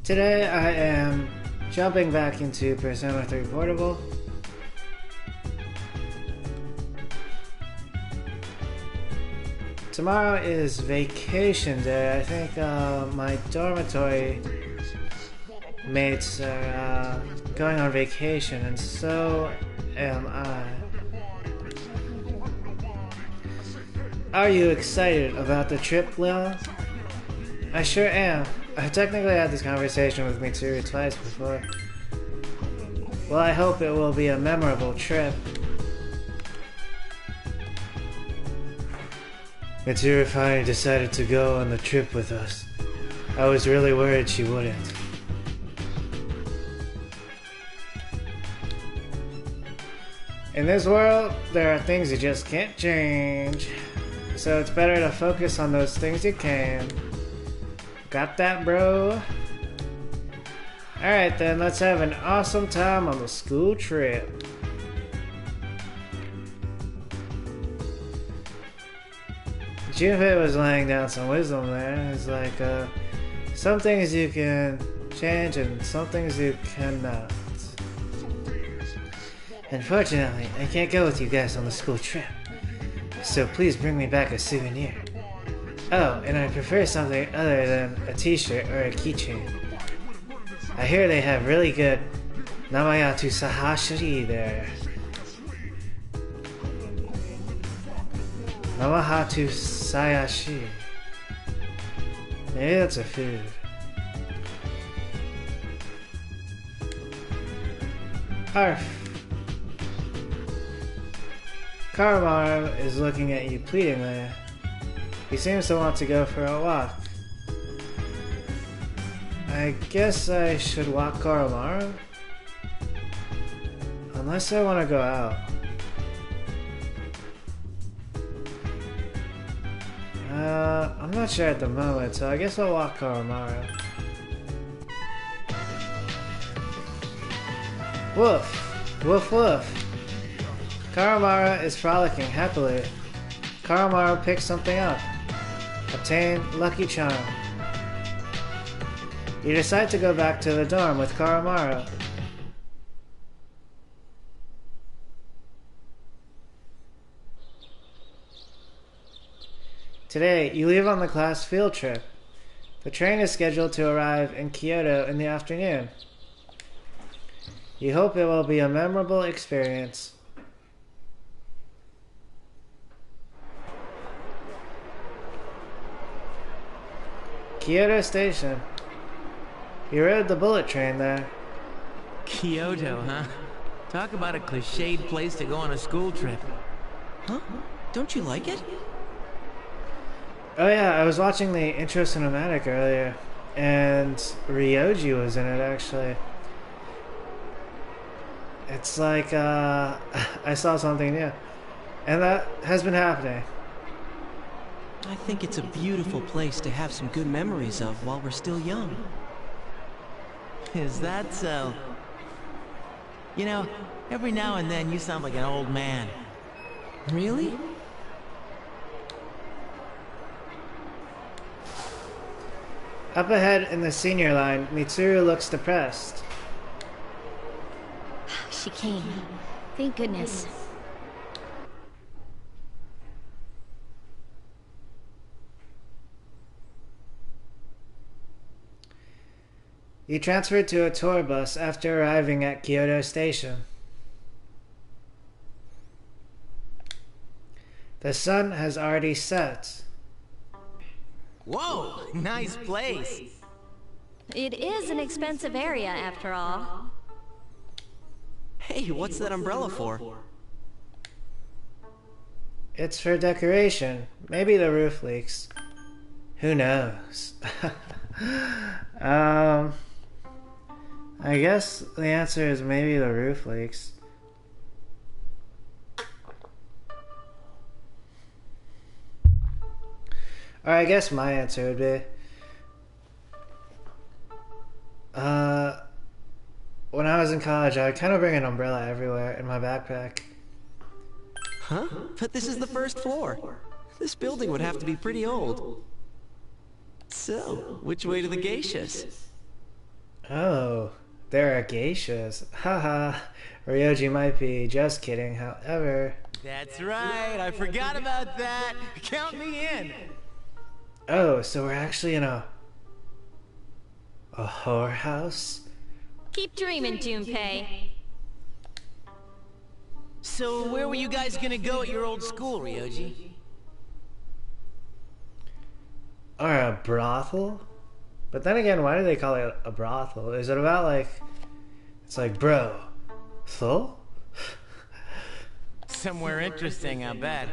Today I am jumping back into Persona 3 Portable. Tomorrow is vacation day. I think my dormitory mates are going on vacation, and so am I. Are you excited about the trip, Leon? I sure am. I technically had this conversation with Mitsuru twice before. Well, I hope it will be a memorable trip. Mitsuru finally decided to go on the trip with us. I was really worried she wouldn't. In this world, there are things you just can't change. So it's better to focus on those things you can. Got that, bro? Alright then, let's have an awesome time on the school trip. Junpei was laying down some wisdom there. It's like, some things you can change and some things you cannot. Unfortunately, I can't go with you guys on the school trip. So please bring me back a souvenir. Oh, and I prefer something other than a t-shirt or a keychain. I hear they have really good Namayatu Sahashiri there. Namahatu Sayashi. Maybe that's a food. Arf. Karamaru is looking at you pleadingly. He seems to want to go for a walk. I guess I should walk Karamaru? Unless I want to go out. I'm not sure at the moment, so I guess I'll walk Karamaru. Woof! Woof woof! Karamaru is frolicking happily. Karamaru picks something up. Obtain Lucky Charm. You decide to go back to the dorm with Karamaru. Today, you leave on the class field trip. The train is scheduled to arrive in Kyoto in the afternoon. You hope it will be a memorable experience. Kyoto Station. You rode the bullet train there. Kyoto, huh? Talk about a cliched place to go on a school trip. Huh? Don't you like it? Oh yeah, I was watching the intro cinematic earlier, and Ryoji was in it actually. It's like, I saw something new. And that has been happening. I think it's a beautiful place to have some good memories of while we're still young. Is that so? You know, every now and then you sound like an old man. Really? Up ahead in the senior line, Mitsuru looks depressed. She came. Thank goodness. You transferred to a tour bus after arriving at Kyoto Station. The sun has already set. Whoa, nice place. It is an expensive area, after all. Hey, what's that umbrella for? It's for decoration. Maybe the roof leaks. Who knows? I guess the answer is maybe the roof leaks. Or I guess my answer would be... when I was in college, I would kind of bring an umbrella everywhere in my backpack. Huh? But this is the first floor. This building would have to be pretty old. So, which way to the geishas? Oh, there are geishas. Haha. Ryoji might be just kidding, however. That's right, I forgot about that. Count me in. Oh, so we're actually in a whorehouse? Keep dreaming, Junpei. So where were you guys gonna go at your old school, Ryoji? Or a brothel? But then again, why do they call it a brothel? Is it about like... It's like, bro, so? Somewhere interesting, I bet.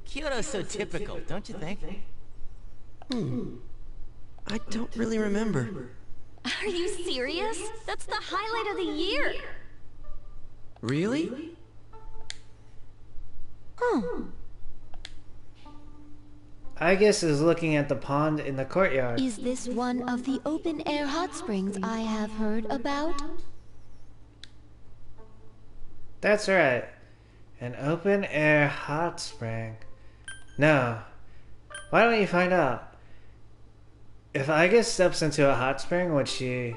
Kyoto's so typical, don't you think? I don't really remember. Are you serious? That's the highlight of the year. Really? Aigis is looking at the pond in the courtyard. Is this one of the open-air hot springs I have heard about? That's right. An open-air hot spring. No. Why don't you find out? If Aigis steps into a hot spring, would she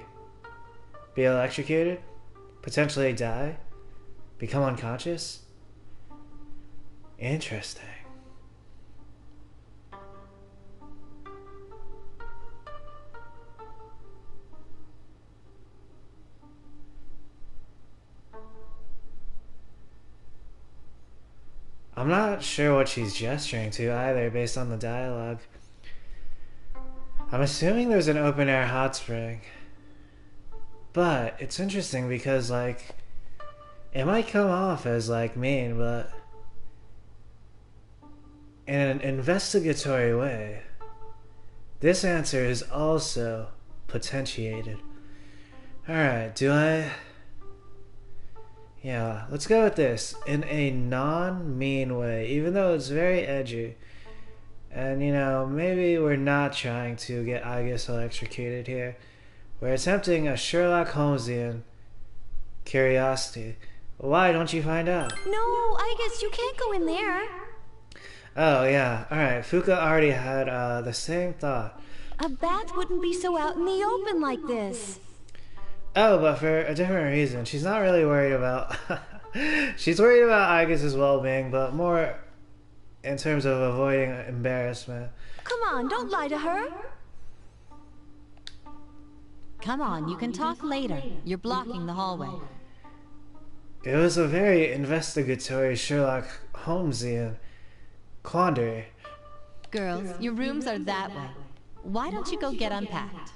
be electrocuted? Potentially die? Become unconscious? Interesting. I'm not sure what she's gesturing to either, based on the dialogue. I'm assuming there's an open-air hot spring. But it's interesting because, like, it might come off as, like, mean, but in an investigatory way, this answer is also potentiated. Alright, do I... Yeah, let's go with this. In a non-mean way, even though it's very edgy. And, you know, maybe we're not trying to get Aigis electrocuted here. We're attempting a Sherlock Holmesian curiosity. Why don't you find out? No, I guess you can't go in there. Oh, yeah. Alright, Fuka already had the same thought. A bath wouldn't be so out in the open like this. Oh, but for a different reason. She's not really worried about... She's worried about Aigis' well-being, but more in terms of avoiding embarrassment. Come on, don't lie to her. Come on, you can talk later. You're blocking the hallway. It was a very investigatory Sherlock Holmesian quandary. Girls, your rooms are that way. Why don't you go get unpacked?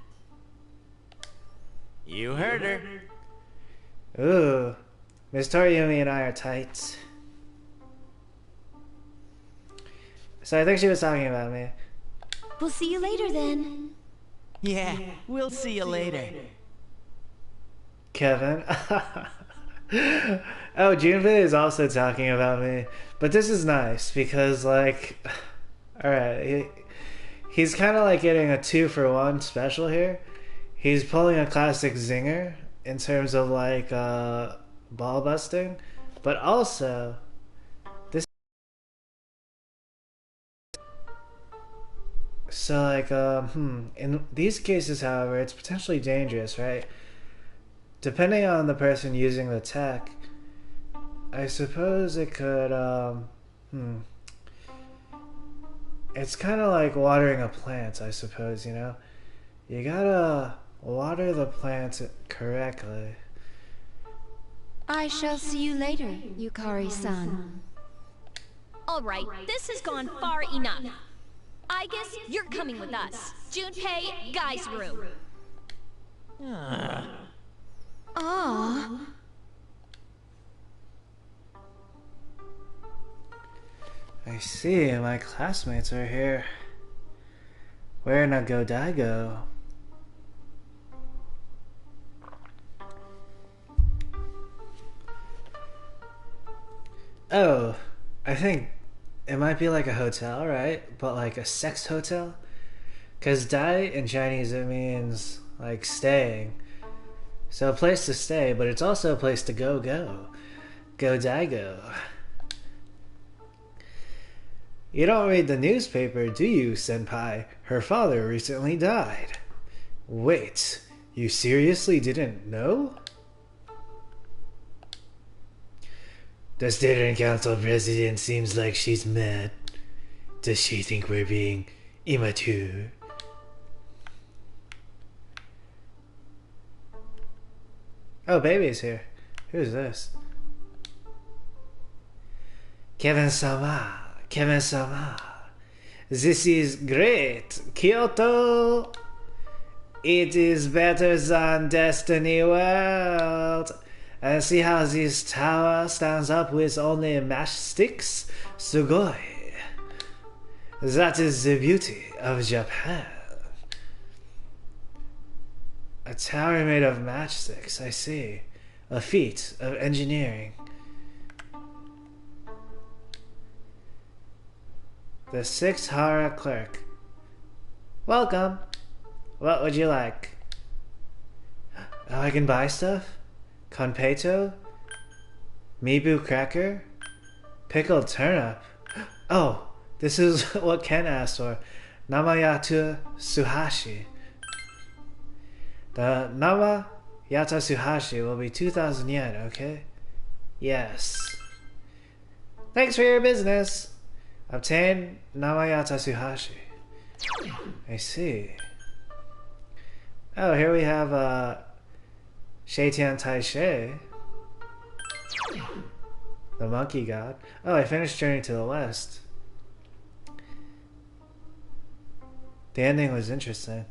You heard her. Ooh, Miss Toriumi and I are tight. So I think she was talking about me. We'll see you later then. Yeah, we'll see you later. Kevin. Oh, Junpei is also talking about me. But this is nice because, like, alright, he's kind of like getting a 2-for-1 special here. He's pulling a classic zinger in terms of, like, ball busting. But also, this... So, like, in these cases, however, it's potentially dangerous, right? Depending on the person using the tech, I suppose it could, It's kind of like watering a plant, I suppose, you know? You gotta water the plant correctly. I shall see you later, Yukari-san. Alright, this has gone far enough. I guess you're coming with us. Junpei, guys' room. Ah. I see, my classmates are here. Where na go Daigo? Oh, I think it might be like a hotel, right? But like a sex hotel? Because Dai in Chinese, it means like staying. So a place to stay, but it's also a place to go. Go Daigo. You don't read the newspaper, do you, senpai? Her father recently died. Wait, You seriously didn't know? The student council president seems like she's mad. Does she think we're being immature? Oh, baby's here. Who's this? Kevin-sama. Kevin-sama. This is great. Kyoto. It is better than Destiny World. And see how this tower stands up with only matchsticks? Sugoi. That is the beauty of Japan. A tower made of matchsticks, I see. A feat of engineering. The 6th Hara clerk. Welcome. What would you like? Oh, I can buy stuff? Konpeito? Mibu cracker? Pickled turnip? Oh, this is what Ken asked for. Namayata Suhashi. The Namayata Suhashi will be 2,000 yen, okay? Yes. Thanks for your business. Obtain Namayata Suhashi. I see. Oh, here we have Sheitian Taishe. The monkey god. Oh, I finished Journey to the West. The ending was interesting.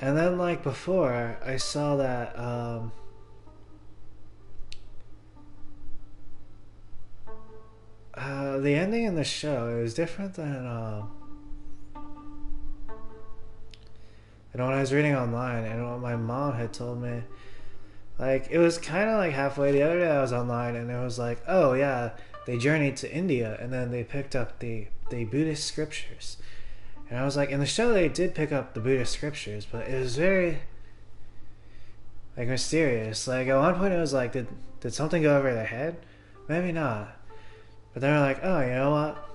And then, like before, I saw that the ending in the show, it was different than when I was reading online and what my mom had told me. Like, it was kind of like halfway. The other day I was online and it was like, oh yeah, they journeyed to India and then they picked up the Buddhist scriptures. And I was like, in the show they did pick up the Buddhist scriptures, but it was very, like, mysterious. Like, at one point it was like, did something go over their head? Maybe not. But they were like, oh, you know what?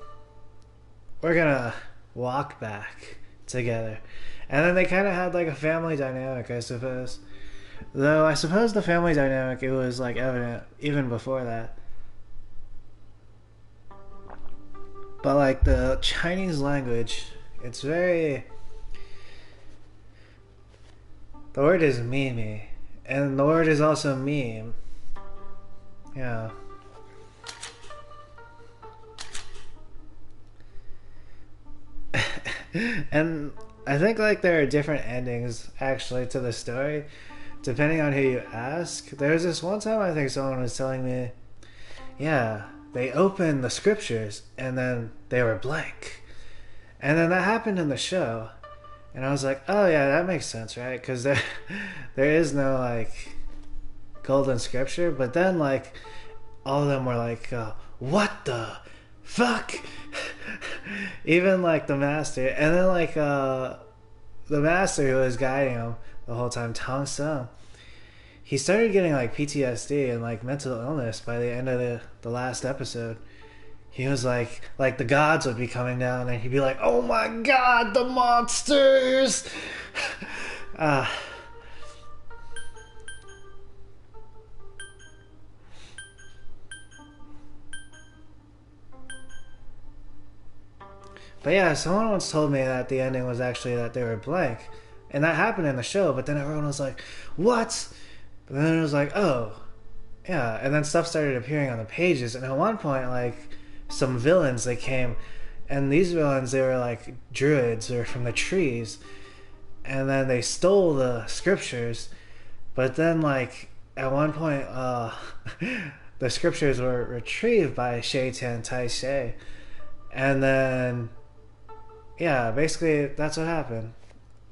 We're gonna walk back together. And then they kind of had like a family dynamic, I suppose. Though I suppose the family dynamic, it was like evident even before that. But like the Chinese language, it's very... The word is mimi. And the word is also meme. Yeah. And I think like there are different endings actually to the story depending on who you ask. There was this one time I think someone was telling me, yeah, they opened the scriptures and then they were blank. And then that happened in the show. And I was like, oh yeah, that makes sense, right? Because there is no like golden scripture. But then like all of them were like, what the fuck? Even like the master. And then like the master who was guiding him the whole time, Tong Sung, he started getting like PTSD and like mental illness by the end of the last episode. He was like the gods would be coming down and he'd be like, oh my god, the monsters! But yeah, someone once told me that the ending was actually that they were blank. And that happened in the show, but then everyone was like, what? But then it was like, oh, yeah. And then stuff started appearing on the pages. And at one point, like, some villains, they came. And these villains, they were like druids or from the trees. And then they stole the scriptures. But then, like, at one point, the scriptures were retrieved by Sheitian Taishe. And then... yeah, basically that's what happened.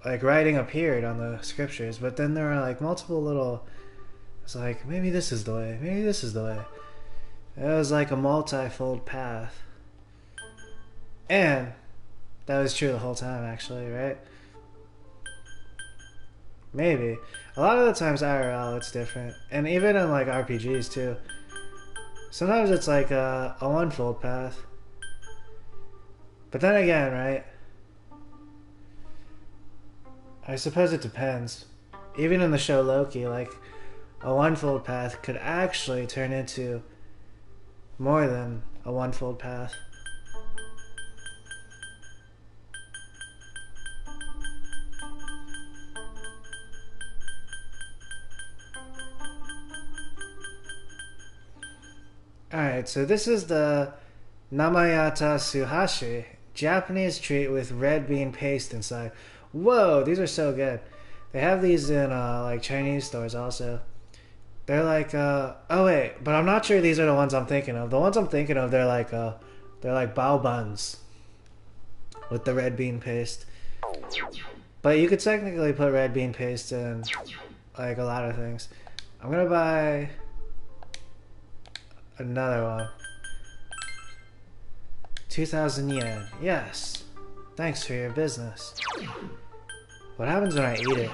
Like writing appeared on the scriptures, but then there were like multiple little... It's like, maybe this is the way, maybe this is the way. It was like a multi-fold path. And that was true the whole time actually, right? Maybe. A lot of the times IRL it's different. And even in like RPGs too. Sometimes it's like a one-fold path. But then again, right? I suppose it depends. even in the show Loki, like a one-fold path could actually turn into more than a one-fold path. Alright, so this is the Namayata Suhashi, Japanese treat with red bean paste inside. Whoa, these are so good. They have these in like Chinese stores also. They're like oh wait, but I'm not sure these are the ones I'm thinking of. The ones I'm thinking of, they're like bao buns with the red bean paste. But you could technically put red bean paste in like a lot of things. I'm gonna buy another one. 2,000 yen. Yes. Thanks for your business. What happens when I eat it?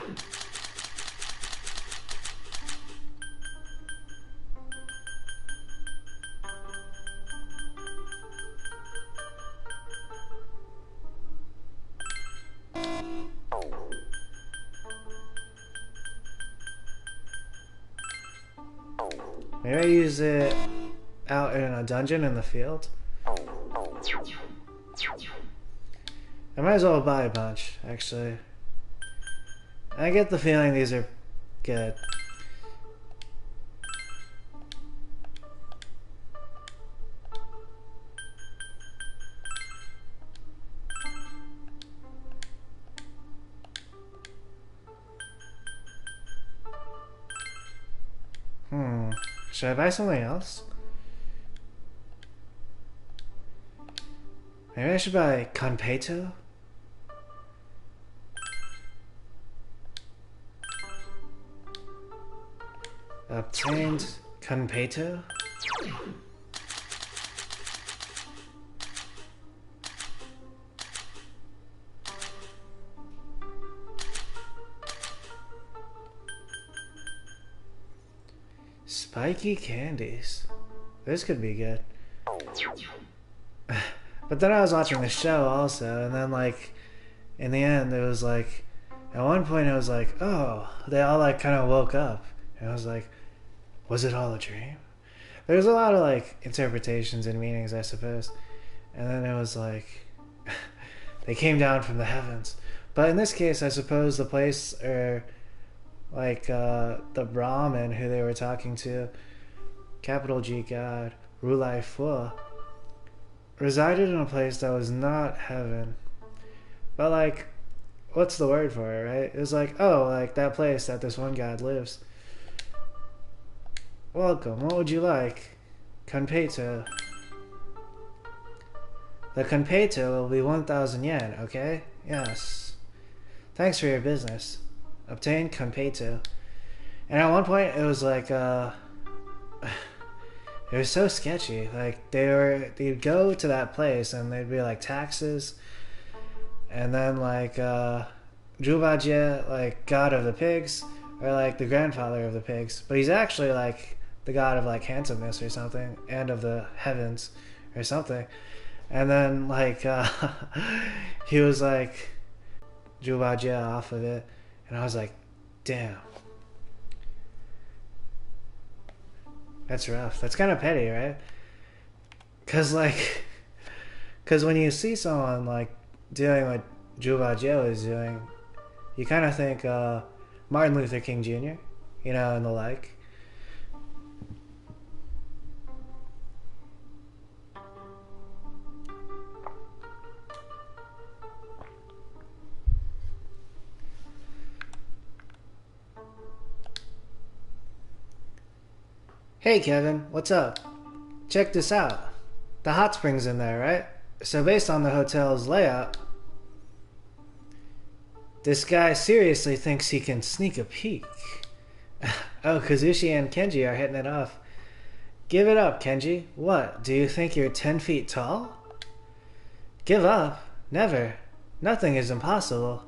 Maybe I use it out in a dungeon in the field. I might as well buy a bunch, actually. I get the feeling these are good. Should I buy something else? Maybe I should buy Kanpeito? Obtained Kanpeito? Spiky candies. This could be good. But then I was watching the show also, and then like in the end it was like at one point it was like, oh, they all like kind of woke up, and I was like, was it all a dream? There's a lot of like interpretations and meanings, I suppose. And then it was like they came down from the heavens. But in this case, I suppose the place, or like the Brahmin who they were talking to, capital G God, Rulai Fu, resided in a place that was not heaven. But like, what's the word for it, right? It was like, oh, like that place that this one God lives. Welcome, what would you like? Kanpeito. The Kanpeito will be 1,000 yen, okay? Yes. Thanks for your business. Obtain Kanpeito. And at one point it was like, it was so sketchy. Like they'd go to that place and they'd be like taxes, and then like Jubajie, like god of the pigs, or like the grandfather of the pigs, but he's actually like the god of like handsomeness or something, and of the heavens or something. And then like he was like Jubajie off of it, and I was like, damn. That's rough. That's kind of petty, right? Cause when you see someone like doing what Jubajie was doing, you kind of think Martin Luther King Jr., you know, and the like. Hey Kevin, what's up? Check this out. The hot springs in there, right? So based on the hotel's layout, this guy seriously thinks he can sneak a peek. Oh, Kazushi and Kenji are hitting it off. Give it up, Kenji. What, do you think you're 10 feet tall? Give up? Never. Nothing is impossible.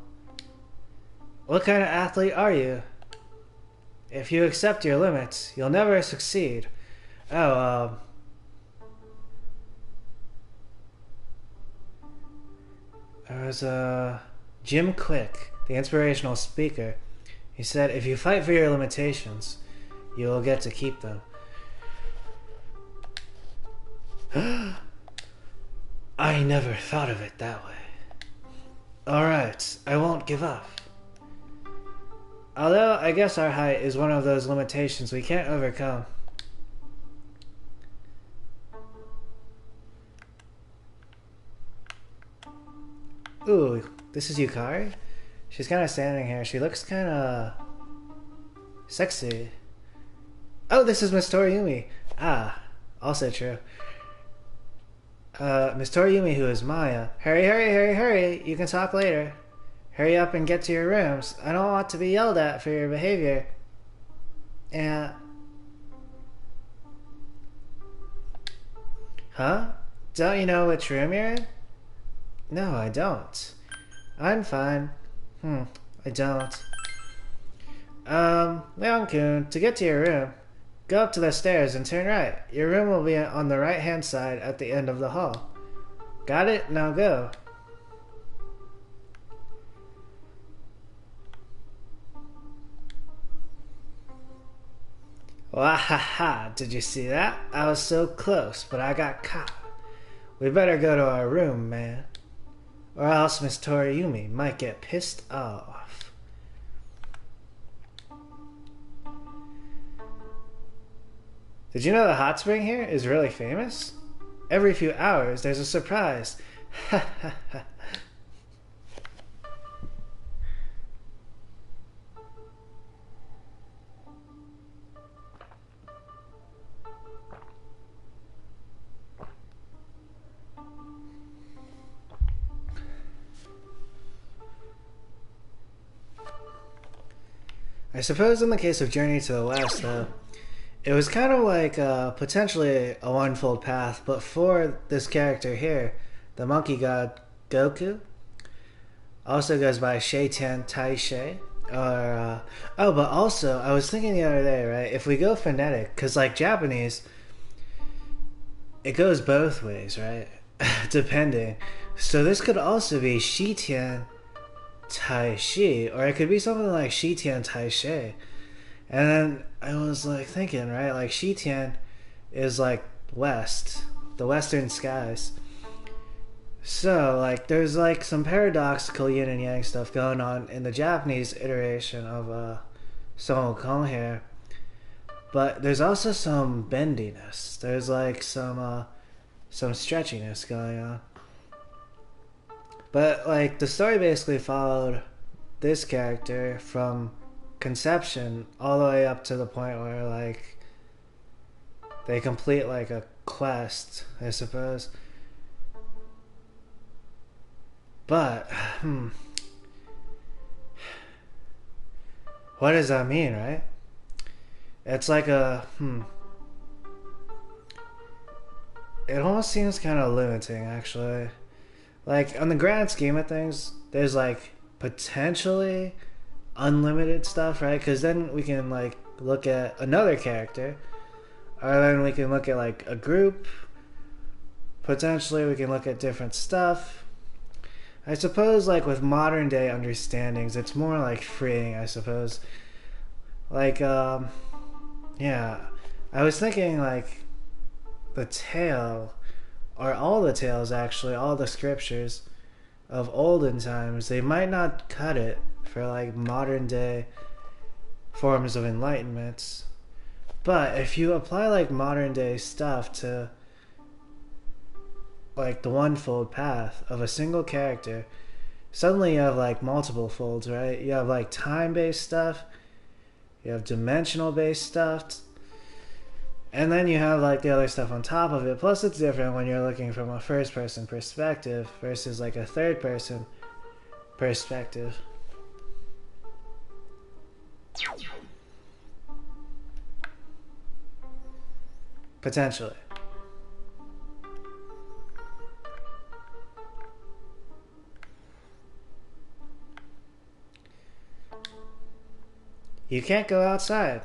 What kind of athlete are you? If you accept your limits, you'll never succeed. Oh, there was Jim Quick, the inspirational speaker. He said, if you fight for your limitations, you will get to keep them. I never thought of it that way. Alright, I won't give up. Although, I guess our height is one of those limitations we can't overcome. Ooh, this is Yukari? She's kind of standing here. She looks kind of sexy. Oh, this is Miss Toriumi. Ah, also true. Miss Toriumi, who is Maya. Hurry, hurry, hurry, hurry. You can talk later. Hurry up and get to your rooms. I don't want to be yelled at for your behavior. And... Huh? Don't you know which room you're in? No, I don't. I'm fine. I don't. Leon-kun, to get to your room, go up to the stairs and turn right. Your room will be on the right-hand side at the end of the hall. Got it? Now go. Wahaha, did you see that? I was so close, but I got caught. We better go to our room, man. Or else Miss Toriumi might get pissed off. Did you know the hot spring here is really famous? Every few hours there's a surprise. Ha ha ha. I suppose in the case of Journey to the West, though, it was kind of like potentially a one-fold path, but for this character here, the monkey god Goku, also goes by Sheitian Taishe, or, oh, but also, I was thinking the other day, right, if we go phonetic, because like Japanese, it goes both ways, right, depending, so this could also be Shitian Taishi, or it could be something like Shitian Taishe. And then I was like thinking, right, like Shitian is like west, the western skies. So like there's like some paradoxical yin and yang stuff going on in the Japanese iteration of Son Wukong here. But there's also some bendiness. There's like some stretchiness going on. But, like, the story basically followed this character from conception all the way up to the point where, like, they complete, like, a quest, I suppose. But, what does that mean, right? It's like a, It almost seems kind of limiting, actually. Like, on the grand scheme of things, there's, like, potentially unlimited stuff, right? Because then we can, like, look at another character. Or then we can look at, like, a group. Potentially we can look at different stuff. I suppose, like, with modern day understandings, it's more, like, freeing, I suppose. Like, yeah. I was thinking, like, the tale... or all the tales, actually, all the scriptures of olden times, they might not cut it for, like, modern day forms of enlightenment. But if you apply, like, modern day stuff to, like, the one-fold path of a single character, suddenly you have, like, multiple folds, right? You have, like, time-based stuff, you have dimensional-based stuff, and then you have, like, the other stuff on top of it. Plus, it's different when you're looking from a first-person perspective versus, like, a third-person perspective. Potentially. You can't go outside.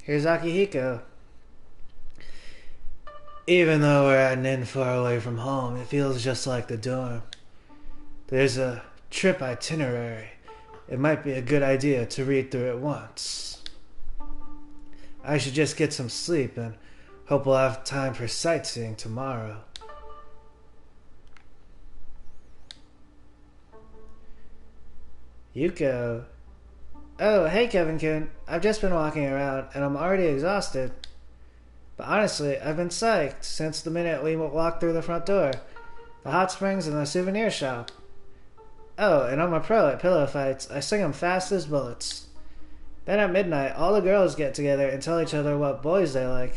Here's Akihiko. Even though we're at an inn far away from home, it feels just like the dorm. There's a trip itinerary. It might be a good idea to read through it once. I should just get some sleep and hope we'll have time for sightseeing tomorrow. Yuko. Oh, hey Kevin-kun. I've just been walking around and I'm already exhausted. But honestly, I've been psyched since the minute we walked through the front door. The hot springs and the souvenir shop. Oh, and I'm a pro at pillow fights. I swing them fast as bullets. Then at midnight, all the girls get together and tell each other what boys they like.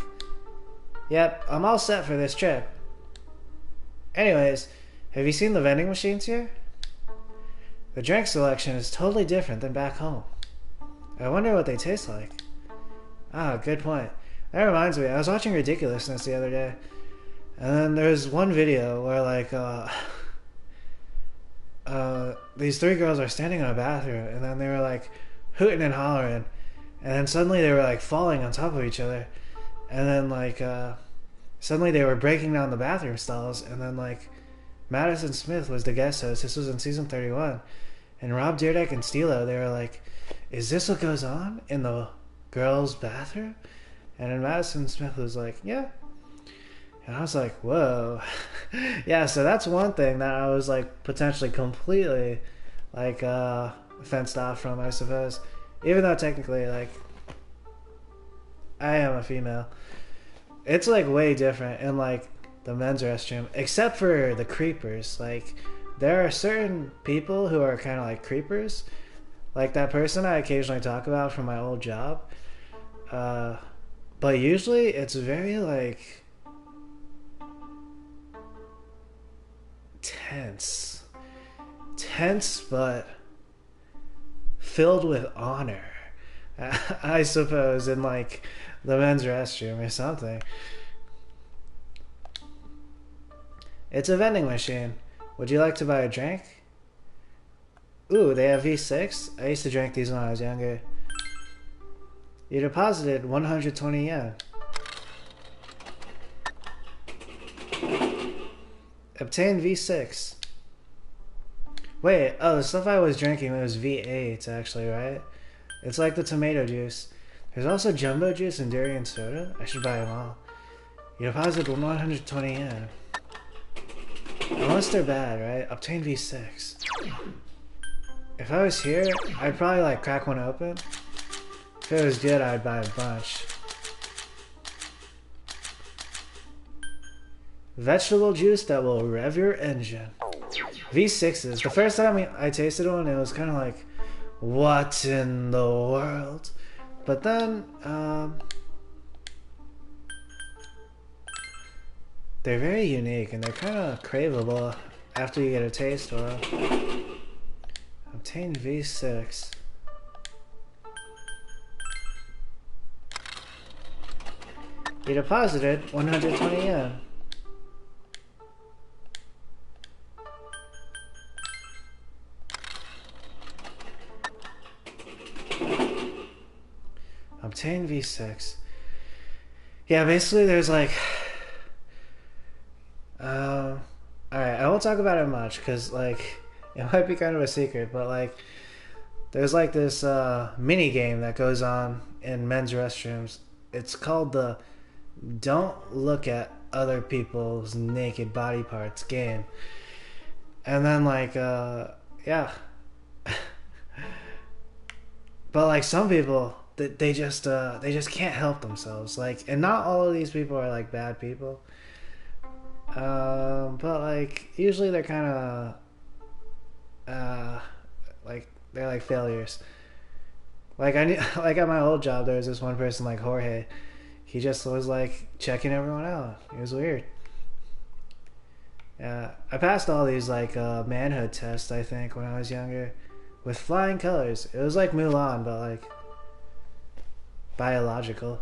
Yep, I'm all set for this trip. Anyways, have you seen the vending machines here? The drink selection is totally different than back home. I wonder what they taste like. Ah, good point. That reminds me, I was watching Ridiculousness the other day, and then there's one video where these three girls are standing in a bathroom, and then they were like hooting and hollering, and then suddenly they were like falling on top of each other, and then suddenly they were breaking down the bathroom stalls, and then Madison Smith was the guest host. This was in season 31, and Rob Dyrdek and Stilo, they were like, "Is this what goes on in the girls' bathroom?" And then Madison Smith was like, "Yeah." And I was like, whoa. Yeah, so that's one thing that I was potentially completely fenced off from, I suppose. Even though technically I am a female. It's way different in the men's restroom, except for the creepers. There are certain people who are kind of creepers. Like that person I occasionally talk about from my old job. But usually it's very tense but filled with honor, I suppose, in the men's restroom or something. It's a vending machine. Would you like to buy a drink? Ooh, they have V6? I used to drink these when I was younger. You deposited 120 yen. Obtain V6. Wait, oh, the stuff I was drinking was V8, actually, right? It's like the tomato juice. There's also jumbo juice and durian soda. I should buy them all. You deposited 120 yen. Unless they're bad, right? Obtain V6. If I was here, I'd probably crack one open. If it was good, I'd buy a bunch. Vegetable juice that will rev your engine. V6s. The first time I tasted one, it was kind of like, what in the world? But then, they're very unique and they're kind of craveable after you get a taste for them. Obtain V6. You deposited 120 yen. Obtain V6. Yeah, basically there's alright, I won't talk about it much because it might be kind of a secret, but there's this mini game that goes on in men's restrooms. It's called the Don't Look at Other People's Naked Body Parts game. And then yeah. But some people, they just can't help themselves. And not all of these people are bad people. But usually they're kind of they're failures. I knew, at my old job there was this one person Jorge. He just was checking everyone out. It was weird. Yeah, I passed all these manhood tests, I think, when I was younger, with flying colors. It was Mulan, but biological.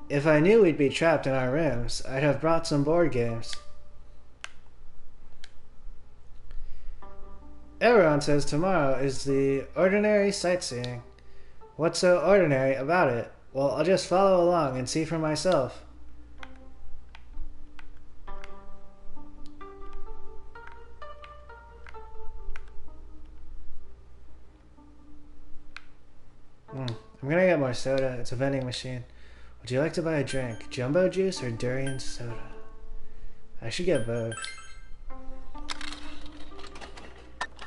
If I knew we'd be trapped in our rooms, I'd have brought some board games. Everyone says tomorrow is the ordinary sightseeing. What's so ordinary about it? Well, I'll just follow along and see for myself. I'm gonna get more soda. It's a vending machine. Would you like to buy a drink? Jumbo juice or durian soda? I should get both.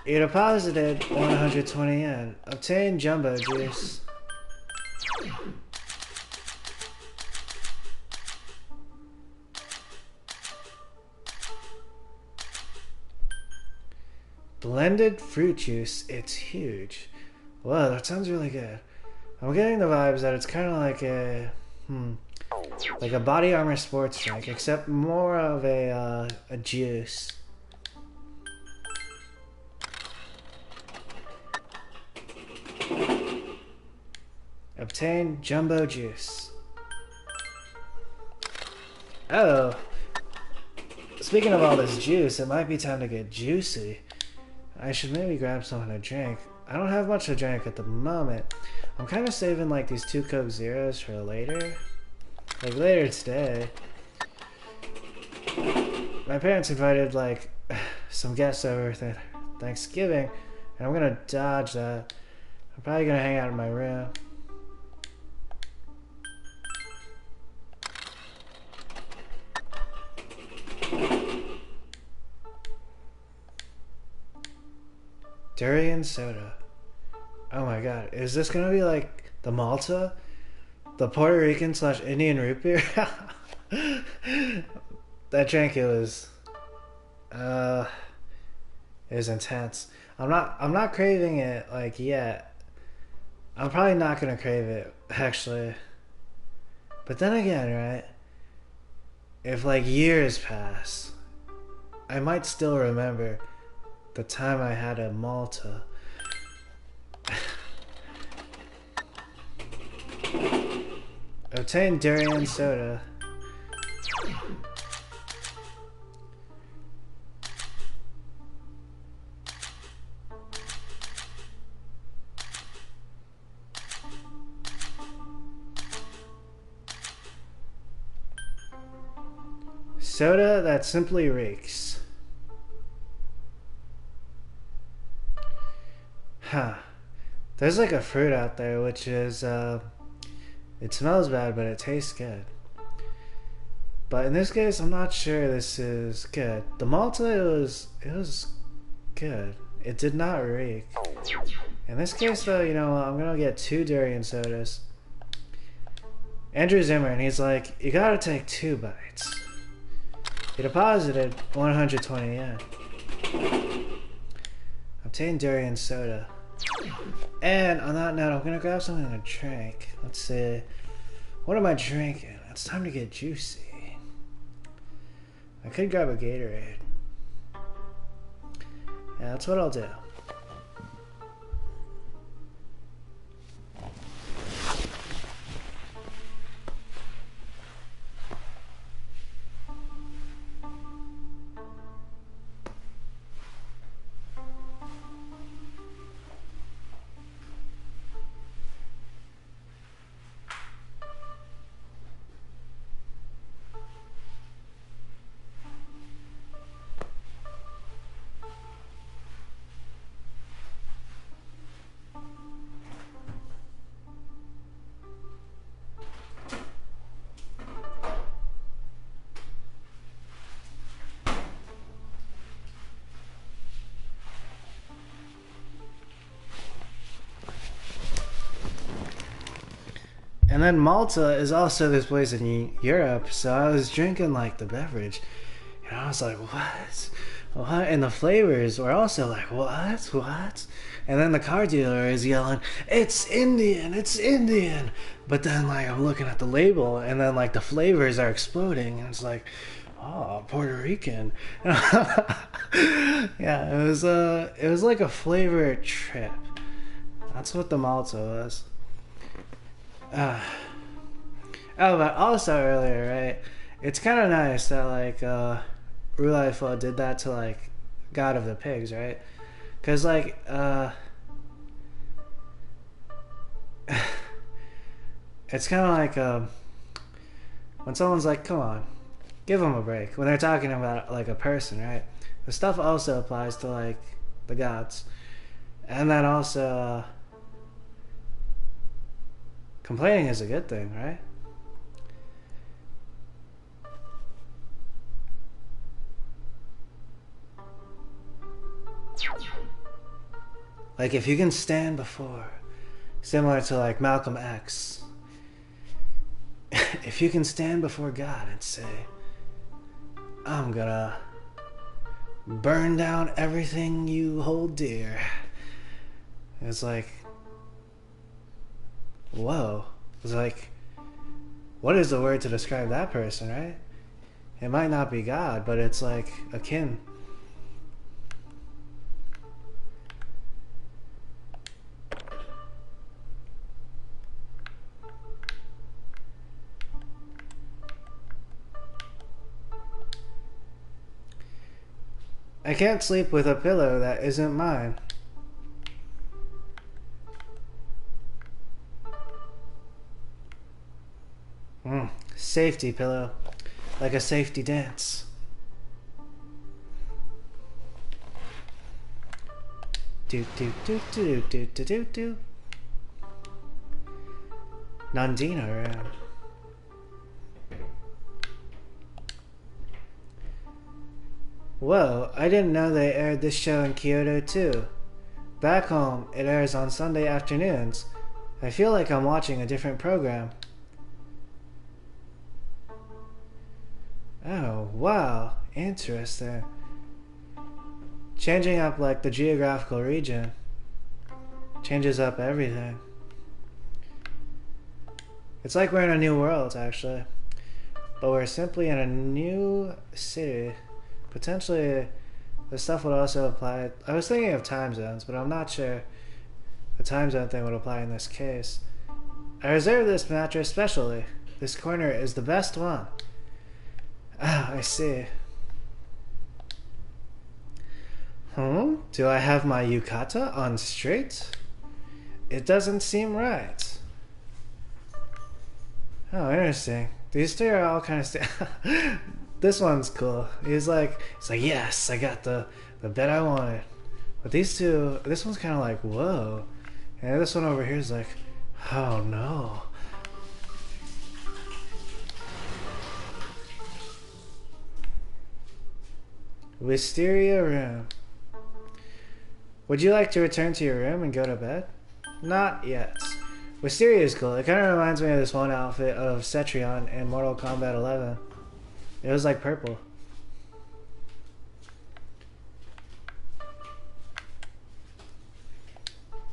You deposited 120 yen. Obtain jumbo juice. Blended fruit juice. It's huge. Whoa, that sounds really good. I'm getting the vibes that it's kind of like a body armor sports drink, except more of a juice. Obtain jumbo juice. Oh, speaking of all this juice, it might be time to get juicy. I should maybe grab something to drink. I don't have much to drink at the moment. I'm kind of saving like these 2 Coke Zeros for later. Like later today. My parents invited like some guests over for Thanksgiving, and I'm gonna dodge that. I'm probably gonna hang out in my room. Durian soda. Oh my god, is this gonna be like the Malta? The Puerto Rican / Indian root beer? That drink, it was intense. I'm not craving it like yet. I'm probably not gonna crave it, actually. But then again, right? If like years pass, I might still remember the time I had a Malta. Obtain durian soda. Soda that simply reeks. Huh. There's like a fruit out there which is, it smells bad, but it tastes good. But in this case, I'm not sure this is good. The Malta, it was good. It did not reek. In this case, though, you know, I'm gonna get 2 durian sodas. Andrew Zimmer, and he's like, you gotta take 2 bites. He deposited 120 yen. Obtain durian soda. And on that note, I'm gonna grab something to drink. Let's see. What am I drinking? It's time to get juicy. I could grab a Gatorade. Yeah, that's what I'll do. And then Malta is also this place in Europe, so I was drinking like the beverage, and I was like, what? What? And the flavors were also like, what? And then the car dealer is yelling, it's Indian, it's Indian. But then like I'm looking at the label, and then like the flavors are exploding, and it's like, oh, Puerto Rican. Yeah, it was like a flavor trip. That's what the Malta was. Oh, but also earlier, right? It's kind of nice that like Rulaifa did that to like God of the Pigs, right? Cause like It's kind of like when someone's like, come on, give them a break. When they're talking about like a person, right? The stuff also applies to like the gods. And then also, complaining is a good thing, right? Like if you can stand before, similar to like Malcolm X, if you can stand before God and say, I'm gonna burn down everything you hold dear. It's like, whoa. It's like, what is the word to describe that person, right? It might not be God, but it's like akin. I can't sleep with a pillow that isn't mine. Safety pillow. Like a safety dance. Do do do do do do do do. Nandina around. Whoa, I didn't know they aired this show in Kyoto too. Back home, it airs on Sunday afternoons. I feel like I'm watching a different program. Oh, wow, interesting. Changing up like the geographical region changes up everything. It's like we're in a new world, actually. But we're simply in a new city. Potentially, the stuff would also apply. I was thinking of time zones, but I'm not sure the time zone thing would apply in this case. I reserved this mattress specially. This corner is the best one. Ah, I see. Do I have my yukata on straight? It doesn't seem right. Oh, interesting. These two are all kind of This one's cool. He's like, yes, I got the bed I wanted. But these two, this one's kind of like, whoa. And this one over here is like, oh no. Wisteria room. Would you like to return to your room and go to bed? Not yet. Wisteria is cool. It kind of reminds me of this one outfit of Cetrion in Mortal Kombat 11. It was like purple.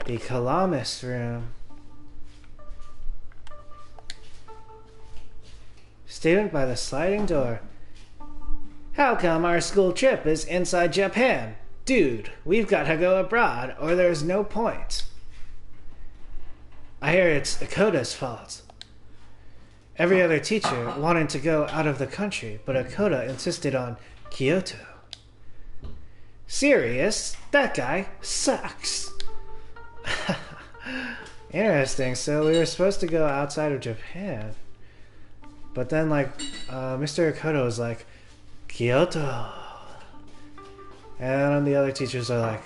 The Calamus room. Student by the sliding door. How come our school trip is inside Japan? Dude, we've got to go abroad or there's no point. I hear it's Akoda's fault. Every other teacher wanted to go out of the country, but Akoda insisted on Kyoto. Serious? That guy sucks. Interesting. So we were supposed to go outside of Japan. But then, like, Mr. Akoda was like, Kyoto. And the other teachers are like,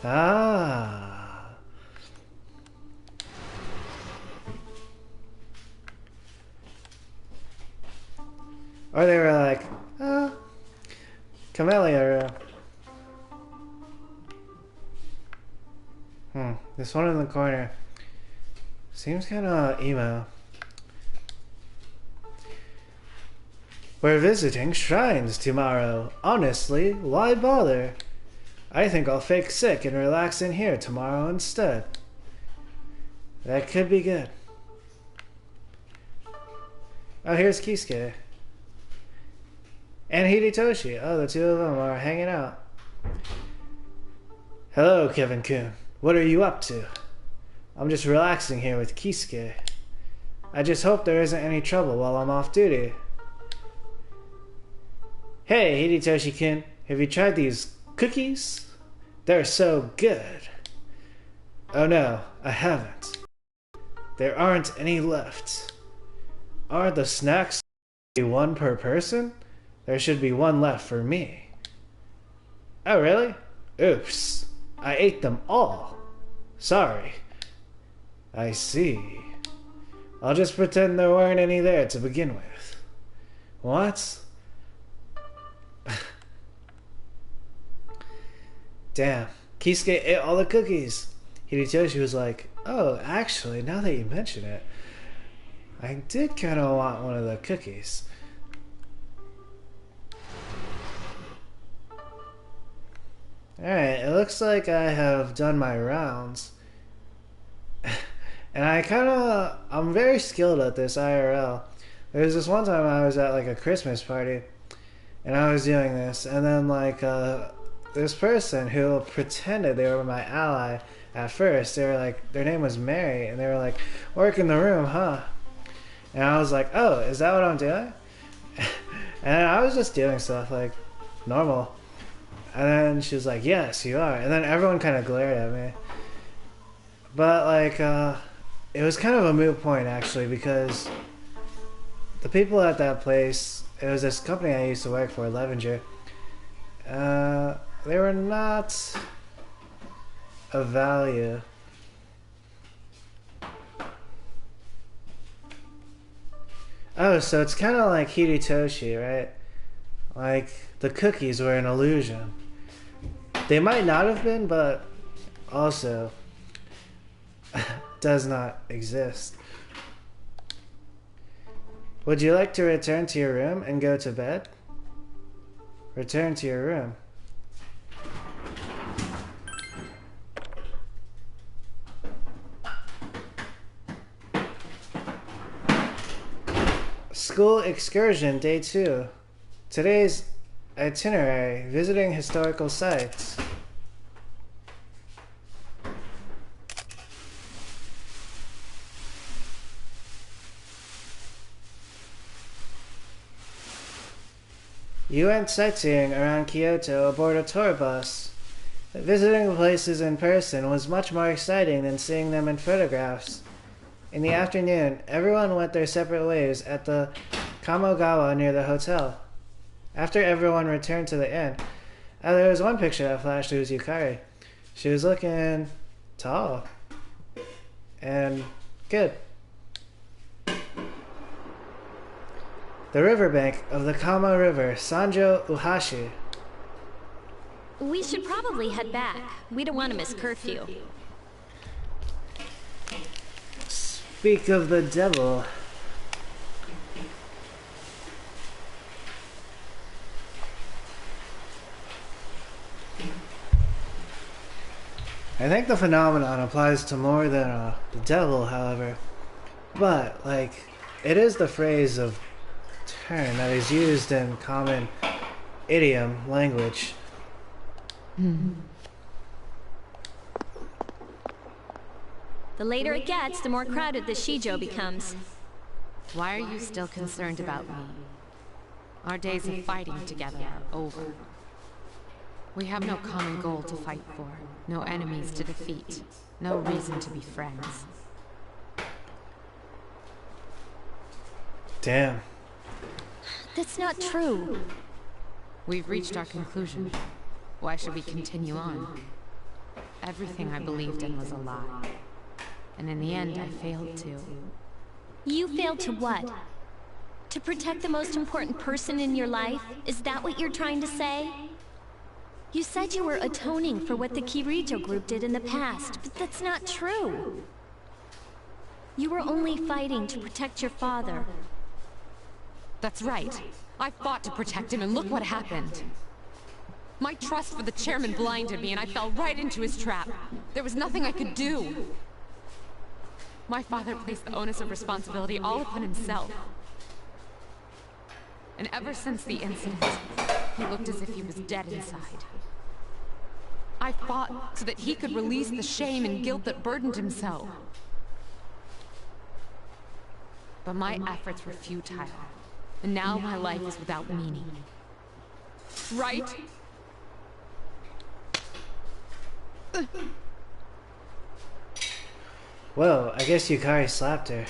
ah. Or they were like, Camellia. This one in the corner seems kind of emo. We're visiting shrines tomorrow. Honestly, why bother? I think I'll fake sick and relax in here tomorrow instead. That could be good. Oh, here's Kisuke. And Hidetoshi. Oh, the two of them are hanging out. Hello, Kevin-kun. What are you up to? I'm just relaxing here with Kisuke. I just hope there isn't any trouble while I'm off duty. Hey, Hidetoshi-kun, have you tried these cookies? They're so good. Oh no, I haven't. There aren't any left. Aren't the snacks one per person? There should be one left for me. Oh, really? Oops. I ate them all. Sorry. I see. I'll just pretend there weren't any there to begin with. What? Damn. Kisuke ate all the cookies. Hidetoshi was like, oh, actually, now that you mention it, I did kind of want one of the cookies. Alright, it looks like I have done my rounds. And I'm very skilled at this IRL. There was this one time I was at like a Christmas party, and I was doing this, and then like this person who pretended they were my ally at first, they were like, their name was Mary, and they were like, work in the room, huh? And I was like, oh, is that what I'm doing? And I was just doing stuff like normal. And then she was like, yes, you are. And then everyone kind of glared at me. But like, it was kind of a moot point actually, because the people at that place, it was this company I used to work for, Levenger, they were not of value. Oh, so it's kind of like Hidetoshi, right? Like, the cookies were an illusion. They might not have been, but also does not exist. Would you like to return to your room and go to bed? Return to your room. School excursion, day 2. Today's itinerary, visiting historical sites. You went sightseeing around Kyoto aboard a tour bus. Visiting the places in person was much more exciting than seeing them in photographs. In the afternoon, everyone went their separate ways at the Kamogawa near the hotel. After everyone returned to the inn, there was one picture that flashed. It was Yukari. She was looking tall and good. The riverbank of the Kamo River, Sanjo Uhashi. We should probably head back. We don't want to miss curfew. Speak of the devil. I think the phenomenon applies to more than the devil, however. But, like, it is the phrase of term that is used in common idiom language. The later it gets, the more crowded the Shijo becomes. Why are you still concerned about me? Our days of fighting together are over. We have no common goal to fight for, no enemies to defeat, no reason to be friends. Damn. That's not true. We've reached our conclusion. Why should we continue on? Everything I believed in was a lie. And in the end, I failed to. You failed to what? To protect the most important person in your life? Is that what you're trying to say? You said you were atoning for what the Kirito group did in the past, but that's not true. You were only fighting to protect your father. That's right. I fought to protect him, and look what happened. My trust for the chairman blinded me, and I fell right into his trap. There was nothing I could do. My father placed the onus of responsibility all upon himself. And ever since the incident, he looked as if he was dead inside. I fought so that he could release the shame and guilt that burdened him so. But my efforts were futile, and now my life is without meaning. Right? Whoa, I guess Yukari slapped her.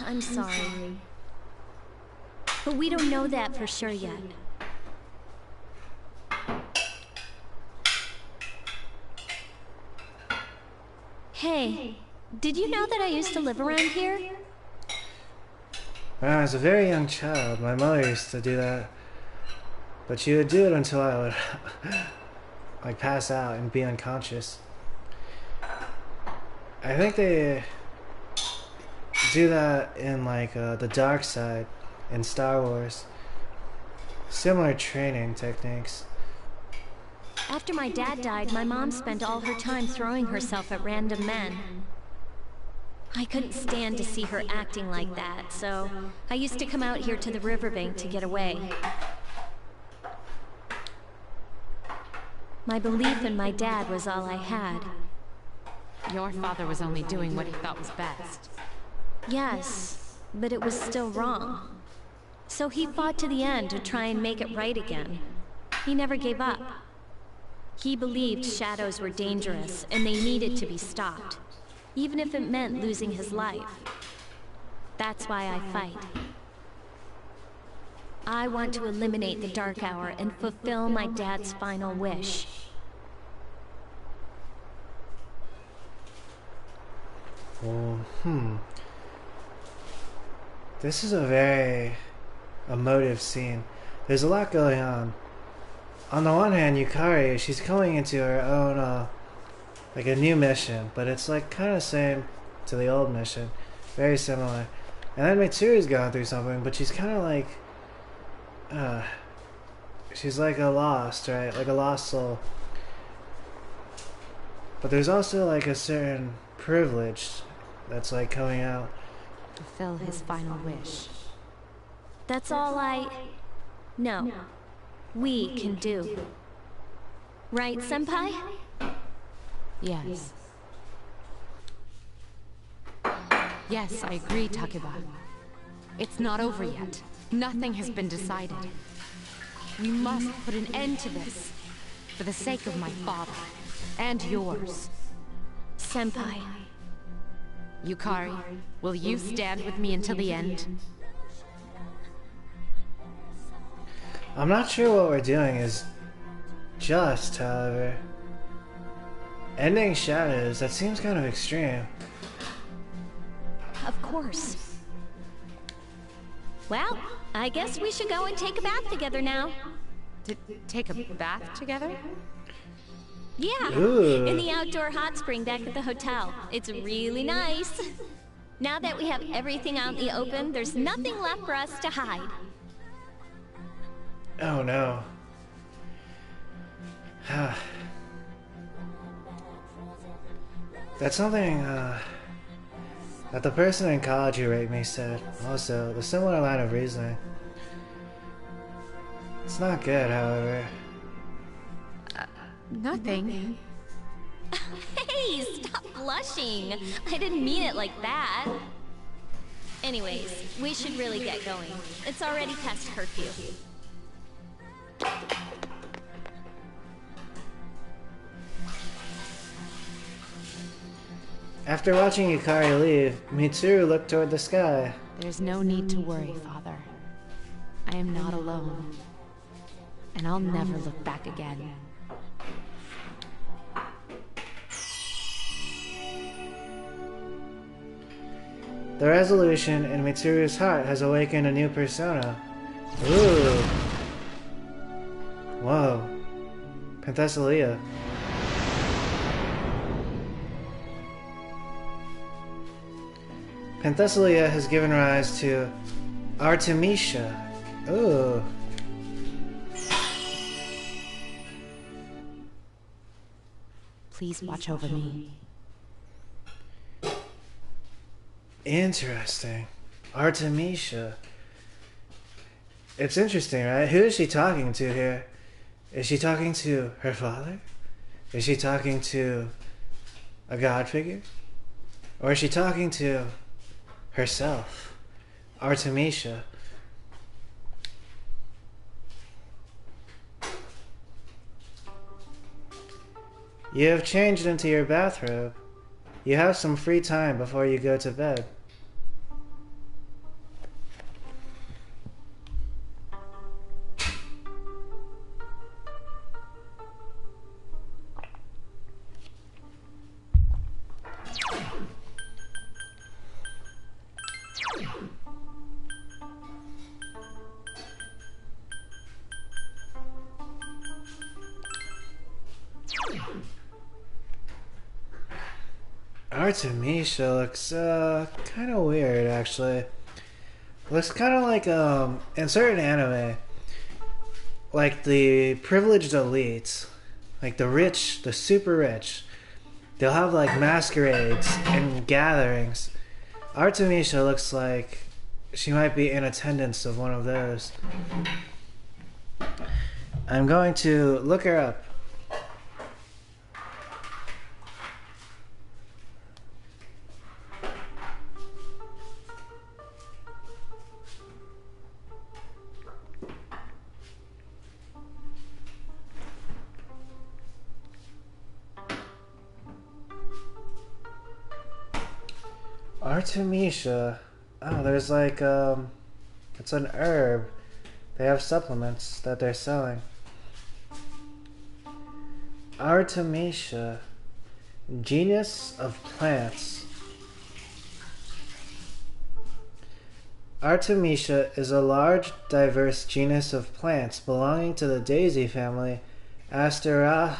I'm sorry. But we don't know that for sure yet. Hey, did you know that I used to live around here? When I was a very young child, my mother used to do that. But she would do it until I would like pass out and be unconscious. I think they do that in like the dark side in Star Wars. Similar training techniques. After my dad died, my mom spent all her time throwing herself at random men. I couldn't stand to see her acting like that, so I used to come out here to the riverbank to get away. My belief in my dad was all I had. Your father was only doing what he thought was best. Yes, but it was still wrong. So he fought to the end to try and make it right again. He never gave up. He believed shadows were dangerous and they needed to be stopped, even if it meant losing his life. That's why I fight. I want to eliminate the Dark Hour and fulfill my dad's final wish. Well, This is a very emotive scene. There's a lot going on. On the one hand, Yukari, she's going into her own, like a new mission, but it's like kind of the same to the old mission. Very similar. And then Mitsuru's going through something, but she's kind of like, she's like a lost, right? Like a lost soul. But there's also like a certain privilege that's like coming out. Fulfill his final wish. That's all No. We can do. Right, Senpai? Yes. Yes, I agree, Takeba. It's not over yet. Nothing has been decided. We must put an end to this. For the sake of my father. And yours. Senpai. Yukari, will you stand with me until the end? I'm not sure what we're doing is just, however. Ending shadows, that seems kind of extreme. Of course. Well, I guess we should go and take a bath together now. Take a bath together? Yeah, Ooh. in the outdoor hot spring back at the hotel. It's really nice. Now that we have everything out in the open, there's nothing left for us to hide. Oh no. That's something that the person in college who raped me said. Also, the similar line of reasoning. It's not good, however. Nothing. Hey, stop blushing. I didn't mean it like that. Anyways, we should really get going. It's already past curfew. After watching Yukari leave, Mitsuru looked toward the sky. There's no need to worry, Father. I am not alone. And I'll never look back again. The resolution in Mitsuru's heart has awakened a new persona. Ooh. Whoa. Penthesilea. Penthesilea has given rise to Artemisia. Ooh. Please watch over me. Interesting. Artemisia. It's interesting, right? Who is she talking to here? Is she talking to her father? Is she talking to a god figure? Or is she talking to herself? Artemisia. You have changed into your bathrobe. You have some free time before you go to bed. Artemisia looks kind of weird, actually. Looks kind of like in certain anime, like the privileged elites, like the rich, the super rich. They'll have like masquerades and gatherings. Artemisia looks like she might be in attendance of one of those. I'm going to look her up. Artemisia. Oh, there's like, it's an herb. They have supplements that they're selling. Artemisia. Genus of plants. Artemisia is a large, diverse genus of plants belonging to the daisy family Asteraceae,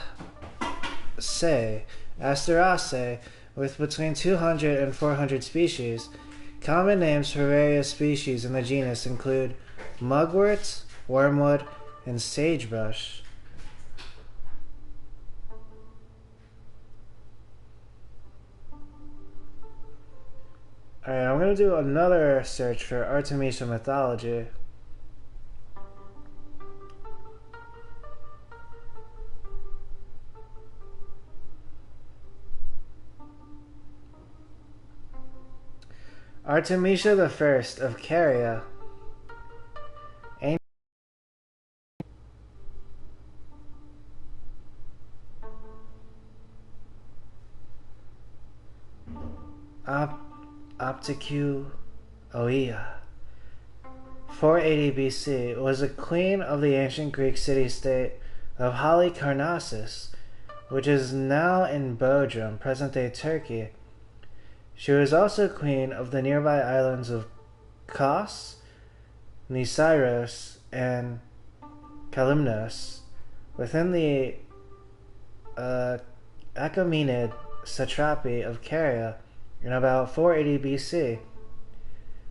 with between 200 and 400 species. Common names for various species in the genus include mugwort, wormwood, and sagebrush. Alright, I'm going to do another search for Artemisia mythology. Artemisia the First of Caria. Opticu Oea, 480 BC, was a queen of the ancient Greek city-state of Halicarnassus, which is now in Bodrum, present-day Turkey. She was also queen of the nearby islands of Kos, Nisyros, and Kalymnos, within the Achaemenid satrapy of Caria in about 480 BC.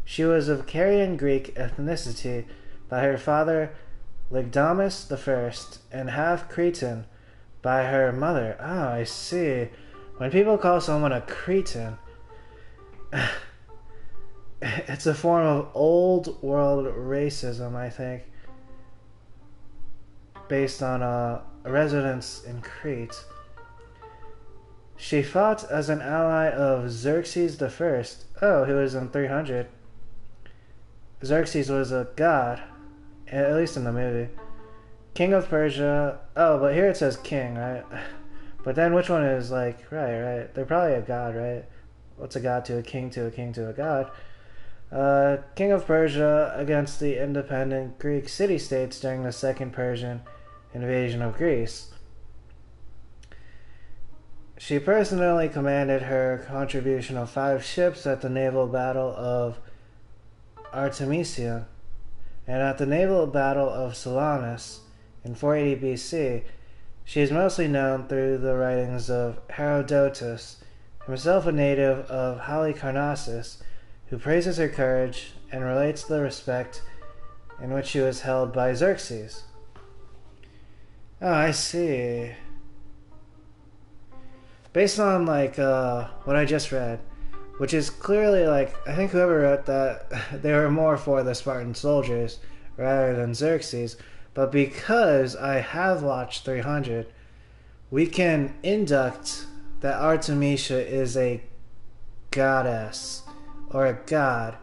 She was of Carian Greek ethnicity by her father Lygdamis I and half Cretan by her mother. Oh, I see. When people call someone a Cretan, it's a form of old world racism, I think, based on a residence in Crete. She fought as an ally of Xerxes I. Oh, who was in 300. Xerxes was a god, at least in the movie. King of Persia. Oh, but here it says king, right? But then which one is like, right. They're probably a god, right? What's a god to a king to a king to a god? King of Persia against the independent Greek city-states during the Second Persian invasion of Greece. She personally commanded her contribution of 5 ships at the naval battle of Artemisium and at the naval battle of Salamis in 480 BC. She is mostly known through the writings of Herodotus, himself a native of Halicarnassus, who praises her courage and relates the respect in which she was held by Xerxes. Oh, I see. Based on like what I just read, which is clearly like, I think whoever wrote that, they were more for the Spartan soldiers rather than Xerxes. But because I have watched 300, we can induct that Artemisia is a goddess or a god,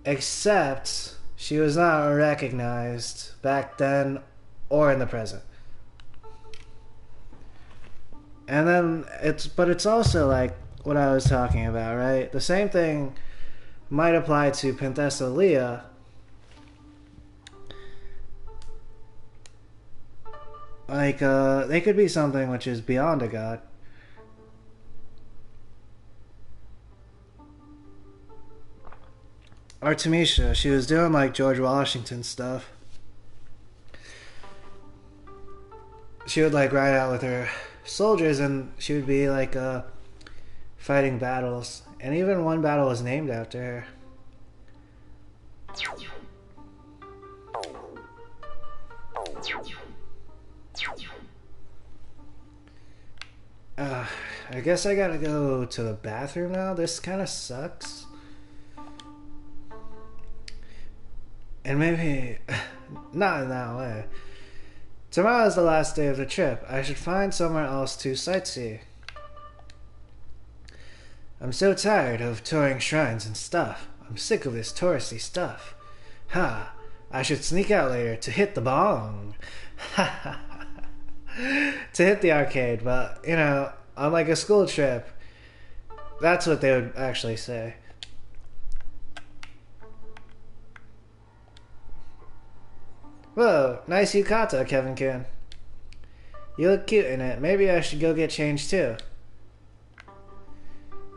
except she was not recognized back then or in the present. And then it's also like what I was talking about, right? The same thing might apply to Penthesilea. Like, they could be something which is beyond a god. Artemisia, she was doing like George Washington stuff. She would like ride out with her soldiers and she would be like fighting battles. And even one battle was named after her. I guess I gotta go to the bathroom now. This kind of sucks. And maybe not in that way. Tomorrow is the last day of the trip. I should find somewhere else to sightsee. I'm so tired of touring shrines and stuff. I'm sick of this touristy stuff. Ha! I should sneak out later to hit the bong. Ha! To hit the arcade, but, you know, on like a school trip, that's what they would actually say. Whoa, nice yukata, Kevin Kun. You look cute in it. Maybe I should go get changed too.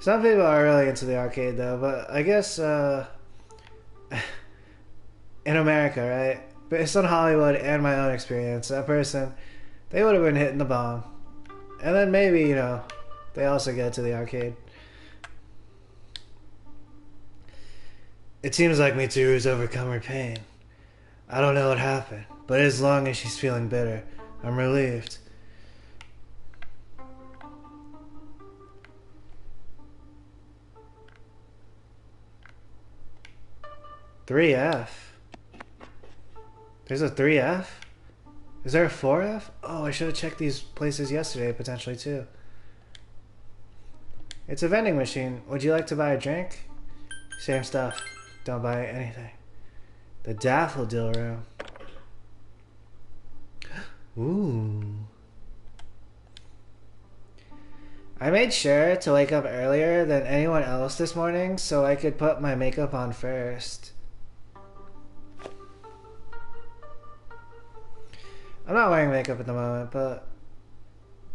Some people are really into the arcade though, but I guess, in America, right? Based on Hollywood and my own experience, that person, they would have been hitting the bomb. And then maybe, you know, they also get to the arcade. It seems like Mitsuru's overcome her pain. I don't know what happened, but as long as she's feeling better, I'm relieved. "3F? There's a 3F? Is there a 4F? Oh, I should have checked these places yesterday, potentially, too. It's a vending machine. Would you like to buy a drink? Same stuff. Don't buy anything. The Daffodil Room. Ooh. I made sure to wake up earlier than anyone else this morning so I could put my makeup on first. I'm not wearing makeup at the moment, but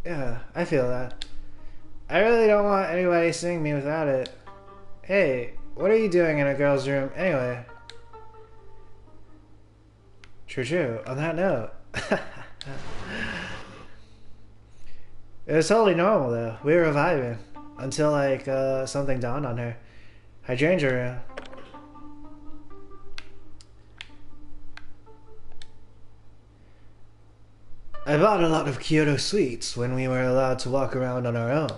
yeah, I feel that. I really don't want anybody seeing me without it. Hey, what are you doing in a girl's room anyway? True. On that note. It was totally normal though. We were vibing until like something dawned on her. Hydrangea room. I bought a lot of Kyoto sweets when we were allowed to walk around on our own.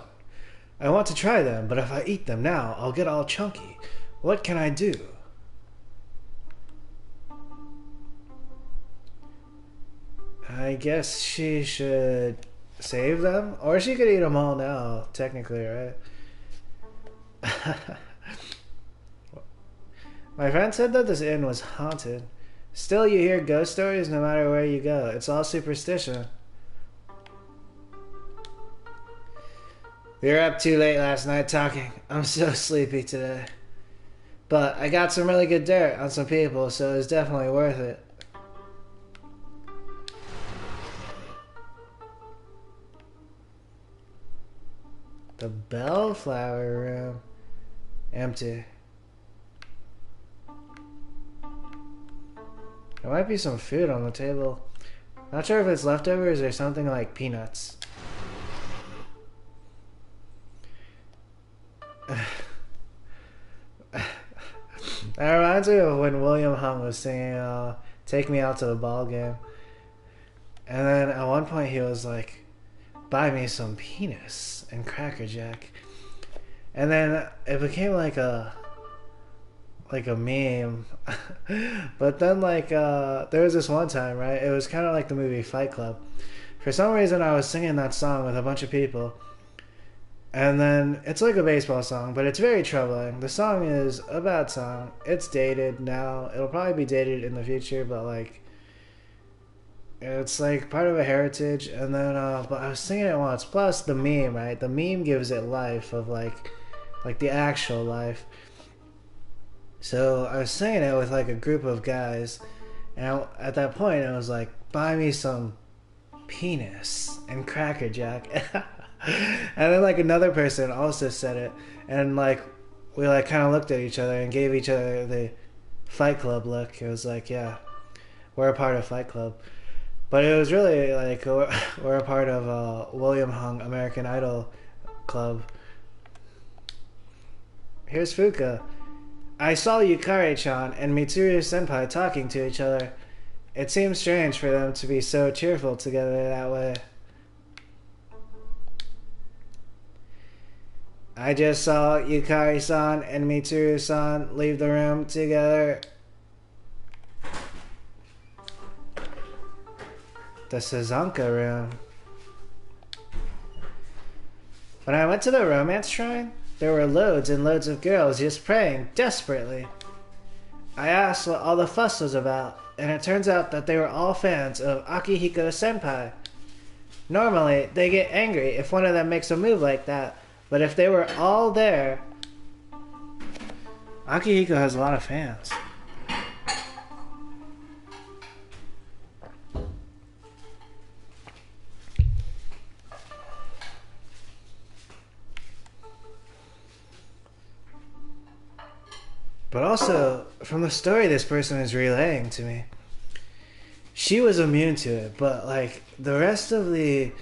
I want to try them, but if I eat them now, I'll get all chunky. What can I do? I guess she should save them? Or she could eat them all now, technically, right? My friend said that this inn was haunted. Still, you hear ghost stories no matter where you go. It's all superstition. We were up too late last night talking. I'm so sleepy today. But I got some really good dirt on some people, so it was definitely worth it. The Bellflower Room. Empty. There might be some food on the table. Not sure if it's leftovers or something like peanuts. That reminds me of when William Hung was singing Take Me Out to the Ball Game. And then at one point he was like, buy me some penis and Cracker Jack. And then it became like a meme. But then like there was this one time, right? It was kind of like the movie Fight Club. For some reason I was singing that song with a bunch of people. And then it's like a baseball song, but it's very troubling. The song is a bad song. It's dated now. It'll probably be dated in the future, but like It's like part of a heritage, and then but I was singing it once. Plus the meme, right? The meme gives it life of like the actual life. So I was singing it with like a group of guys, and at that point I was like, "Buy me some penis and Cracker Jack." And then like another person also said it, and like we like kind of looked at each other and gave each other the Fight Club look. It was like, yeah, we're a part of Fight Club. But it was really like we're a part of William Hung American Idol Club. Here's Fuka. I saw Yukari-chan and Mitsuru-senpai talking to each other. It seems strange for them to be so cheerful together that way. I just saw Yukari-san and Mitsuru-san leave the room together. The Sazanka room. When I went to the romance shrine, there were loads and loads of girls just praying desperately. I asked what all the fuss was about, and it turns out that they were all fans of Akihiko Senpai. Normally, they get angry if one of them makes a move like that, but if they were all there... Akihiko has a lot of fans. But also, from the story this person is relaying to me, she was immune to it, but like the rest of the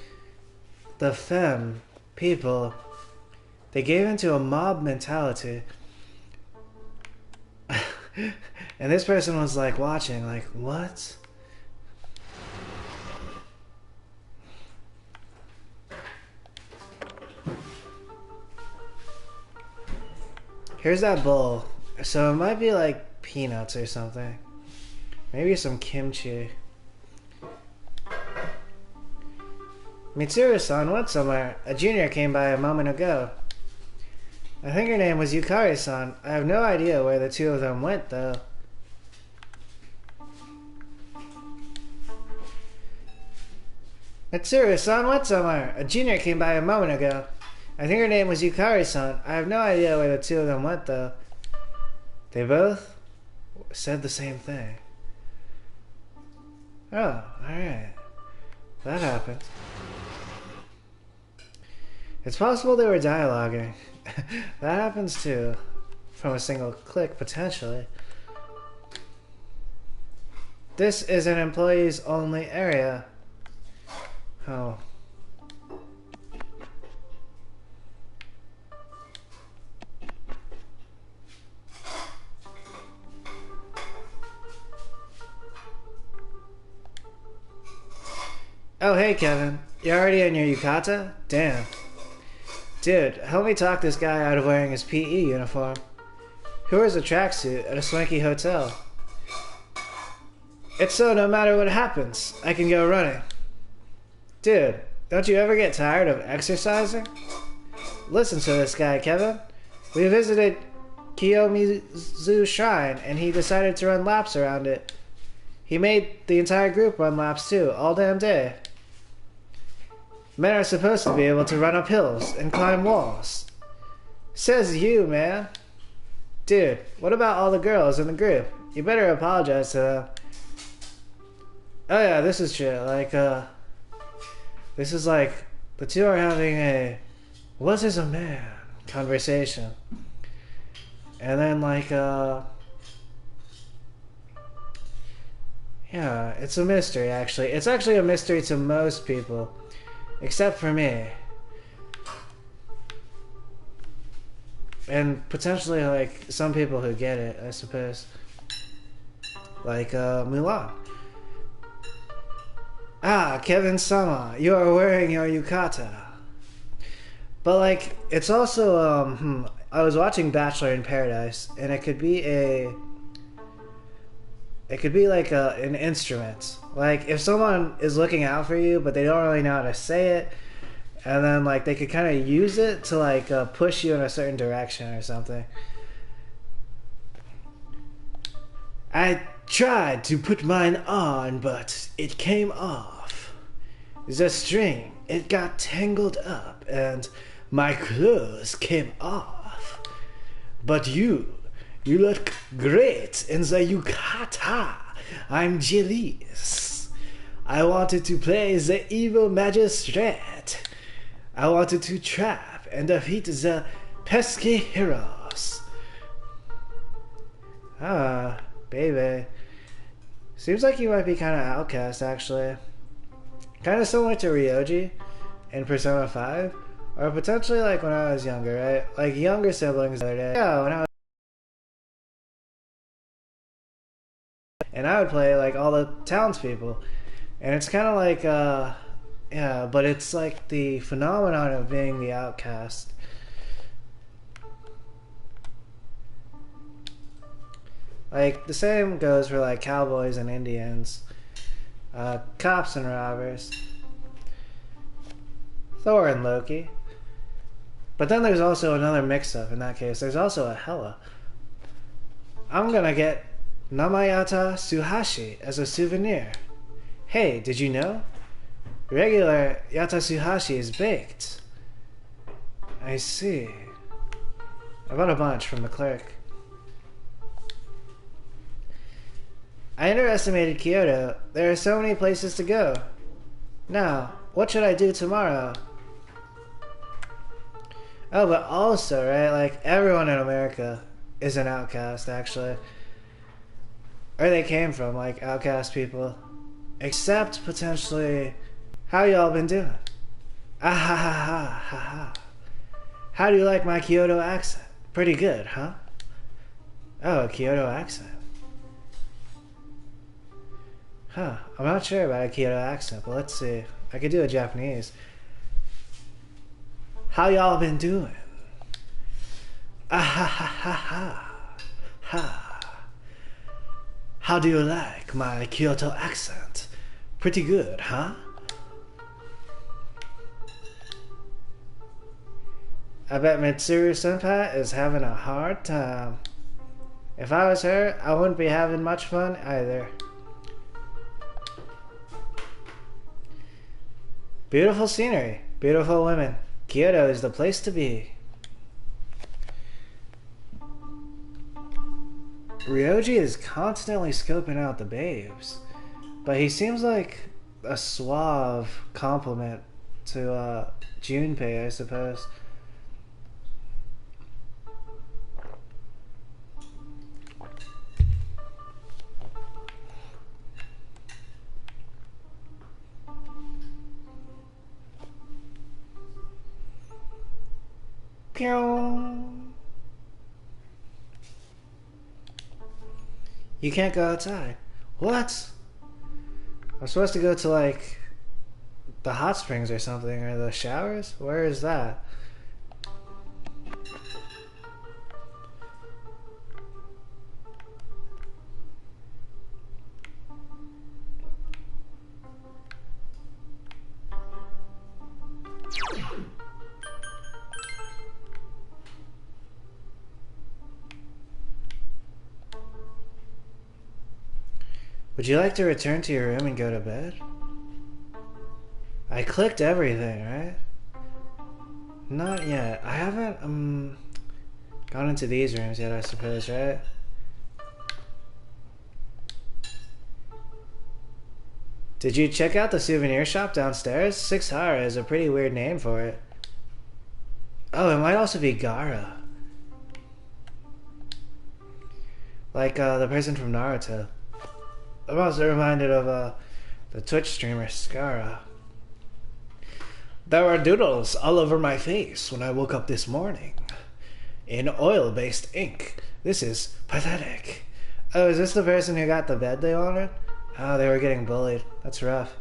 femme people, they gave into a mob mentality. And this person was like watching, like, what? Here's that bowl. So it might be like peanuts or something. Maybe some kimchi. Mitsuru-san went somewhere. A junior came by a moment ago. I think her name was Yukari-san. I have no idea where the two of them went, though. Mitsuru-san went somewhere. A junior came by a moment ago. I think her name was Yukari-san. I have no idea where the two of them went, though. They both said the same thing. Oh, alright. That happened. It's possible they were dialoguing. That happens too. From a single click, potentially. This is an employees only area. Oh. Oh, hey, Kevin. You're already in your yukata? Damn. Dude, help me talk this guy out of wearing his PE uniform. Who wears a tracksuit at a swanky hotel? It's so no matter what happens, I can go running. Dude, don't you ever get tired of exercising? Listen to this guy, Kevin. We visited Kiyomizu Shrine, and he decided to run laps around it. He made the entire group run laps too, all damn day. Men are supposed to be able to run up hills and climb walls. Says you, man. Dude, what about all the girls in the group? You better apologize to them. Oh yeah, this is true. Like, this is like, the two are having a, what is a man? Conversation. And then like, yeah, it's a mystery actually. It's actually a mystery to most people. Except for me. And potentially, like, some people who get it, I suppose. Like, Mulan. Ah, Kevin-sama, you are wearing your yukata. But, like, it's also, I was watching Bachelor in Paradise, and it could be like an instrument. Like, if someone is looking out for you, but they don't really know how to say it, and then, like, they could kind of use it to, like, push you in a certain direction or something. I tried to put mine on, but it came off. The string, it got tangled up, and my clothes came off. But you look great in the yukata. I'm jealous. I wanted to play the evil magistrate. I wanted to trap and defeat the pesky heroes. Ah, baby. Seems like you might be kind of outcast, actually. Kind of similar to Ryoji in Persona 5. Or potentially like when I was younger, right? Like younger siblings the other day. Yeah, when I was... And I would play like all the townspeople. And it's kind of like, yeah, but it's like the phenomenon of being the outcast. Like, the same goes for like cowboys and Indians, cops and robbers, Thor and Loki. But then there's also another mix-up in that case. There's also a Hela. I'm gonna get Namayata Suhashi as a souvenir. Hey, did you know? Regular Yata Suhashi is baked. I see. I bought a bunch from the clerk. I underestimated Kyoto. There are so many places to go. Now, what should I do tomorrow? Oh, but also, right, like, everyone in America is an outcast, actually. Or they came from, like, outcast people. Except, potentially, how y'all been doing? Ah ha ha ha ha ha. How do you like my Kyoto accent? Pretty good, huh? Oh, a Kyoto accent. Huh, I'm not sure about a Kyoto accent, but let's see. I could do a Japanese. How y'all been doing? Ah ha ha ha ha. Ha. How do you like my Kyoto accent? Pretty good, huh? I bet Mitsuru Senpai is having a hard time. If I was her, I wouldn't be having much fun either. Beautiful scenery, beautiful women. Kyoto is the place to be. Ryoji is constantly scoping out the babes, but he seems like a suave compliment to Junpei, I suppose. You can't go outside. What? I'm supposed to go to like the hot springs or something, or the showers? Where is that? Would you like to return to your room and go to bed? I clicked everything, right? Not yet. I haven't, gone into these rooms yet, I suppose, right? Did you check out the souvenir shop downstairs? Sixhara is a pretty weird name for it. Oh, it might also be Gara. Like, the person from Naruto. I'm also reminded of the Twitch streamer Skara. There were doodles all over my face when I woke up this morning. In oil-based ink. This is pathetic. Oh, is this the person who got the bed they wanted? Oh, they were getting bullied. That's rough.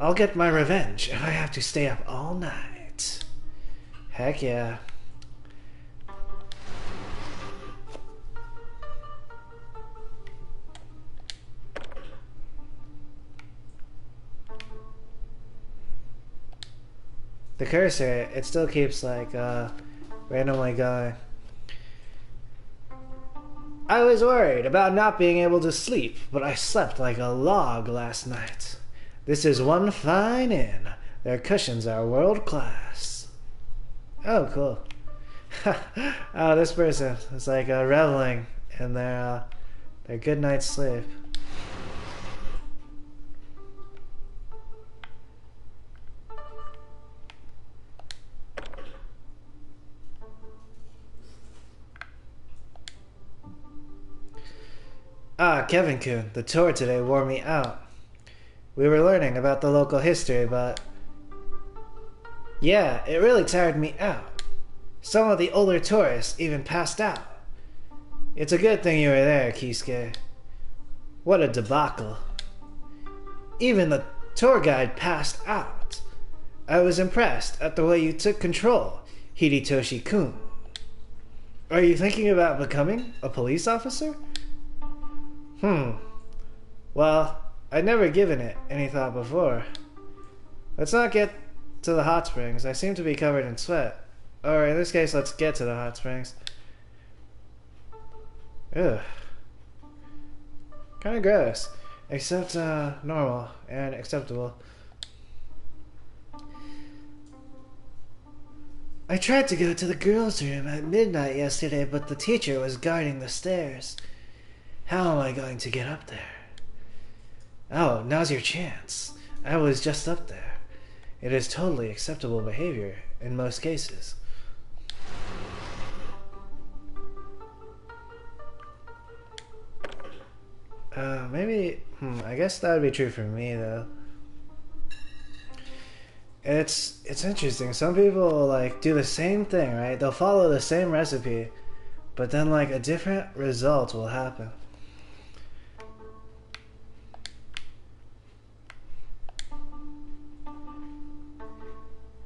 I'll get my revenge if I have to stay up all night. Heck yeah. The cursor, it still keeps like randomly going. I was worried about not being able to sleep, but I slept like a log last night. This is one fine inn. Their cushions are world class. Oh, cool. Oh, this person is like reveling in their good night's sleep. Ah, Kevin-kun, the tour today wore me out. We were learning about the local history, but... yeah, it really tired me out. Some of the older tourists even passed out. It's a good thing you were there, Kisuke. What a debacle. Even the tour guide passed out. I was impressed at the way you took control, Hidetoshi-kun. Are you thinking about becoming a police officer? Well, I'd never given it any thought before. Let's not get to the hot springs. I seem to be covered in sweat. Or in this case, let's get to the hot springs. Ugh. Kinda gross. Except, normal and acceptable. I tried to go to the girls' room at midnight yesterday, but the teacher was guarding the stairs. How am I going to get up there? Oh, now's your chance. I was just up there. It is totally acceptable behavior in most cases. Maybe, I guess that would be true for me, though. It's interesting. Some people, like, do the same thing, right? They'll follow the same recipe, but then, like, a different result will happen.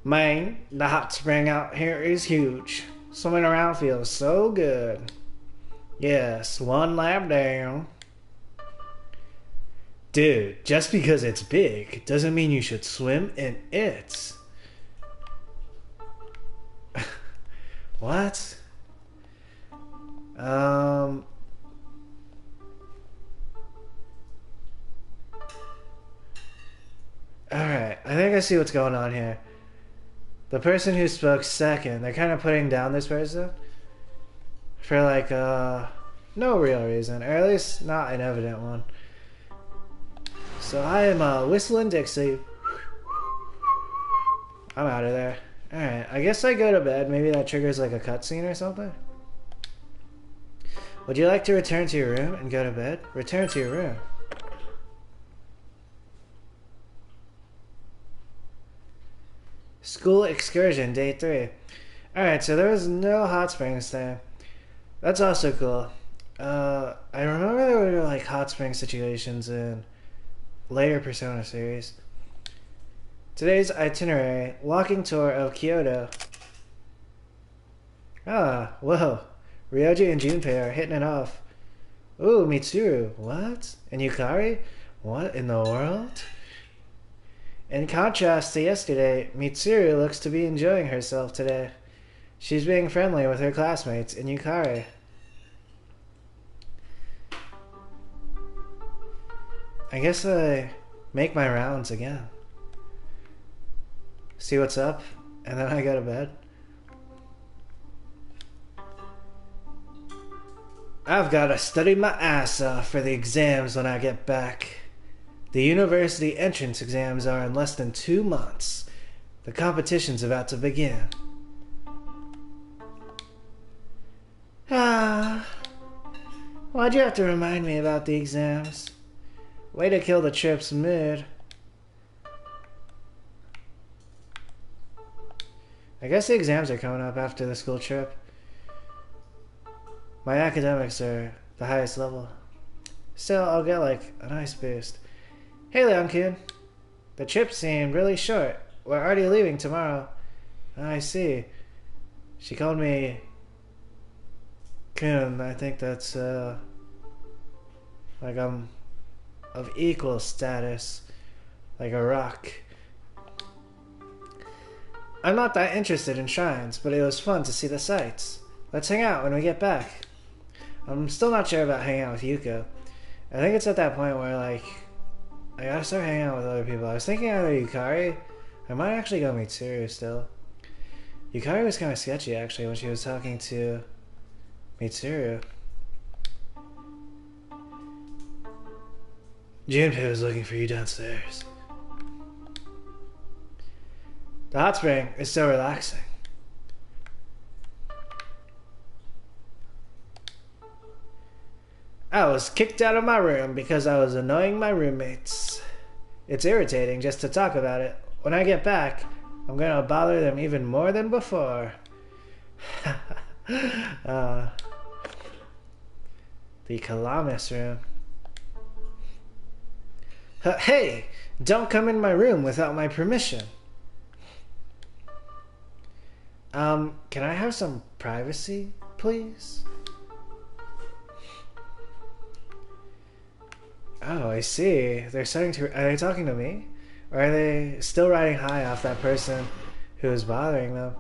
Man, the hot spring out here is huge. Swimming around feels so good. Yes, one lap down. Dude, just because it's big doesn't mean you should swim in it. What? Alright, I think I see what's going on here. The person who spoke second, they're kind of putting down this person for like no real reason, or at least not an evident one. So I am whistling Dixie. I'm out of there. Alright, I guess I go to bed. Maybe that triggers like a cutscene or something. Would you like to return to your room and go to bed? Return to your room. School excursion, day 3. Alright, so there was no hot springs there. That's also cool. I remember there were like hot spring situations in later Persona series. Today's itinerary, walking tour of Kyoto. Ah, whoa. Ryoji and Junpei are hitting it off. Ooh, Mitsuru, what? And Yukari? What in the world? In contrast to yesterday, Mitsuru looks to be enjoying herself today. She's being friendly with her classmates and Yukari. I guess I make my rounds again. See what's up, and then I go to bed. I've got to study my ass off for the exams when I get back. The university entrance exams are in less than 2 months. The competition's about to begin. Ah, why'd you have to remind me about the exams? Way to kill the trip's mood. I guess the exams are coming up after the school trip. My academics are the highest level. Still, I'll get like a nice boost. Hey, Leon-kun. The trip seemed really short. We're already leaving tomorrow. I see. She called me Kun. I think that's like I'm of equal status, like a rock. I'm not that interested in shrines, but it was fun to see the sights. Let's hang out when we get back. I'm still not sure about hanging out with Yuko. I think it's at that point where, like, I gotta start hanging out with other people. I was thinking either Yukari. I might actually go Mitsuru still. Yukari was kind of sketchy, actually, when she was talking to Mitsuru. Junpei was looking for you downstairs. The hot spring is so relaxing. I was kicked out of my room because I was annoying my roommates. It's irritating just to talk about it. When I get back, I'm gonna bother them even more than before. The Calamus room. Hey! Don't come in my room without my permission. Can I have some privacy, please? Oh, I see. They're starting to... Are they talking to me? Or are they still riding high off that person who is bothering them?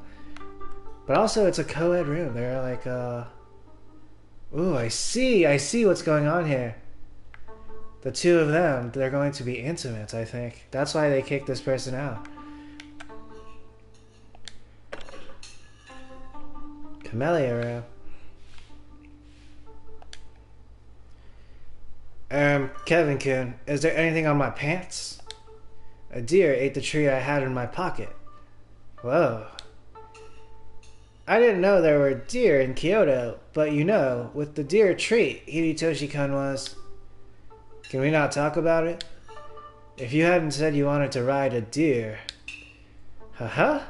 But also, it's a co-ed room. They're like, Ooh, I see. I see what's going on here. The two of them, they're going to be intimate, I think. That's why they kicked this person out. Camellia room. Kevin-kun, is there anything on my pants? A deer ate the tree I had in my pocket. Whoa. I didn't know there were deer in Kyoto, but you know, with the deer treat Hidetoshi-kun was... Can we not talk about it? If you hadn't said you wanted to ride a deer... Haha?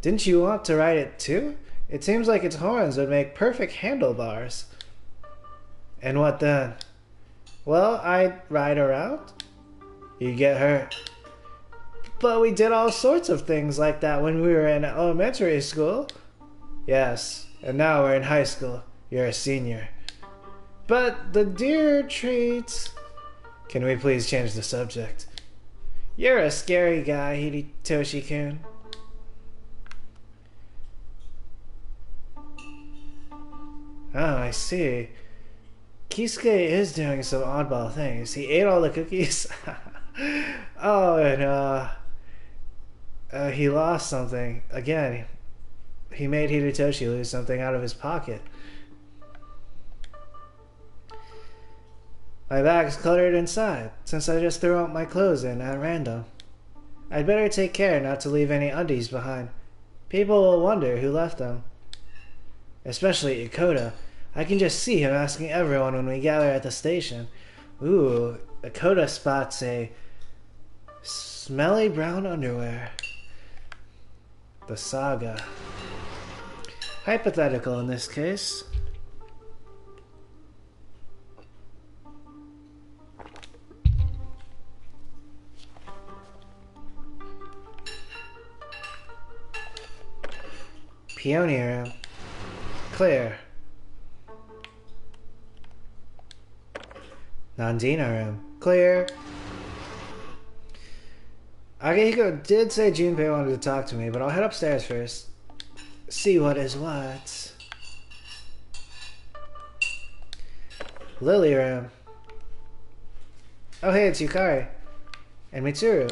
Didn't you want to ride it too? It seems like its horns would make perfect handlebars. And what then? Well, I'd ride around. You'd get hurt. But we did all sorts of things like that when we were in elementary school. Yes, and now we're in high school. You're a senior. But the deer treats... Can we please change the subject? You're a scary guy, Hidetoshi-kun. Oh, I see. Kisuke is doing some oddball things. He ate all the cookies. Oh, and he lost something. Again, he made Hidetoshi lose something out of his pocket. My bag's cluttered inside, since I just threw out my clothes in at random. I'd better take care not to leave any undies behind. People will wonder who left them. Especially Ikoda. I can just see him asking everyone when we gather at the station. Ooh, Ikoda spots a smelly brown underwear. The saga. Hypothetical in this case. Peony room. Clear. Nandina room. Clear. Akihiko did say Junpei wanted to talk to me, but I'll head upstairs first. See what is what. Lily room. Oh hey, it's Yukari. And Mitsuru.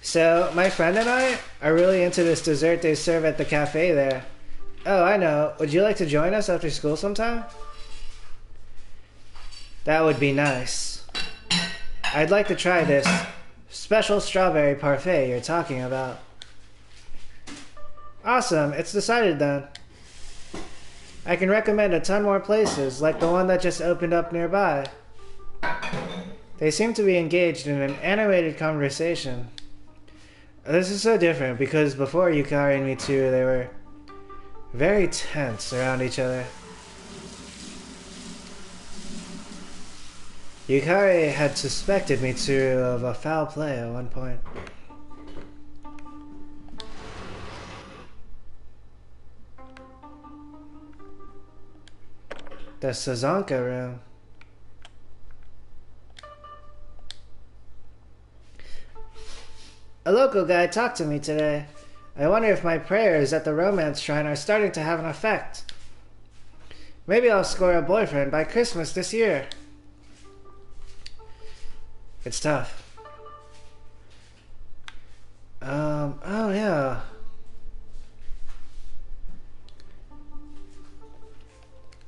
So, my friend and I are really into this dessert they serve at the cafe there. Oh, I know. Would you like to join us after school sometime? That would be nice. I'd like to try this special strawberry parfait you're talking about. Awesome, it's decided then. I can recommend a ton more places, like the one that just opened up nearby. They seem to be engaged in an animated conversation. This is so different because before Yukari and Mitsuru, they were very tense around each other. Yukari had suspected Mitsuru of a foul play at one point. The Sazonka room. A local guy talked to me today. I wonder if my prayers at the romance shrine are starting to have an effect. Maybe I'll score a boyfriend by Christmas this year. It's tough. Oh yeah.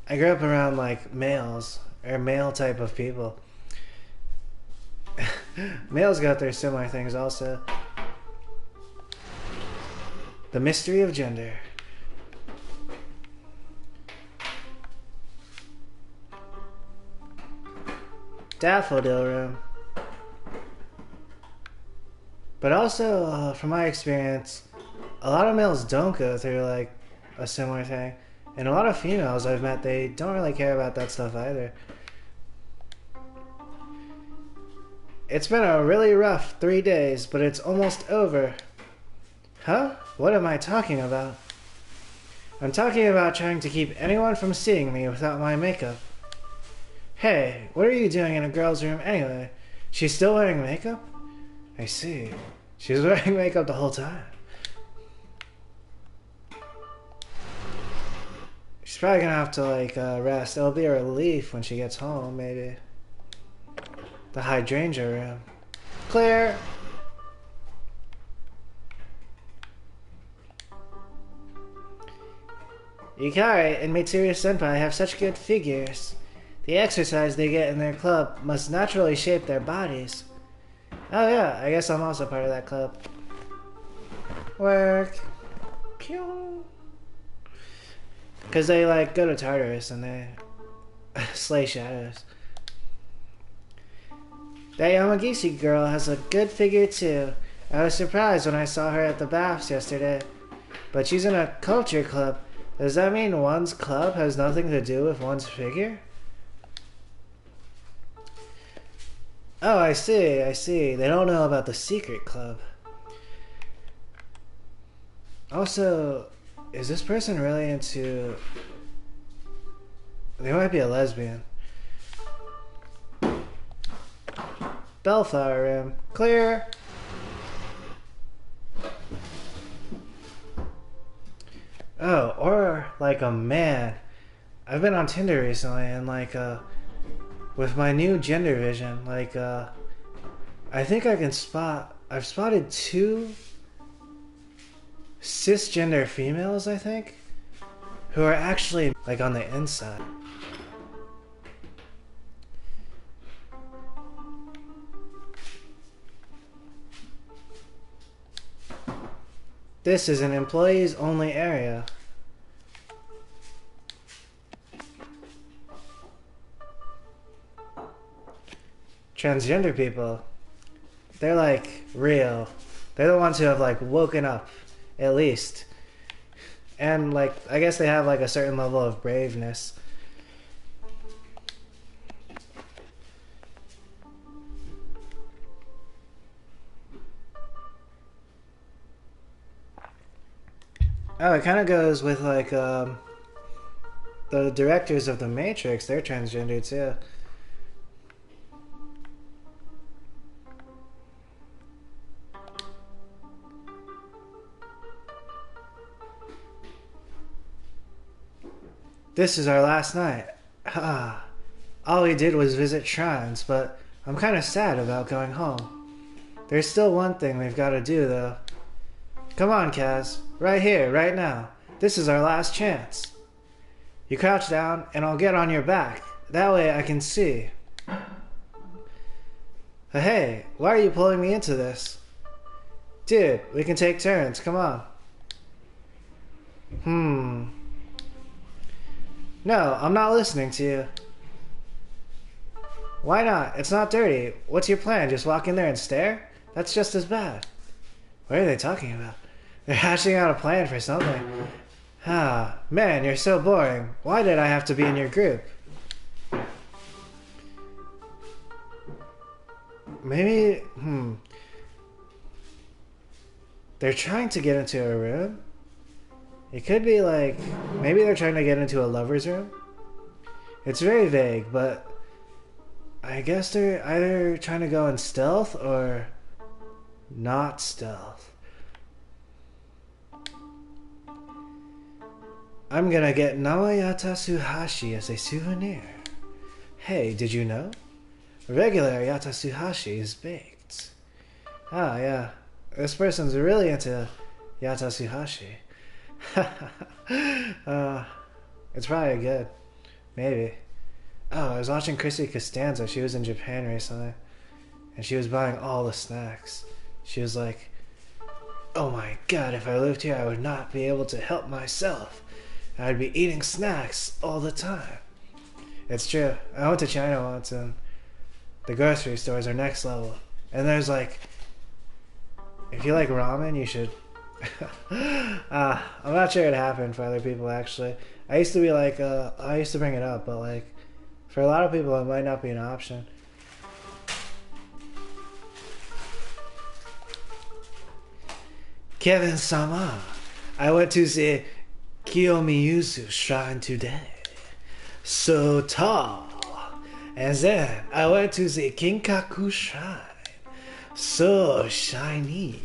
I grew up around like males, or male type of people. Males got their similar things also. The mystery of gender. Daffodil Room. But also, from my experience, a lot of males don't go through like a similar thing. And a lot of females I've met, they don't really care about that stuff either. It's been a really rough 3 days, but it's almost over. Huh? What am I talking about? I'm talking about trying to keep anyone from seeing me without my makeup. Hey, what are you doing in a girl's room anyway? She's still wearing makeup? I see. She was wearing makeup the whole time. She's probably gonna have to like rest. It'll be a relief when she gets home, maybe. The hydrangea room. Clear! Yukari and Mitsuru Senpai have such good figures. The exercise they get in their club must naturally shape their bodies. Oh yeah, I guess I'm also part of that club. Work. Pew. Because they like go to Tartarus and they slay shadows. That Yamagishi girl has a good figure too. I was surprised when I saw her at the baths yesterday. But she's in a culture club. Does that mean one's club has nothing to do with one's figure? Oh, I see, I see. They don't know about the secret club. Also, is this person really into... They might be a lesbian. Bellflower room. Clear! Oh, or like a man. I've been on Tinder recently and like with my new gender vision, like I think I can I've spotted 2 cisgender females, I think, who are actually like on the inside. This is an employees only area. Transgender people, they're like real. They're the ones who have like woken up, at least. And like, I guess they have like a certain level of braveness. Oh, it kind of goes with like the directors of The Matrix. They're transgender too. This is our last night. Ah, all we did was visit shrines, but I'm kind of sad about going home. There's still one thing we've got to do, though. Come on, Kaz. Right here, right now. This is our last chance. You crouch down, and I'll get on your back. That way I can see. Hey, why are you pulling me into this? Dude, we can take turns. Come on. No, I'm not listening to you. Why not? It's not dirty. What's your plan? Just walk in there and stare? That's just as bad. What are they talking about? They're hashing out a plan for something. Ah, man, you're so boring. Why did I have to be in your group? Maybe, They're trying to get into a room? It could be like, maybe they're trying to get into a lover's room? It's very vague, but I guess they're either trying to go in stealth or not stealth. I'm gonna get Nawayata Suhashi as a souvenir. Hey, did you know? Regular Yata Suhashi is baked. Ah, yeah. This person's really into Yata Suhashi. It's probably good. Maybe. Oh, I was watching Chrissy Costanza. She was in Japan recently. And she was buying all the snacks. She was like, oh my god, if I lived here, I would not be able to help myself. I'd be eating snacks all the time. It's true. I went to China once and the grocery stores are next level. And there's like, if you like ramen, you should... I'm not sure it happened for other people actually. I used to be like, I used to bring it up, but like, for a lot of people it might not be an option. Kevin-sama, I went to the Kiyomiuzu shrine today. So tall. And then I went to the Kinkaku shrine. So shiny.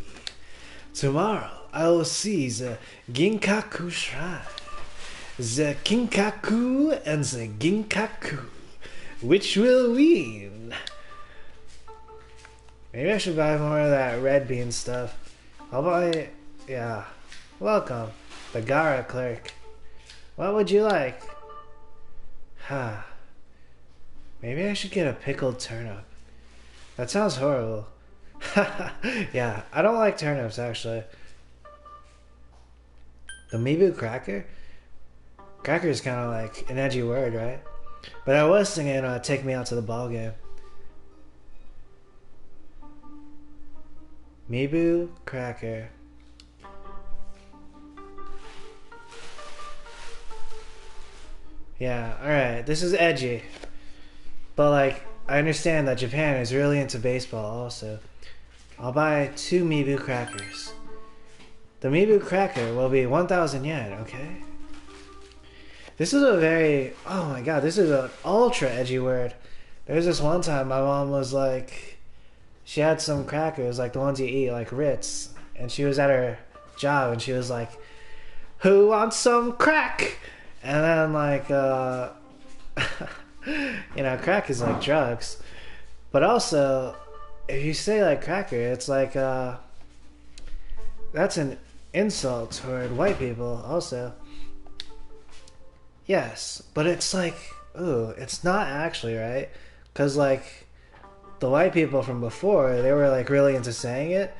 Tomorrow I will see the Ginkaku shrine. The Kinkaku and the Ginkaku. Which will win? Maybe I should buy more of that red bean stuff. I'll buy... yeah. Welcome. The Gara clerk. What would you like? Maybe I should get a pickled turnip. That sounds horrible. Yeah, I don't like turnips actually. The Mibu cracker? Cracker is kind of like an edgy word, right? But I was thinking take me out to the ball game. Mibu cracker. Yeah, alright, this is edgy. But like, I understand that Japan is really into baseball also. I'll buy 2 Mibu crackers. The Mibu cracker will be 1,000 yen, okay? This is a very... oh my god, this is an ultra edgy word. There was this one time my mom was like... she had some crackers, like the ones you eat, like Ritz. And she was at her job and she was like, who wants some crack? And then like, you know, crack is like drugs. But also, if you say like cracker, it's like, that's an insult toward white people also. Yes, but it's like, ooh, it's not actually, right? Because like, the white people from before, they were like really into saying it,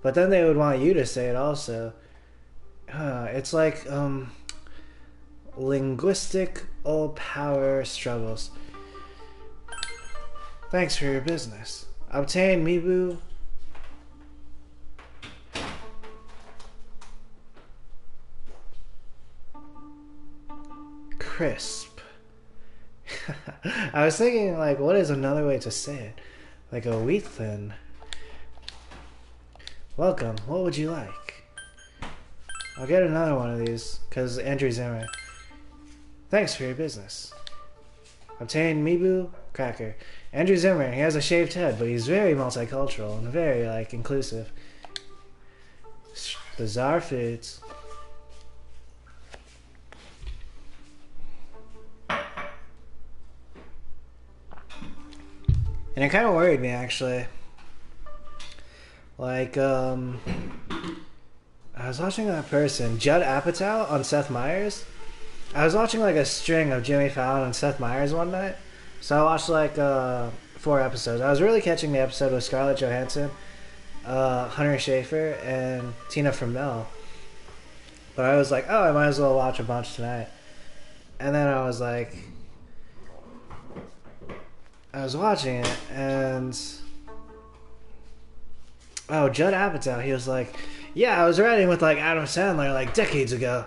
but then they would want you to say it also. It's like, linguistic old power struggles. Thanks for your business. Obtain Mibu. Crisp. I was thinking like, what is another way to say it? Like a wheat thin. Welcome. What would you like? I'll get another one of these, because Andrew Zimmer. Thanks for your business. Obtain Mibu cracker. Andrew Zimmer, he has a shaved head, but he's very multicultural and very, like, inclusive. Bizarre foods. And it kind of worried me, actually. Like, I was watching that person, Judd Apatow, on Seth Meyers. I was watching, like, a string of Jimmy Fallon and Seth Meyers one night. So I watched, like, 4 episodes. I was really catching the episode with Scarlett Johansson, Hunter Schafer, and Tina Framell. But I was like, oh, I might as well watch a bunch tonight. And then I was like... I was watching it, and... oh, Judd Apatow, he was like, yeah, I was writing with, like, Adam Sandler, like, decades ago.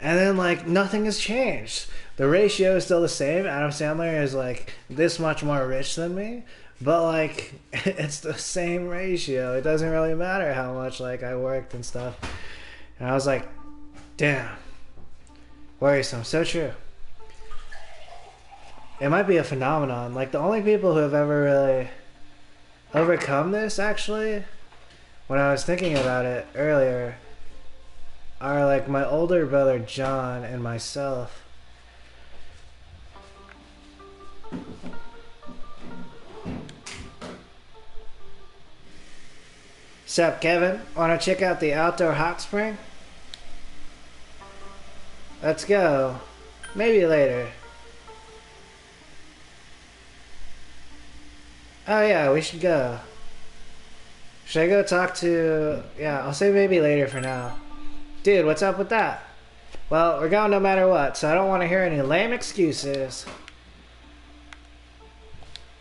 And then, like, nothing has changed. The ratio is still the same. Adam Sandler is, like, this much more rich than me. But, like, it's the same ratio. It doesn't really matter how much, like, I worked and stuff. And I was like, damn. Worrisome. So true. It might be a phenomenon. Like, the only people who have ever really overcome this, actually, when I was thinking about it earlier, are like my older brother John and myself. Sup, Kevin? Wanna check out the outdoor hot spring? Let's go. Maybe later. Oh yeah, we should go. Should I go talk to... Yeah, I'll say maybe later for now. Dude, what's up with that? Well, we're going no matter what, so I don't want to hear any lame excuses.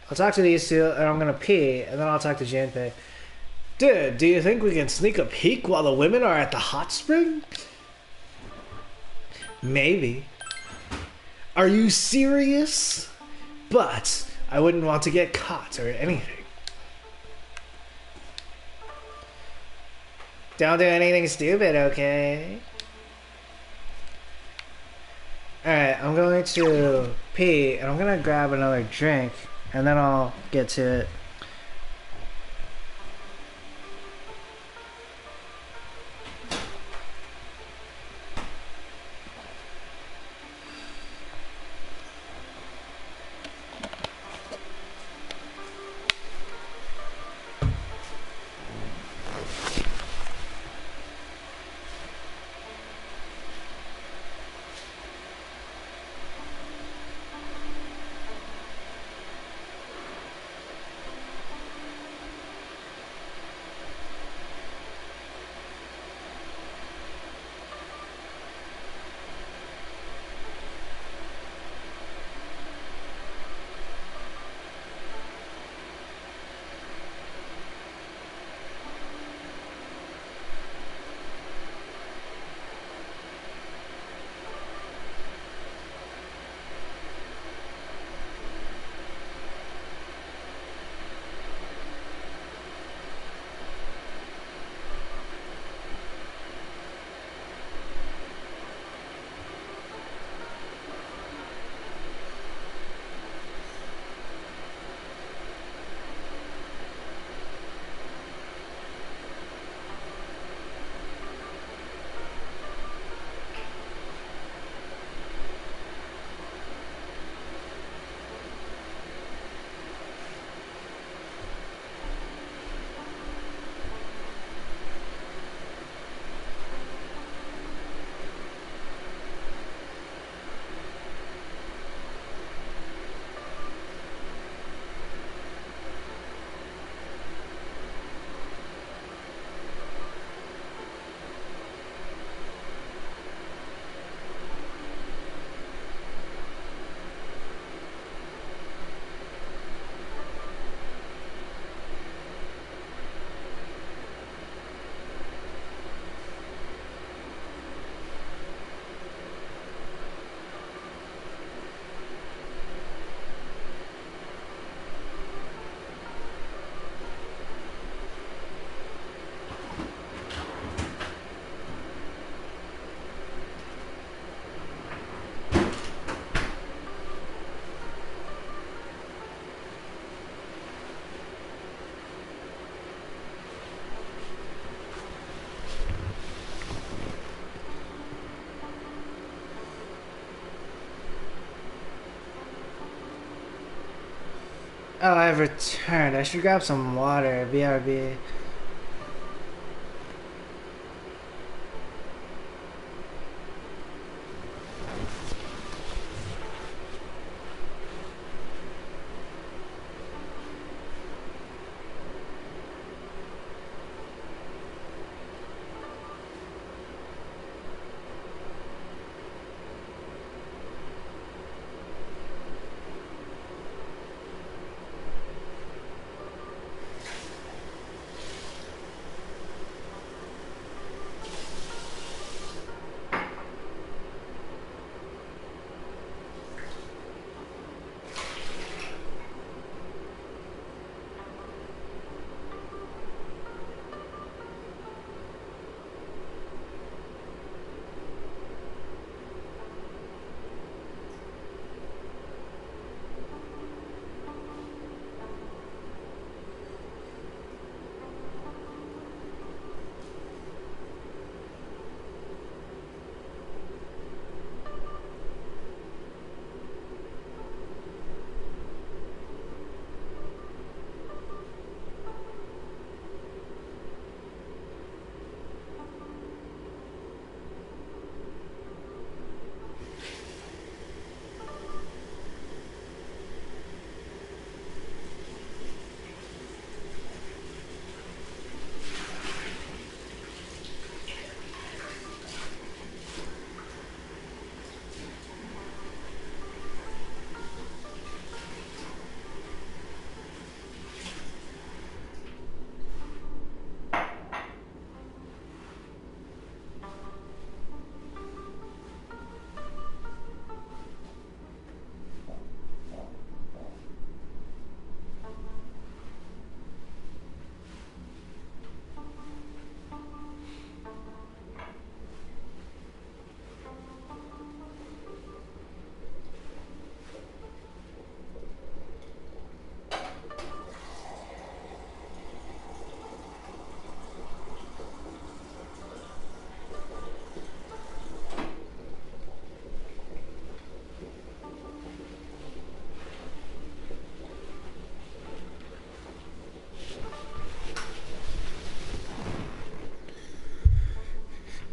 I'll talk to these two, and I'm gonna pee, and then I'll talk to Junpei. Dude, do you think we can sneak a peek while the women are at the hot spring? Maybe. Are you serious? But I wouldn't want to get caught or anything. Don't do anything stupid, okay? Alright, I'm going to pee, and I'm gonna grab another drink, and then I'll get to it. Oh, I've returned. I should grab some water. BRB.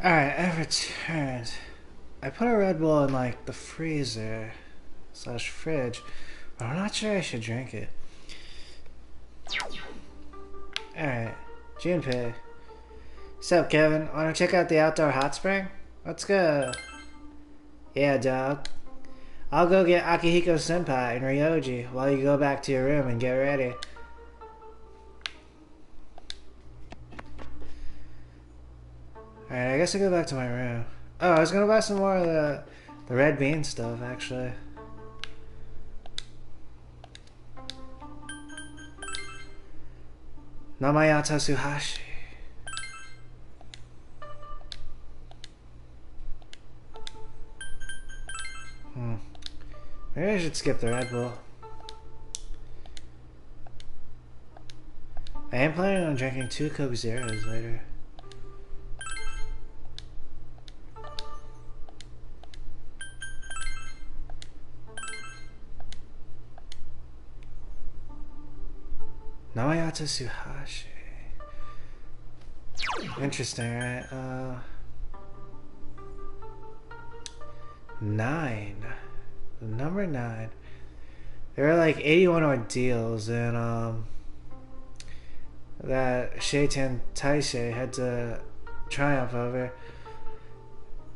Alright, I returned. I put a Red Bull in like the freezer / fridge, but I'm not sure I should drink it. Alright, Junpei. Sup, Kevin? Wanna check out the outdoor hot spring? Let's go. Yeah, dog. I'll go get Akihiko Senpai and Ryoji while you go back to your room and get ready. Alright, I guess I'll go back to my room. Oh, I was gonna buy some more of the red bean stuff, actually. Namayato Suhashi. Maybe I should skip the Red Bull. I am planning on drinking 2 Coke Zeros later. Namayato Suhashi. Interesting, right? 9. The number 9. There were like 81 ordeals and that Shaitan Taisei had to triumph over.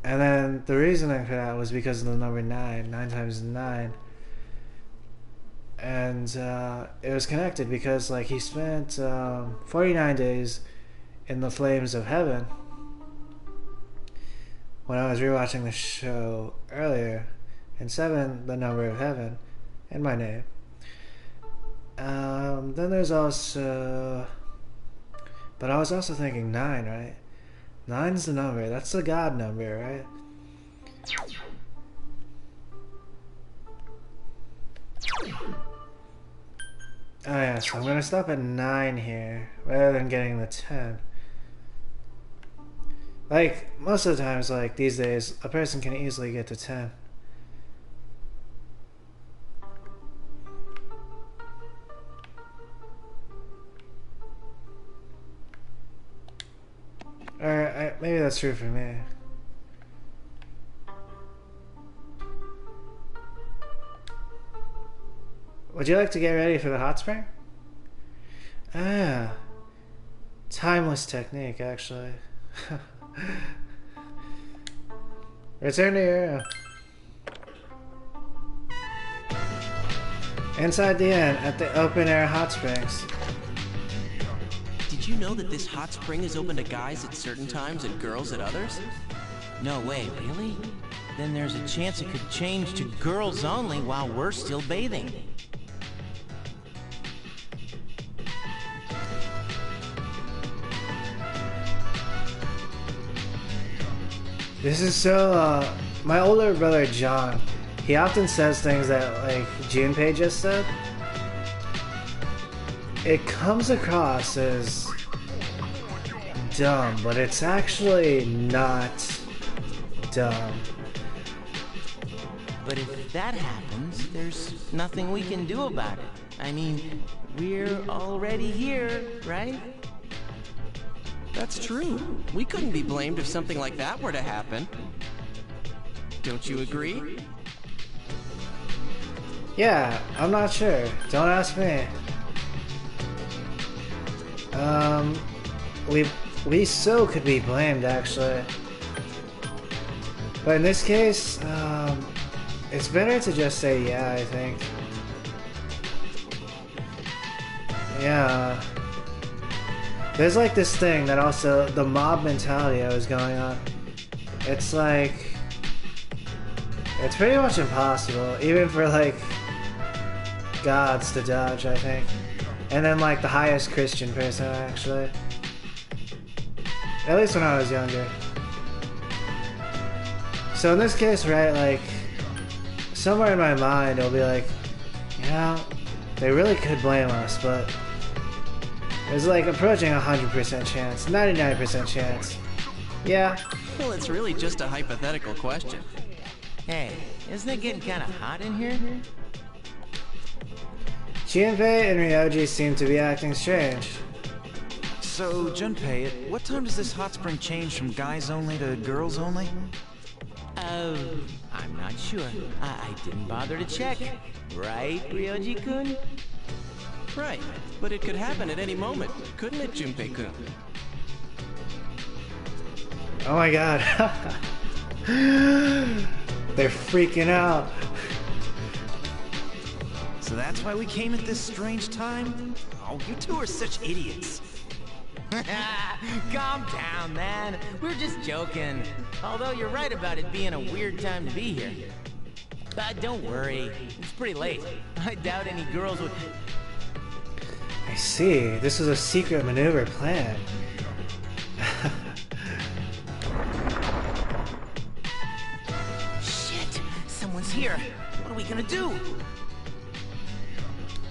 And then the reasoning for that was because of the number 9. 9 times 9. And it was connected because like he spent 49 days in the flames of heaven when I was rewatching the show earlier, and 7 the number of heaven and my name. Then there's also, but I was also thinking 9, right? 9's the number, that's the God number, right? Oh yeah, so I'm gonna stop at 9 here, rather than getting the 10. Like, most of the times, like, these days, a person can easily get to 10. Or, maybe that's true for me. Would you like to get ready for the hot spring? Ah, timeless technique, actually. Return to your room. Inside the inn at the open air hot springs. Did you know that this hot spring is open to guys at certain times and girls at others? No way, really? Then there's a chance it could change to girls only while we're still bathing. This is so, my older brother John, he often says things that, like, Junpei just said. It comes across as dumb, but it's actually not dumb. But if that happens, there's nothing we can do about it. I mean, we're already here, right? That's true. We couldn't be blamed if something like that were to happen. Don't you agree? Yeah, I'm not sure. Don't ask me. We so could be blamed, actually. But in this case, it's better to just say yeah, I think. Yeah. There's like this thing that also, the mob mentality that was going on. It's like, it's pretty much impossible, even for like gods to dodge, I think. And then like the highest Christian person, actually. At least when I was younger. So in this case, right, like, somewhere in my mind it'll be like, you know, they really could blame us, but there's like approaching 100% chance, 99% chance. Yeah. Well, it's really just a hypothetical question. Hey, isn't it getting kind of hot in here? Junpei and Ryoji seem to be acting strange. So, Junpei, at what time does this hot spring change from guys only to girls only? I'm not sure. I didn't bother to check. Right, Ryoji-kun? Right, but it could happen at any moment, couldn't it, Junpei-kun? Oh my god. They're freaking out. So that's why we came at this strange time? Oh, you two are such idiots. Calm down, man. We're just joking. Although you're right about it being a weird time to be here. But don't worry, it's pretty late. I doubt any girls would... I see. This was a secret maneuver plan. Shit! Someone's here. What are we gonna do?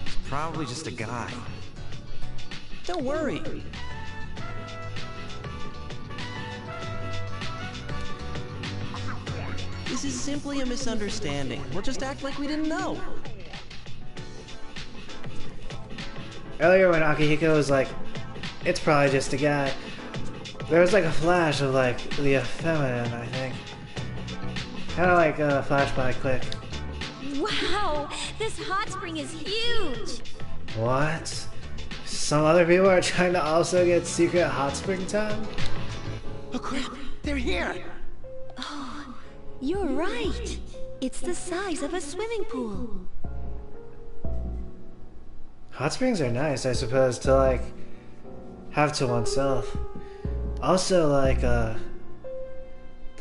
It's probably just a guy. Don't worry. This is simply a misunderstanding. We'll just act like we didn't know. Earlier when Akihiko was like, it's probably just a guy, there was like a flash of like the feminine, I think. Kind of like a flashback quick. Wow, this hot spring is huge! What? Some other people are trying to also get secret hot spring time? Oh crap! They're here! Oh, you're right. It's the size of a swimming pool. Hot springs are nice, I suppose, to like have to oneself. Also, like the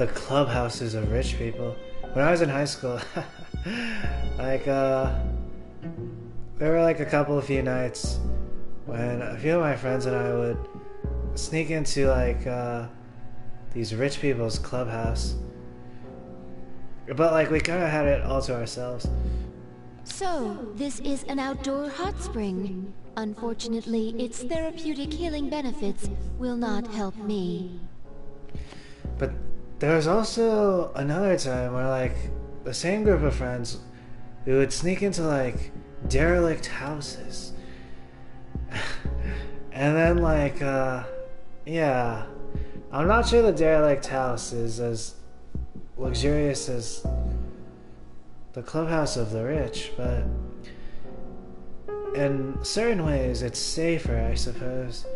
clubhouses of rich people. When I was in high school, like there were like a few nights when a few of my friends and I would sneak into like these rich people's clubhouse. But like we kind of had it all to ourselves. So, this is an outdoor hot spring. Unfortunately, its therapeutic healing benefits will not help me. But there was also another time where like the same group of friends, we would sneak into like derelict houses. And then like yeah, I'm not sure the derelict house is as luxurious as the clubhouse of the rich, but in certain ways it's safer, I suppose.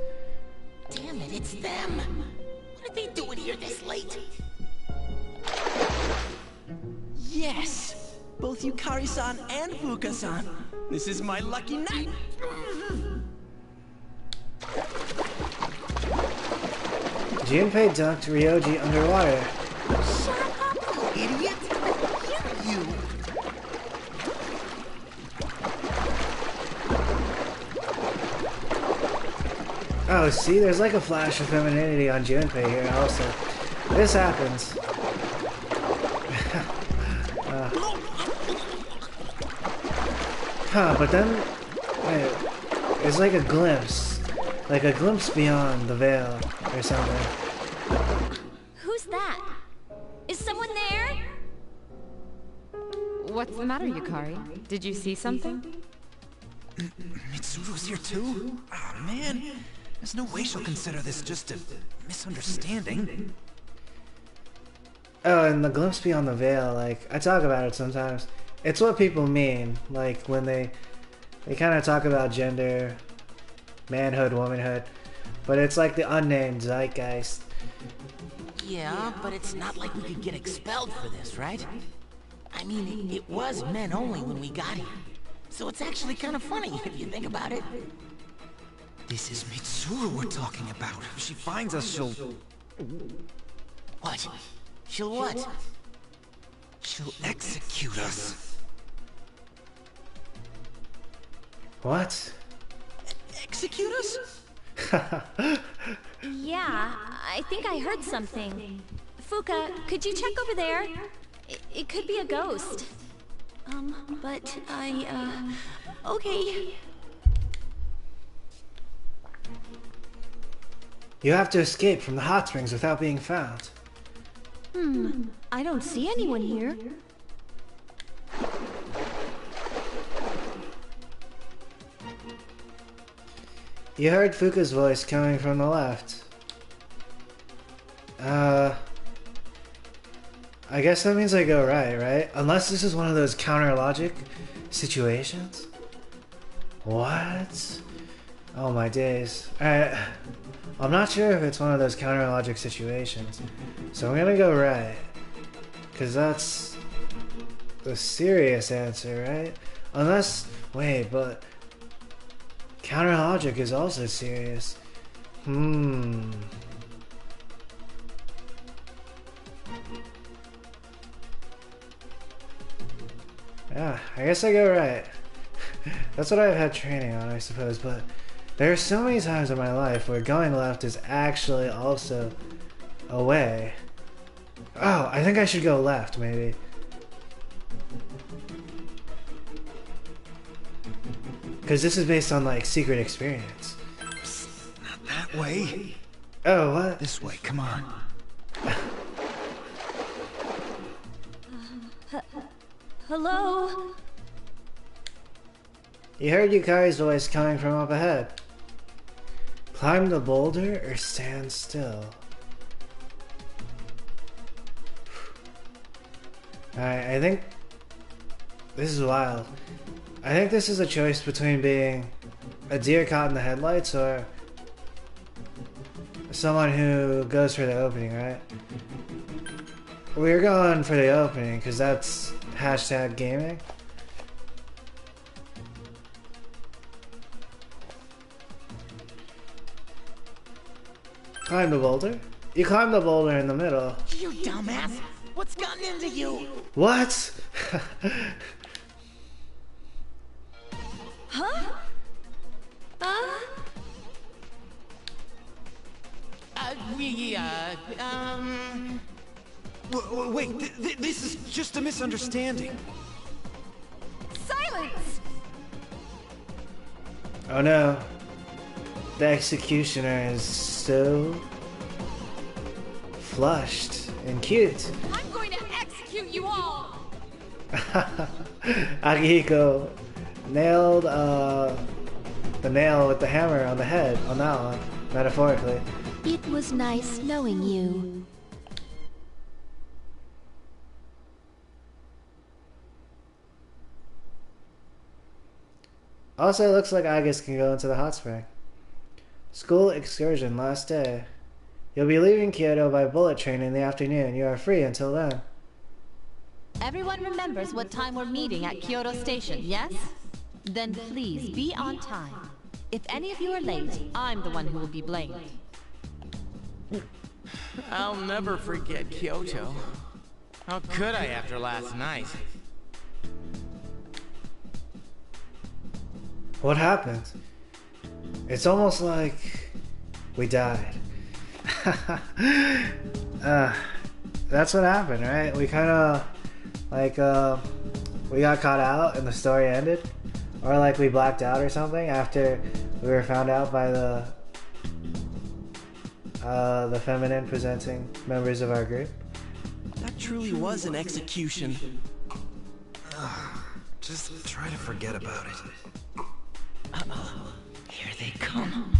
Damn it, it's them! What are they doing here this late? Yes! Both Yukari-san and Fuka-san. This is my lucky night! Junpei dunked Ryoji underwater. Shut up, you idiot! You! Oh, see, there's like a flash of femininity on Junpei here also. This happens. But then, wait, it's like a glimpse beyond the veil or something. Who's that? Is someone there? What's the matter, Yukari? Did you see something? Mitsuru's here too? Oh man, there's no way she'll consider this just a misunderstanding. Oh, and the glimpse beyond the veil, like, I talk about it sometimes. It's what people mean, like, when they kind of talk about gender, manhood, womanhood, but it's like the unnamed zeitgeist. Yeah, but it's not like we could get expelled for this, right? I mean, it was men only when we got here. So it's actually kind of funny if you think about it. This is Mitsuru we're talking about. If she finds us, she'll... What? She'll what? She'll execute us. What? Execute us? Yeah, I think I heard something. Fuka, could you check over there? It could be a ghost. But okay. You have to escape from the hot springs without being found. I don't see anyone here. You heard Fuka's voice coming from the left. I guess that means I go right? Unless this is one of those counter logic situations? What? Oh my days. Alright. I'm not sure if it's one of those counter logic situations. So I'm gonna go right. Cause that's the serious answer, right? Unless, wait, but counter logic is also serious. Yeah, I guess I go right. That's what I've had training on, I suppose, but there are so many times in my life where going left is actually also a way. Oh, I think I should go left, maybe. Because this is based on, like, secret experience. Psst, not that way. Oh, what? This way, come on. Hello? You heard Yukari's voice coming from up ahead. Climb the boulder or stand still? Alright, I think this is wild. I think this is a choice between being a deer caught in the headlights or someone who goes for the opening, right? We're going for the opening because that's hashtag gaming. Climb the boulder? You climb the boulder in the middle. You dumbass! What's gotten into you? What? Huh? Wait, this is just a misunderstanding. Silence! Oh no. The executioner is so flushed and cute. I'm going to execute you all! Akihiko nailed the nail with the hammer on the head on that one, metaphorically. It was nice knowing you. Also, it looks like Agus can go into the hot spring. School excursion, last day. You'll be leaving Kyoto by bullet train in the afternoon. You are free until then. Everyone remembers what time we're meeting at Kyoto Station, yes? Then please be on time. If any of you are late, I'm the one who will be blamed. I'll never forget Kyoto. How could I after last night? What happened? It's almost like we died. That's what happened, right? We kind of like we got caught out and the story ended, or like we blacked out or something after we were found out by the feminine presenting members of our group. That truly was an execution. Just try to forget about it. Uh-oh. Here they come.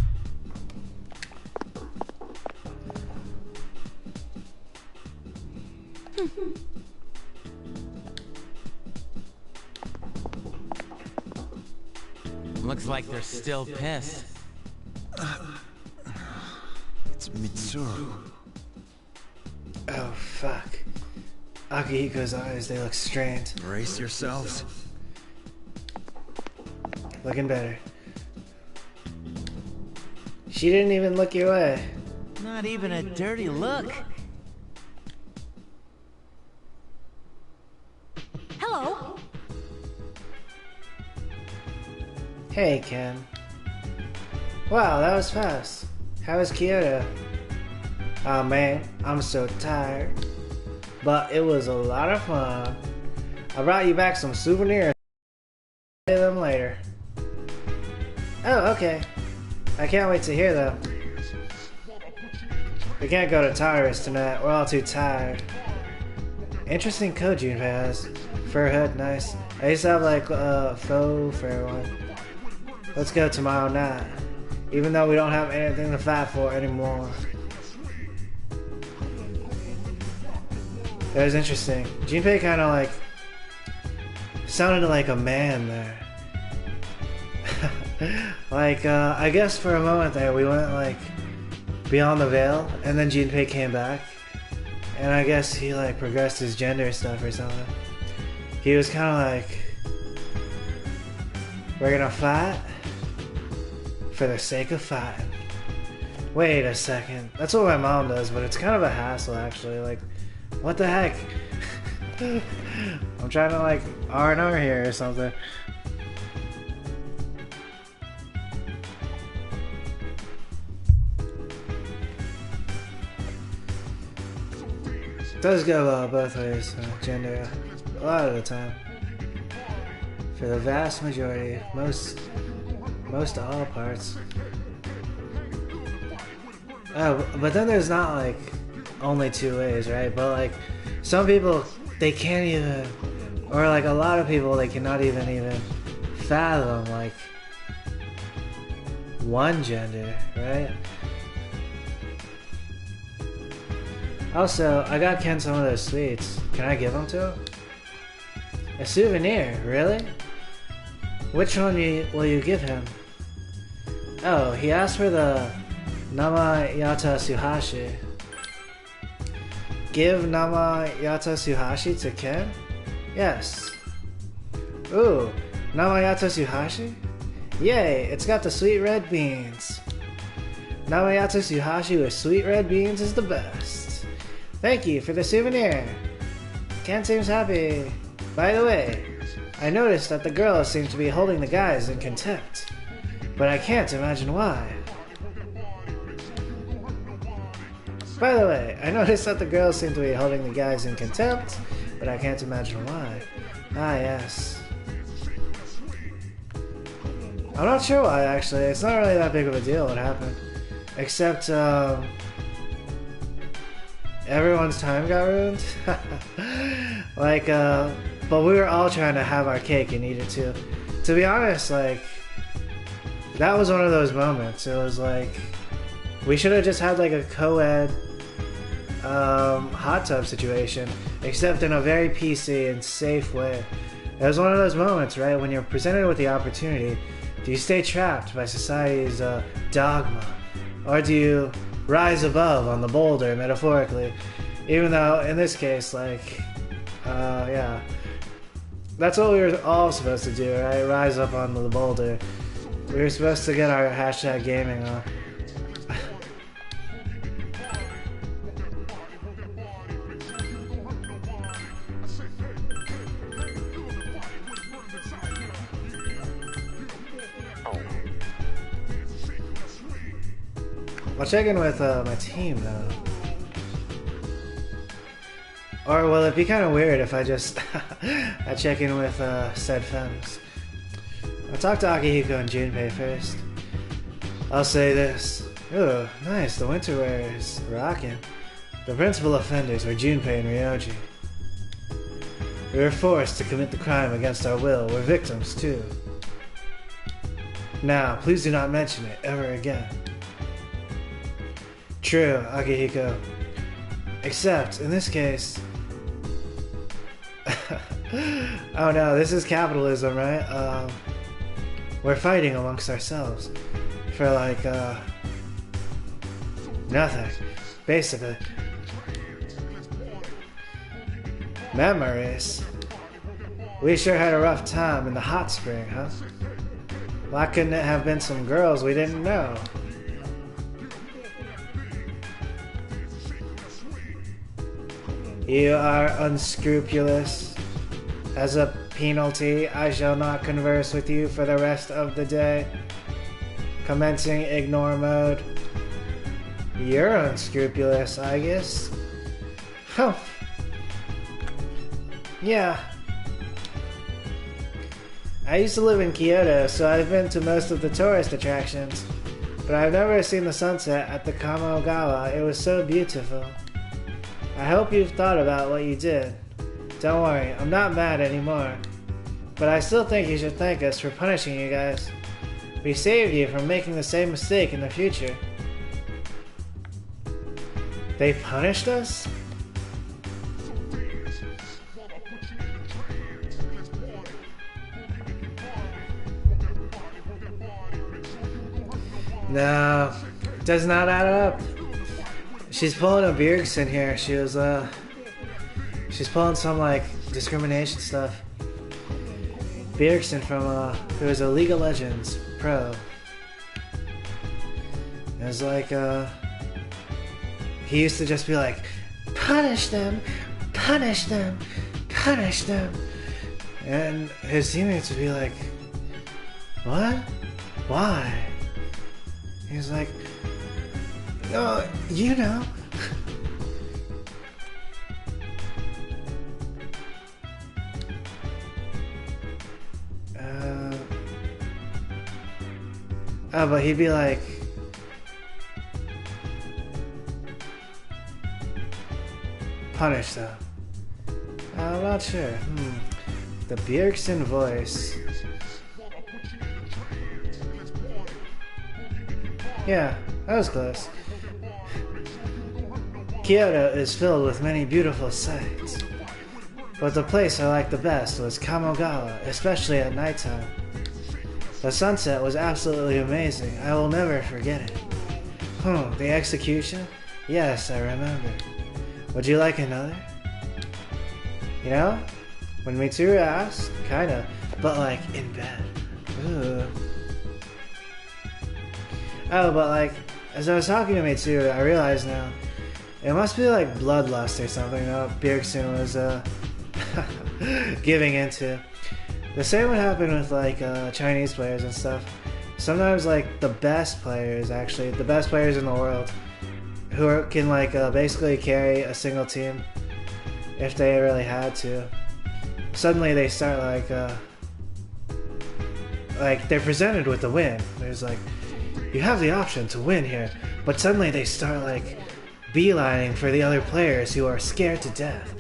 Looks like they're still pissed. It's Mitsuru. Oh fuck. Akihiko's eyes, they look strained. Brace yourselves. Looking better. She didn't even look your way. Not even a dirty look. Hello? Hey, Ken. Wow, that was fast. How was Kyoto? Oh man, I'm so tired. But it was a lot of fun. I brought you back some souvenirs. I'll them later. Oh, okay. I can't wait to hear them. We can't go to Tyrus tonight. We're all too tired. Interesting coat Junpei has. Fur hood, nice. I used to have like a faux fur one. Let's go tomorrow night. Even though we don't have anything to fight for anymore. That was interesting. Junpei kind of like sounded like a man there. Like, I guess for a moment there we went like beyond the veil, and then Junpei came back, and I guess he like progressed his gender stuff or something. He was kind of like, we're gonna fight for the sake of fighting. Wait a second, that's what my mom does, but it's kind of a hassle actually. Like, what the heck? I'm trying to like R&R here or something. It does go both ways, gender, a lot of the time. For the vast majority, most all parts. Oh, but then there's not like only two ways, right? But like some people, they can't even, or like a lot of people, they cannot even fathom like one gender, right? Also, I got Ken some of those sweets. Can I give them to him? A souvenir, really? Which one will you give him? Oh, he asked for the Nama Yata Suhashi. Give Nama Yata Suhashi to Ken? Yes. Ooh, Nama Yata Suhashi? Yay, it's got the sweet red beans. Nama Yata Suhashi with sweet red beans is the best. Thank you for the souvenir. Ken seems happy. By the way, I noticed that the girls seem to be holding the guys in contempt, but I can't imagine why. By the way, I noticed that the girls seem to be holding the guys in contempt, but I can't imagine why. Ah, yes. I'm not sure why, actually. It's not really that big of a deal what happened. Except, everyone's time got ruined. Like, but we were all trying to have our cake and eat it too. To be honest, like, that was one of those moments. It was like, we should have just had like a co-ed hot tub situation, except in a very PC and safe way. It was one of those moments, right, when you're presented with the opportunity. Do you stay trapped by society's dogma, or do you rise above on the boulder, metaphorically? Even though, in this case, like, yeah. That's what we were all supposed to do, right? Rise up on the boulder. We were supposed to get our hashtag gaming on. I'll check in with my team though. Or will it be kind of weird if I just I check in with said femmes? I'll talk to Akihiko and Junpei first. I'll say this. Ooh, nice, the winter wear is rocking. The principal offenders were Junpei and Ryoji. We were forced to commit the crime against our will. We're victims too. Now, please do not mention it ever again. True, Akihiko. Except, in this case... oh no, this is capitalism, right? We're fighting amongst ourselves. For like, nothing. Basically. Memories? We sure had a rough time in the hot spring, huh? Why couldn't it have been some girls we didn't know? You are unscrupulous. As a penalty, I shall not converse with you for the rest of the day. Commencing ignore mode. You're unscrupulous, I guess. Huh. Yeah. I used to live in Kyoto, so I've been to most of the tourist attractions. But I've never seen the sunset at the Kamogawa. It was so beautiful. I hope you've thought about what you did. Don't worry, I'm not mad anymore. But I still think you should thank us for punishing you guys. We saved you from making the same mistake in the future. They punished us? No, it does not add up. She's pulling a Bjergsen here. She's pulling some like discrimination stuff. Bjergsen from who is a League of Legends pro. It was like he used to just be like, punish them, punish them, punish them, and his teammates would be like, what? Why? He was like, oh, you know. Oh, but he'd be like, punish them. I'm not sure. The Bjergsen voice. Yeah, that was close. Kyoto is filled with many beautiful sights, but the place I liked the best was Kamogawa, especially at nighttime. The sunset was absolutely amazing. I will never forget it. The execution? Yes, I remember. Would you like another? You know, when Mitsuru asked, kinda, but like in bed. Ooh. Oh, but like, as I was talking to Mitsuru, I realized now, it must be like bloodlust or something that Bjergsen was giving into. The same would happen with like Chinese players and stuff. Sometimes like the best players, actually, the best players in the world, who can like basically carry a single team if they really had to, suddenly they start like they're presented with the win. There's like, you have the option to win here, but suddenly they start like beelining for the other players who are scared to death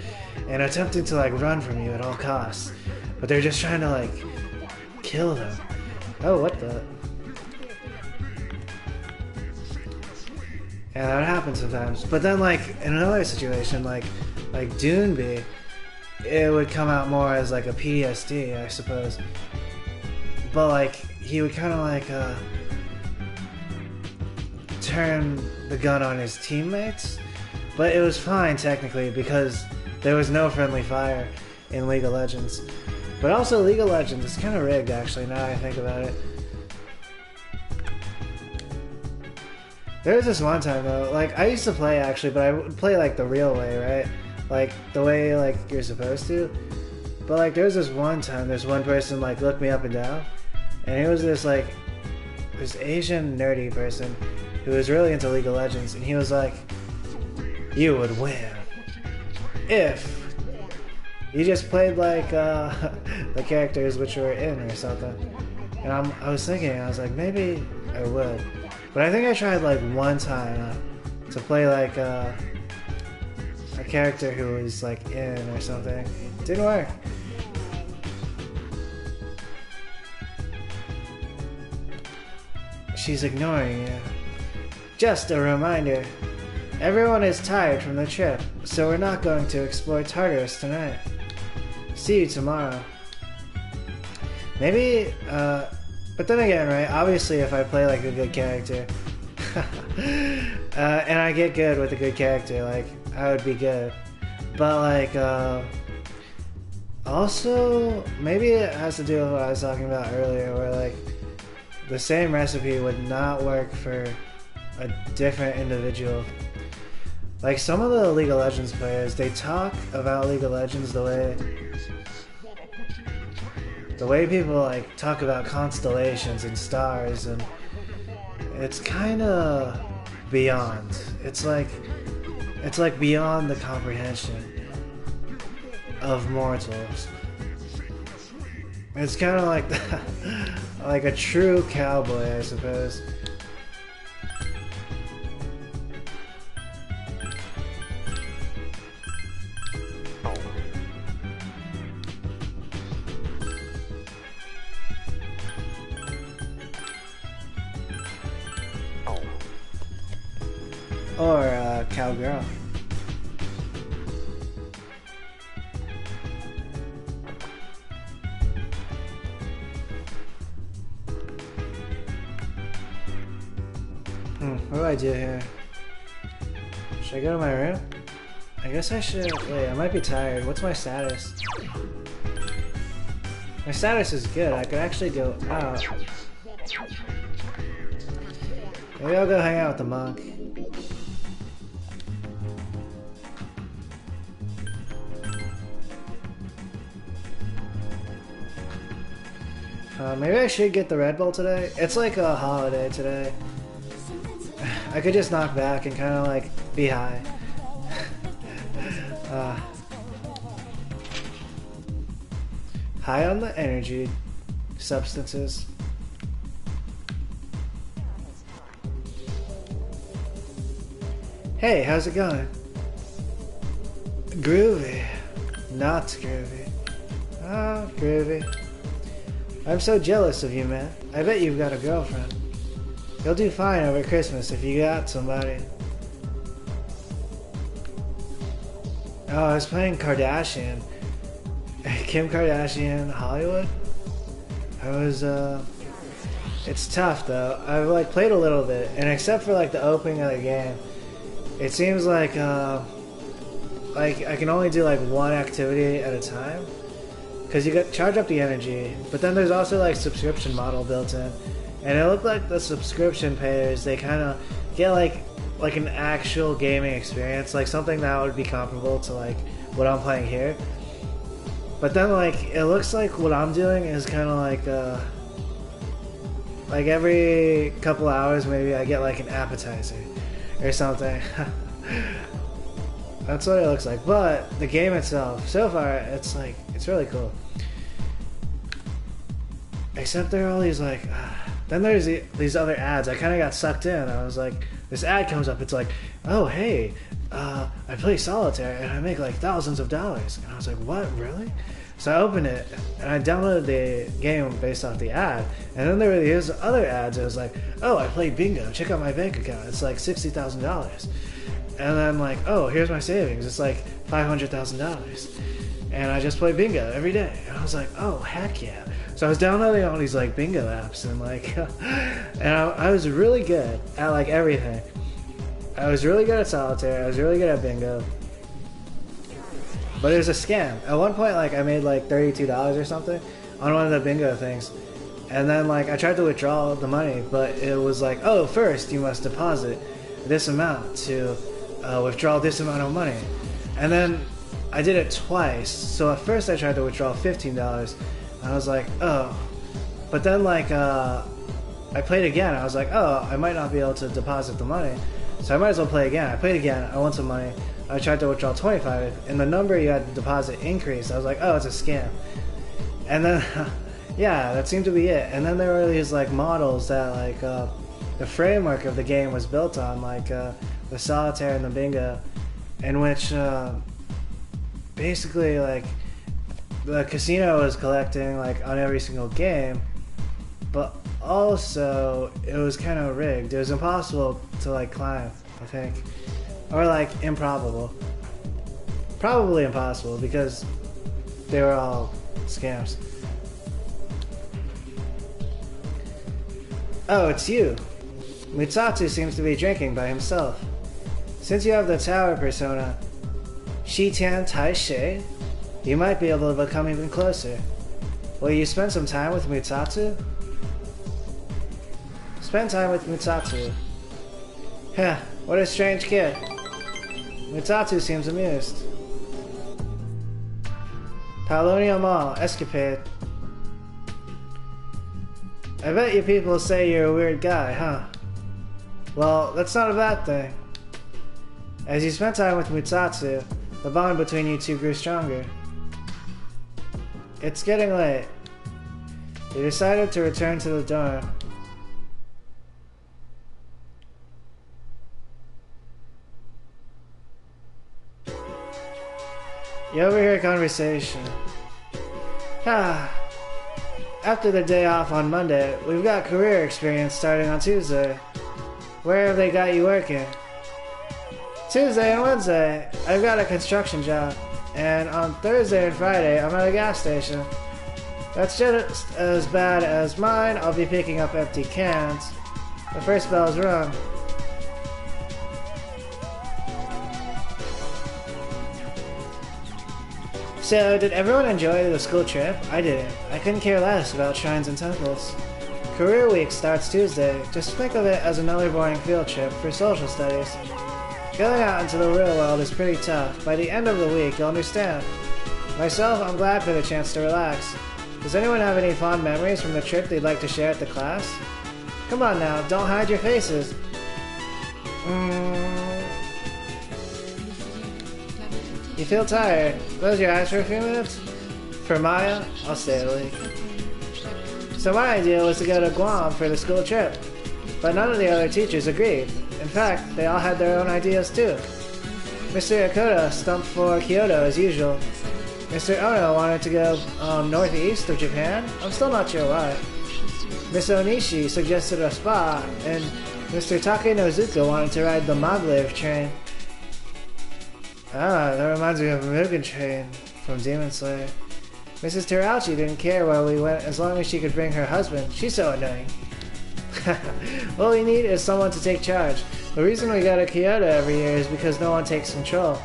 and attempting to like run from you at all costs, but they're just trying to like kill them. Oh, what the? Yeah, that happens sometimes. But then like in another situation, like Doonby, it would come out more as like a PTSD, I suppose. But like he would kind of like turn the gun on his teammates, but it was fine technically because there was no friendly fire in League of Legends. But also League of Legends is kind of rigged actually, now I think about it. There was this one time though, like I used to play actually, but I would play like the real way, right? Like the way like you're supposed to. But like there was this one time, this one person like looked me up and down, and he was this like this Asian nerdy person who was really into League of Legends, and he was like, you would win if you just played like the characters which were in or something. And I was thinking, I was like, maybe I would. But I think I tried like one time to play like a character who was like in or something. It didn't work. She's ignoring you. Just a reminder. Everyone is tired from the trip, so we're not going to explore Tartarus tonight. See you tomorrow. Maybe, but then again, right, obviously if I play like a good character, and I get good with a good character, like, I would be good. But like, also, maybe it has to do with what I was talking about earlier, where like, the same recipe would not work for a different individual. Like some of the League of Legends players, they talk about League of Legends the way people like talk about constellations and stars, and it's kind of beyond. It's like beyond the comprehension of mortals. It's kind of like like a true cowboy, I suppose. Or cowgirl. What do I do here? Should I go to my room? I guess I should. Wait, I might be tired. What's my status? My status is good. I could actually go out. Maybe I'll go hang out with the monk. Maybe I should get the Red Bull today. It's like a holiday today. I could just knock back and kind of like be high. High on the energy substances. Hey, how's it going? Groovy. Not groovy. Ah, groovy. I'm so jealous of you, man. I bet you've got a girlfriend. You'll do fine over Christmas if you got somebody. Oh, I was playing Kardashian. Kim Kardashian, Hollywood? I was, It's tough, though. I've, like, played a little bit, and except for, like, the opening of the game, it seems like I can only do, like, one activity at a time. Because you charge up the energy, but then there's also, like, subscription model built in. And it looked like the subscription payers, they kind of get like an actual gaming experience, like something that would be comparable to like what I'm playing here. But then like it looks like what I'm doing is kind of like every couple hours maybe I get like an appetizer or something. That's what it looks like. But the game itself, so far, it's really cool. Except there are all these like. Then there's these other ads. I kind of got sucked in. I was like, this ad comes up. It's like, oh, hey, I play solitaire and I make like thousands of dollars. And I was like, what, really? So I opened it and I downloaded the game based off the ad. And then there were these other ads. It was like, oh, I play bingo. Check out my bank account. It's like $60,000. And then like, oh, here's my savings. It's like $500,000. And I just play bingo every day. And I was like, oh, heck yeah. So I was downloading all these like bingo apps and like, and I was really good at like everything. I was really good at solitaire. I was really good at bingo. But it was a scam. At one point, like I made like $32 or something on one of the bingo things, and then like I tried to withdraw the money, but it was like, oh, first you must deposit this amount to withdraw this amount of money, and then I did it twice. So at first I tried to withdraw $15. I was like, oh. But then, like, I played again. I was like, oh, I might not be able to deposit the money. So I might as well play again. I played again. I won some money. I tried to withdraw $25. And the number you had to deposit increased. I was like, oh, it's a scam. And then, yeah, that seemed to be it. And then there were these, like, models that, like, the framework of the game was built on, like, the solitaire and the bingo, in which, basically, like, the casino was collecting like on every single game, but also it was kind of rigged. It was impossible to like climb, I think, or like improbable. Probably impossible because they were all scams. Oh, it's you. Mutsatsu seems to be drinking by himself. Since you have the tower persona, Shitian Taishe, you might be able to become even closer. Will you spend some time with Mutsatsu? Spend time with Mutsatsu. Heh, what a strange kid. Mutsatsu seems amused. Paulownia Mall, escapade. I bet you people say you're a weird guy, huh? Well, that's not a bad thing. As you spent time with Mutsatsu, the bond between you two grew stronger. It's getting late. You decided to return to the dorm. You overhear a conversation. After the day off on Monday, we've got career experience starting on Tuesday. Where have they got you working? Tuesday and Wednesday, I've got a construction job. And on Thursday and Friday, I'm at a gas station. That's just as bad as mine. I'll be picking up empty cans. The first bell's rung. So, did everyone enjoy the school trip? I didn't. I couldn't care less about shrines and temples. Career Week starts Tuesday. Just think of it as another boring field trip for social studies. Going out into the real world is pretty tough. By the end of the week, you'll understand. Myself, I'm glad for the chance to relax. Does anyone have any fond memories from the trip they'd like to share at the class? Come on now, don't hide your faces. You feel tired? Close your eyes for a few minutes? For Maya, I'll stay awake. So my idea was to go to Guam for the school trip, but none of the other teachers agreed. In fact, they all had their own ideas too. Mr. Akoda stumped for Kyoto as usual. Mr. Ono wanted to go northeast of Japan. I'm still not sure why. Miss Onishi suggested a spa, and Mr. Takenozuka wanted to ride the Maglev train. Ah, that reminds me of Mugen Train from Demon Slayer. Mrs. Terauchi didn't care where we went as long as she could bring her husband. She's so annoying. All we need is someone to take charge. The reason we go to Kyoto every year is because no one takes control.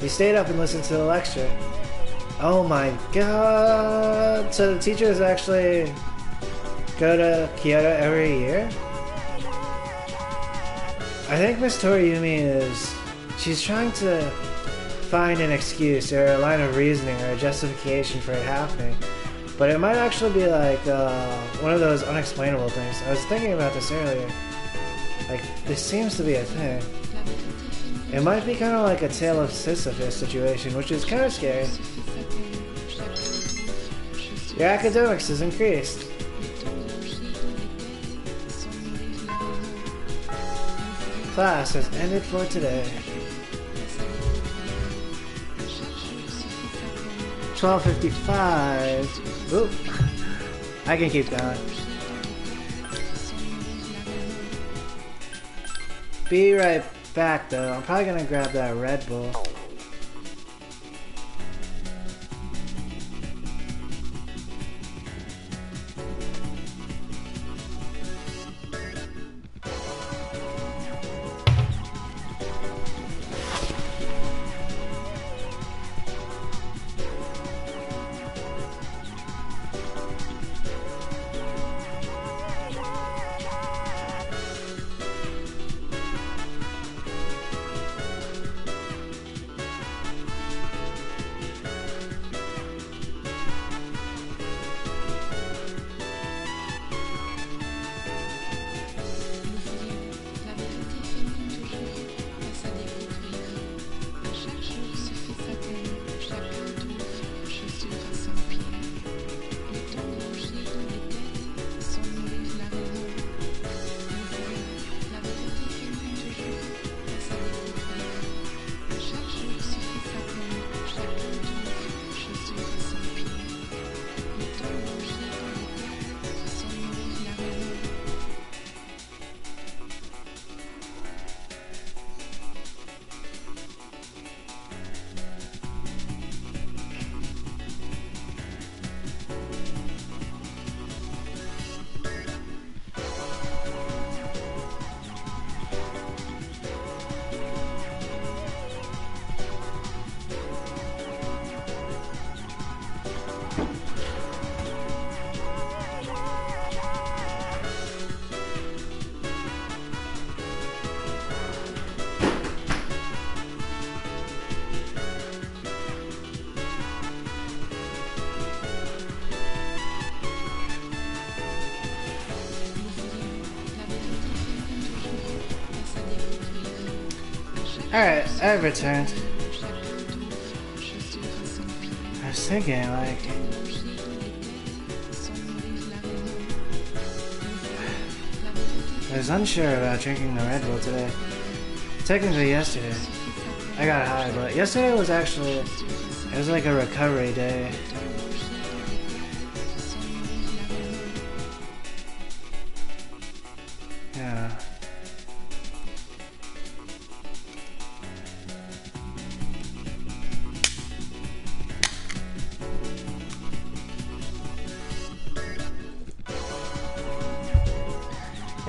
We stayed up and listened to the lecture. Oh my god! So the teachers actually go to Kyoto every year? I think Miss Toriumi is... she's trying to find an excuse or a line of reasoning or a justification for it happening. But it might actually be like one of those unexplainable things. I was thinking about this earlier. Like, this seems to be a thing. It might be kind of like a Tale of Sisyphus situation, which is kind of scary. Your academics has increased. Class has ended for today. 12:55. Oop. I can keep going. Be right back though. I'm probably gonna grab that Red Bull. Alright, I've returned. I was thinking, like... I was unsure about drinking the Red Bull today. Technically yesterday. I got high, but yesterday was actually... it was like a recovery day. Yeah.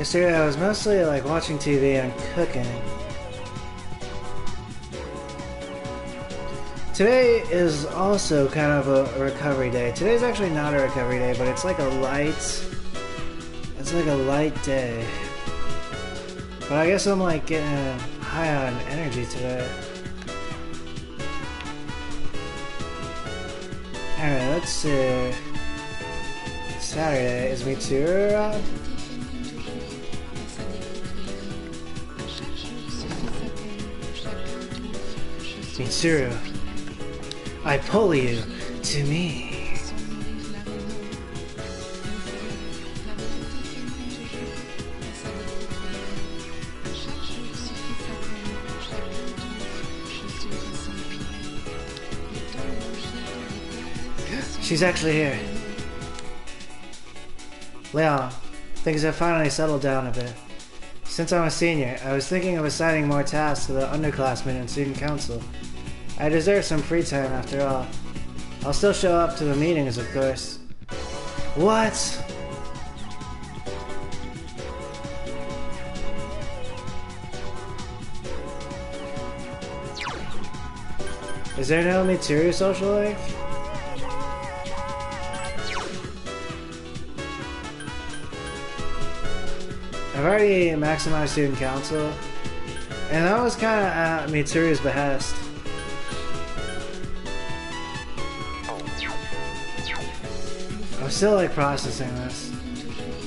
Yesterday I was mostly like watching TV and cooking. Today is also kind of a recovery day. Today's actually not a recovery day, but it's like a light day. But I guess I'm like getting high on energy today. Alright, let's see. Saturday, is Mitsuru around? Mitsuru, I pull you to me. She's actually here. Leon, things have finally settled down a bit. Since I'm a senior, I was thinking of assigning more tasks to the underclassmen and student council. I deserve some free time after all. I'll still show up to the meetings, of course. What? Is there no Mitsuru social link? I've already maximized student council, and that was kind of at Mitsuru's behest. I'm still like processing this.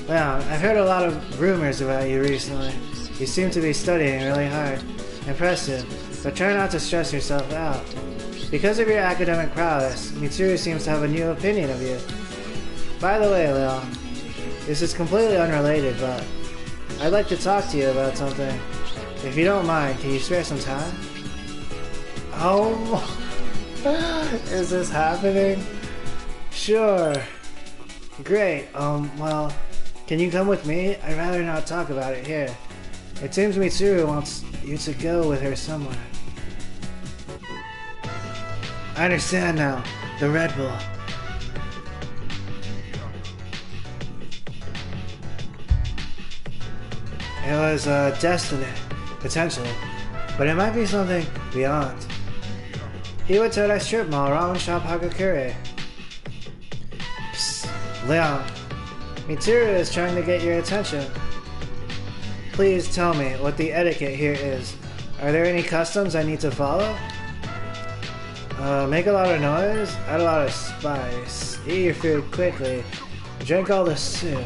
Well, I've heard a lot of rumors about you recently. You seem to be studying really hard. Impressive, but try not to stress yourself out. Because of your academic prowess, Mitsuru seems to have a new opinion of you. By the way, Leon, this is completely unrelated, but I'd like to talk to you about something. If you don't mind, can you spare some time? Oh, is this happening? Sure. Great, well, can you come with me? I'd rather not talk about it here. It seems Mitsuru wants you to go with her somewhere. I understand now. The Red Bull. It was destiny, potentially, but it might be something beyond. Iwatara Strip Mall, Ramen Shop Hagakure. Psst, Leon. Mitsuru is trying to get your attention. Please tell me what the etiquette here is. Are there any customs I need to follow? Make a lot of noise, add a lot of spice, eat your food quickly, drink all the soup.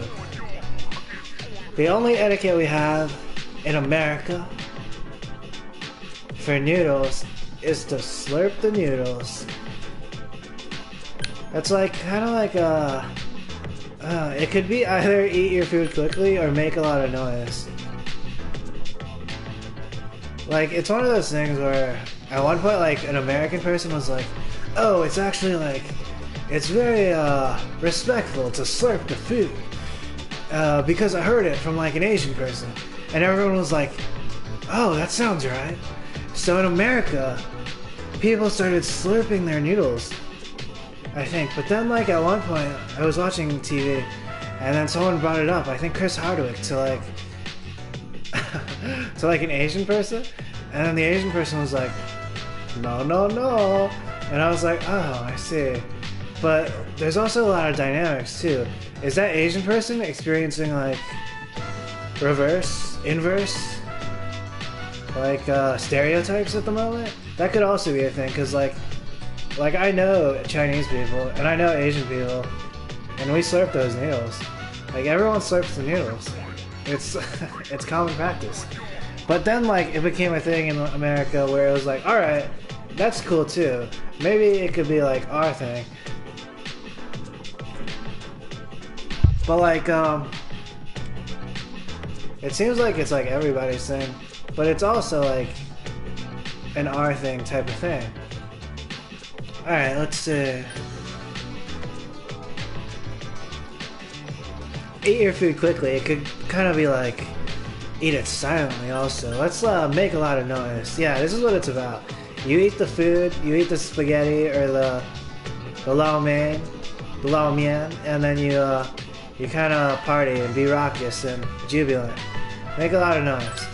The only etiquette we have in America for noodles is to slurp the noodles. That's like kind of like it could be either eat your food quickly or make a lot of noise. Like, it's one of those things where at one point, like, an American person was like, oh, it's actually like, it's very respectful to slurp the food. Because I heard it from like an Asian person. And everyone was like, oh, that sounds right. So in America, people started slurping their noodles, I think. But then like at one point, I was watching TV, and then someone brought it up, I think Chris Hardwick, to like, to like an Asian person. And then the Asian person was like, no, no, no. And I was like, oh, I see. But there's also a lot of dynamics too. Is that Asian person experiencing like reverse, inverse, like stereotypes at the moment? That could also be a thing, because like I know Chinese people and I know Asian people, and we slurp those noodles. Like everyone slurps the noodles. It's it's common practice. But then like it became a thing in America where it was like, all right, that's cool too. Maybe it could be like our thing. But like, it seems like it's like everybody's thing, but it's also like an our thing type of thing. Alright, let's see. Eat your food quickly. It could kind of be like, eat it silently also. Let's make a lot of noise. Yeah, this is what it's about. You eat the food, you eat the spaghetti or the lao mein, and then you You kind of party and be raucous and jubilant. Make a lot of noise.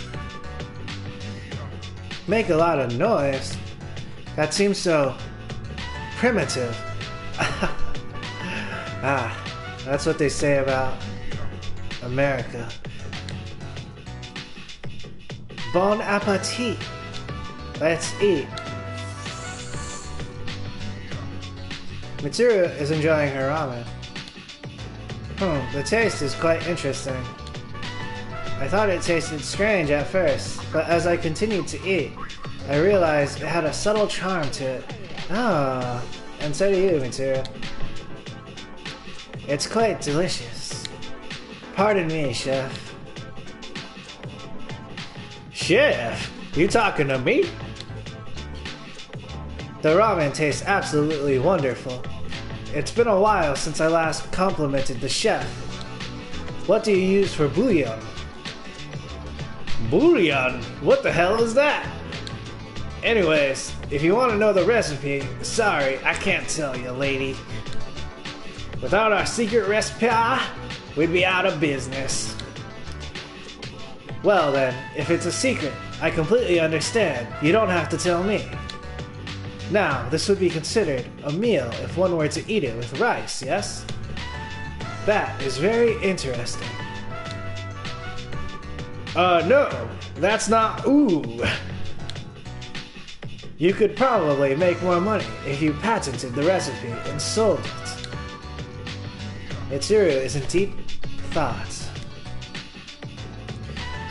Make a lot of noise? That seems so primitive. Ah, that's what they say about America. Bon appetit. Let's eat. Mitsuru is enjoying her ramen. The taste is quite interesting. I thought it tasted strange at first, but as I continued to eat, I realized it had a subtle charm to it. Ah, and so do you, Mitsuru. It's quite delicious. Pardon me, Chef. Chef? You talking to me? The ramen tastes absolutely wonderful. It's been a while since I last complimented the chef. What do you use for bouillon? Bouillon? What the hell is that? Anyways, if you want to know the recipe, sorry, I can't tell you, lady. Without our secret recipe, we'd be out of business. Well then, if it's a secret, I completely understand. You don't have to tell me. Now, this would be considered a meal if one were to eat it with rice, yes? That is very interesting. No, that's not ooh. You could probably make more money if you patented the recipe and sold it. Mitsuru is in deep thought.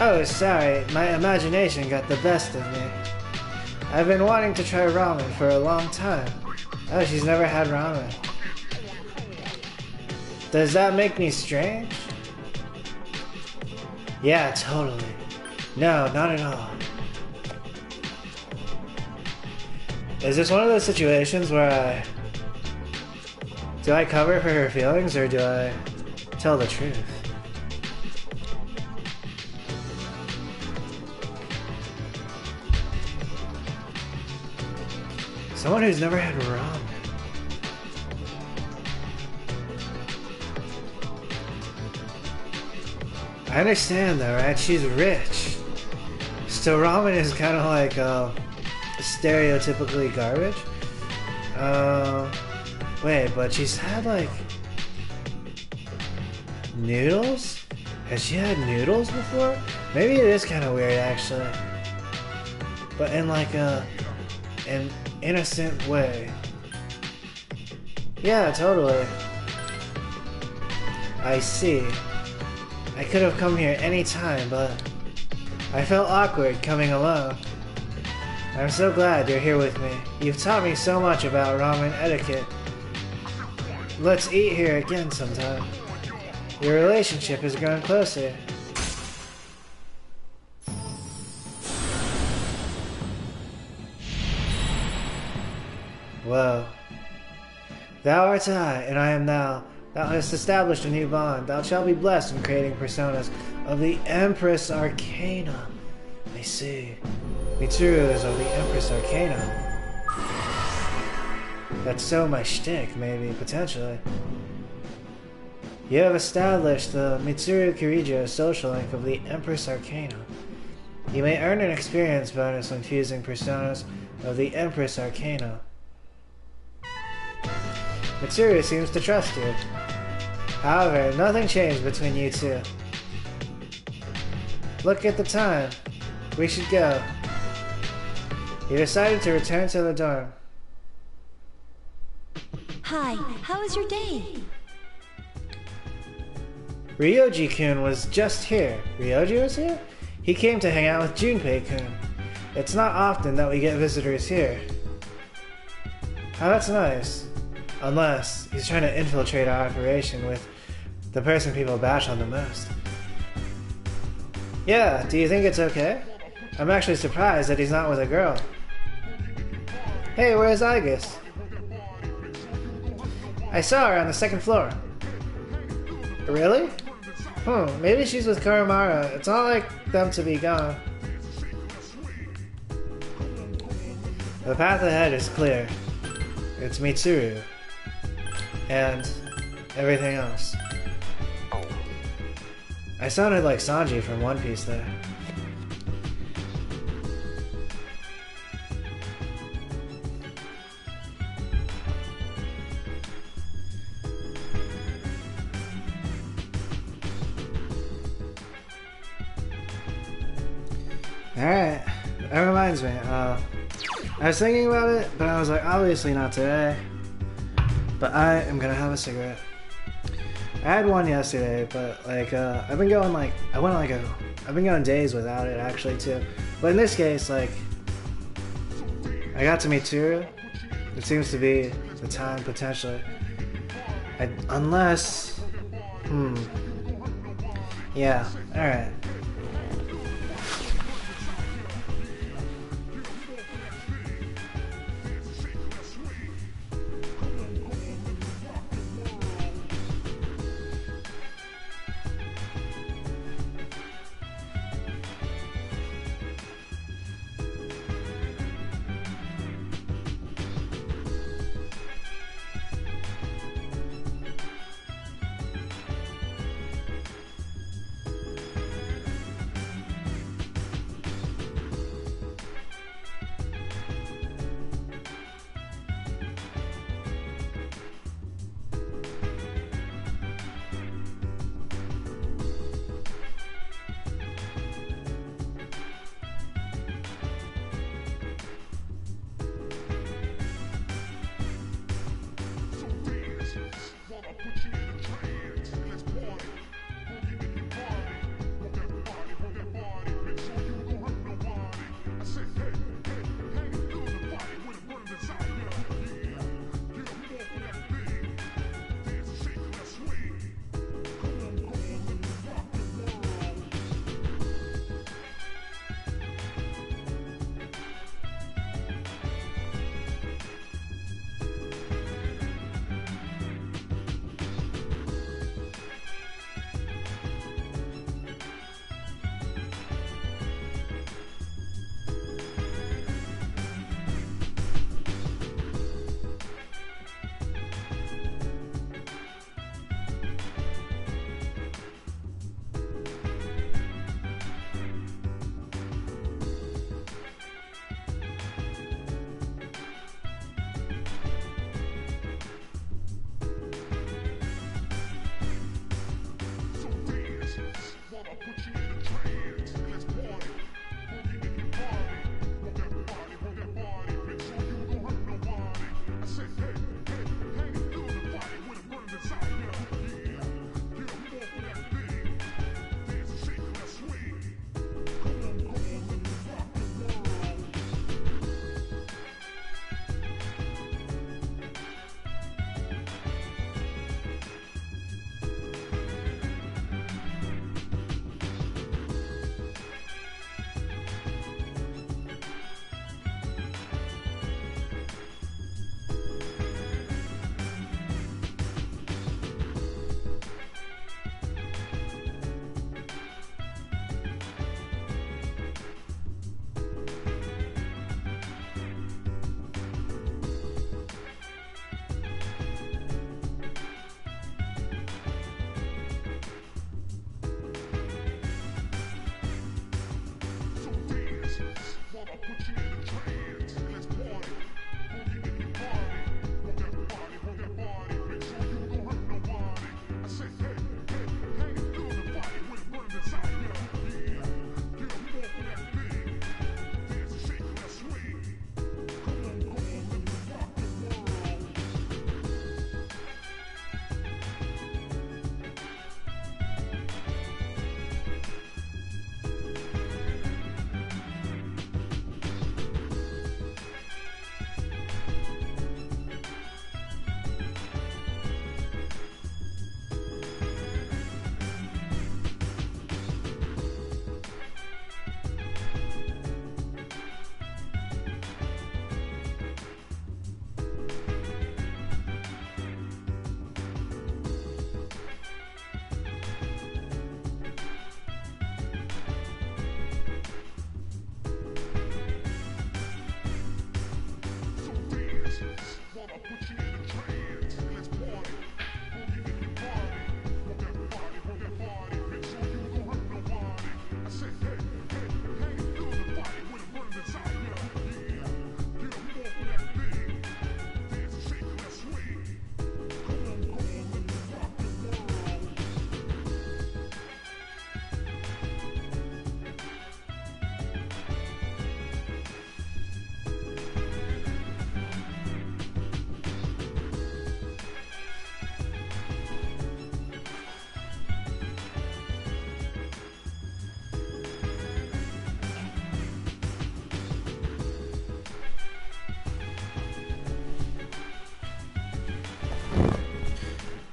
Oh, sorry, my imagination got the best of me. I've been wanting to try ramen for a long time. Oh, she's never had ramen. Does that make me strange? Yeah, totally. No, not at all. Is this one of those situations where do I cover for her feelings or do I tell the truth? Someone who's never had ramen. I understand though, right? She's rich. So ramen is kind of like stereotypically garbage. Wait, but she's had like noodles? Has she had noodles before? Maybe it is kind of weird actually. But in like an innocent way. Yeah, totally. I see. I could have come here any time, but I felt awkward coming alone. I'm so glad you're here with me. You've taught me so much about ramen etiquette. Let's eat here again sometime. Your relationship is growing closer. Whoa. Thou art I, and I am thou. Thou hast established a new bond. Thou shalt be blessed in creating personas of the Empress Arcana. I see. Mitsuru is of the Empress Arcana. That's so my shtick, maybe, potentially. You have established the Mitsuru Kirijo social link of the Empress Arcana. You may earn an experience bonus when fusing personas of the Empress Arcana. Mitsuru seems to trust you. However, nothing changed between you two. Look at the time. We should go. You decided to return to the dorm. Hi, how was your day? Ryoji-kun was just here. Ryoji was here? He came to hang out with Junpei-kun. It's not often that we get visitors here. Oh, that's nice. Unless he's trying to infiltrate our operation with the person people bash on the most. Yeah, do you think it's okay? I'm actually surprised that he's not with a girl. Hey, where's Aigis? I saw her on the second floor. Really? Maybe she's with Kurumara. It's not like them to be gone. The path ahead is clear. It's Mitsuru. And everything else. I sounded like Sanji from One Piece there. Alright, that reminds me, I was thinking about it, but I was like, obviously not today. But I am gonna have a cigarette. I had one yesterday, but like, I've been going like, I've been going days without it actually too. But in this case, like, I got to meet Tsuru. It seems to be the time potentially. Unless, yeah, alright.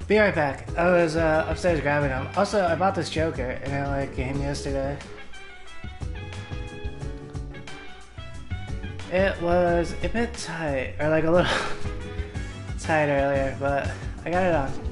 Be right back. I was upstairs grabbing them. Also, I bought this Joker, and it like came yesterday. It was a bit tight, or like a little tight earlier, but I got it on.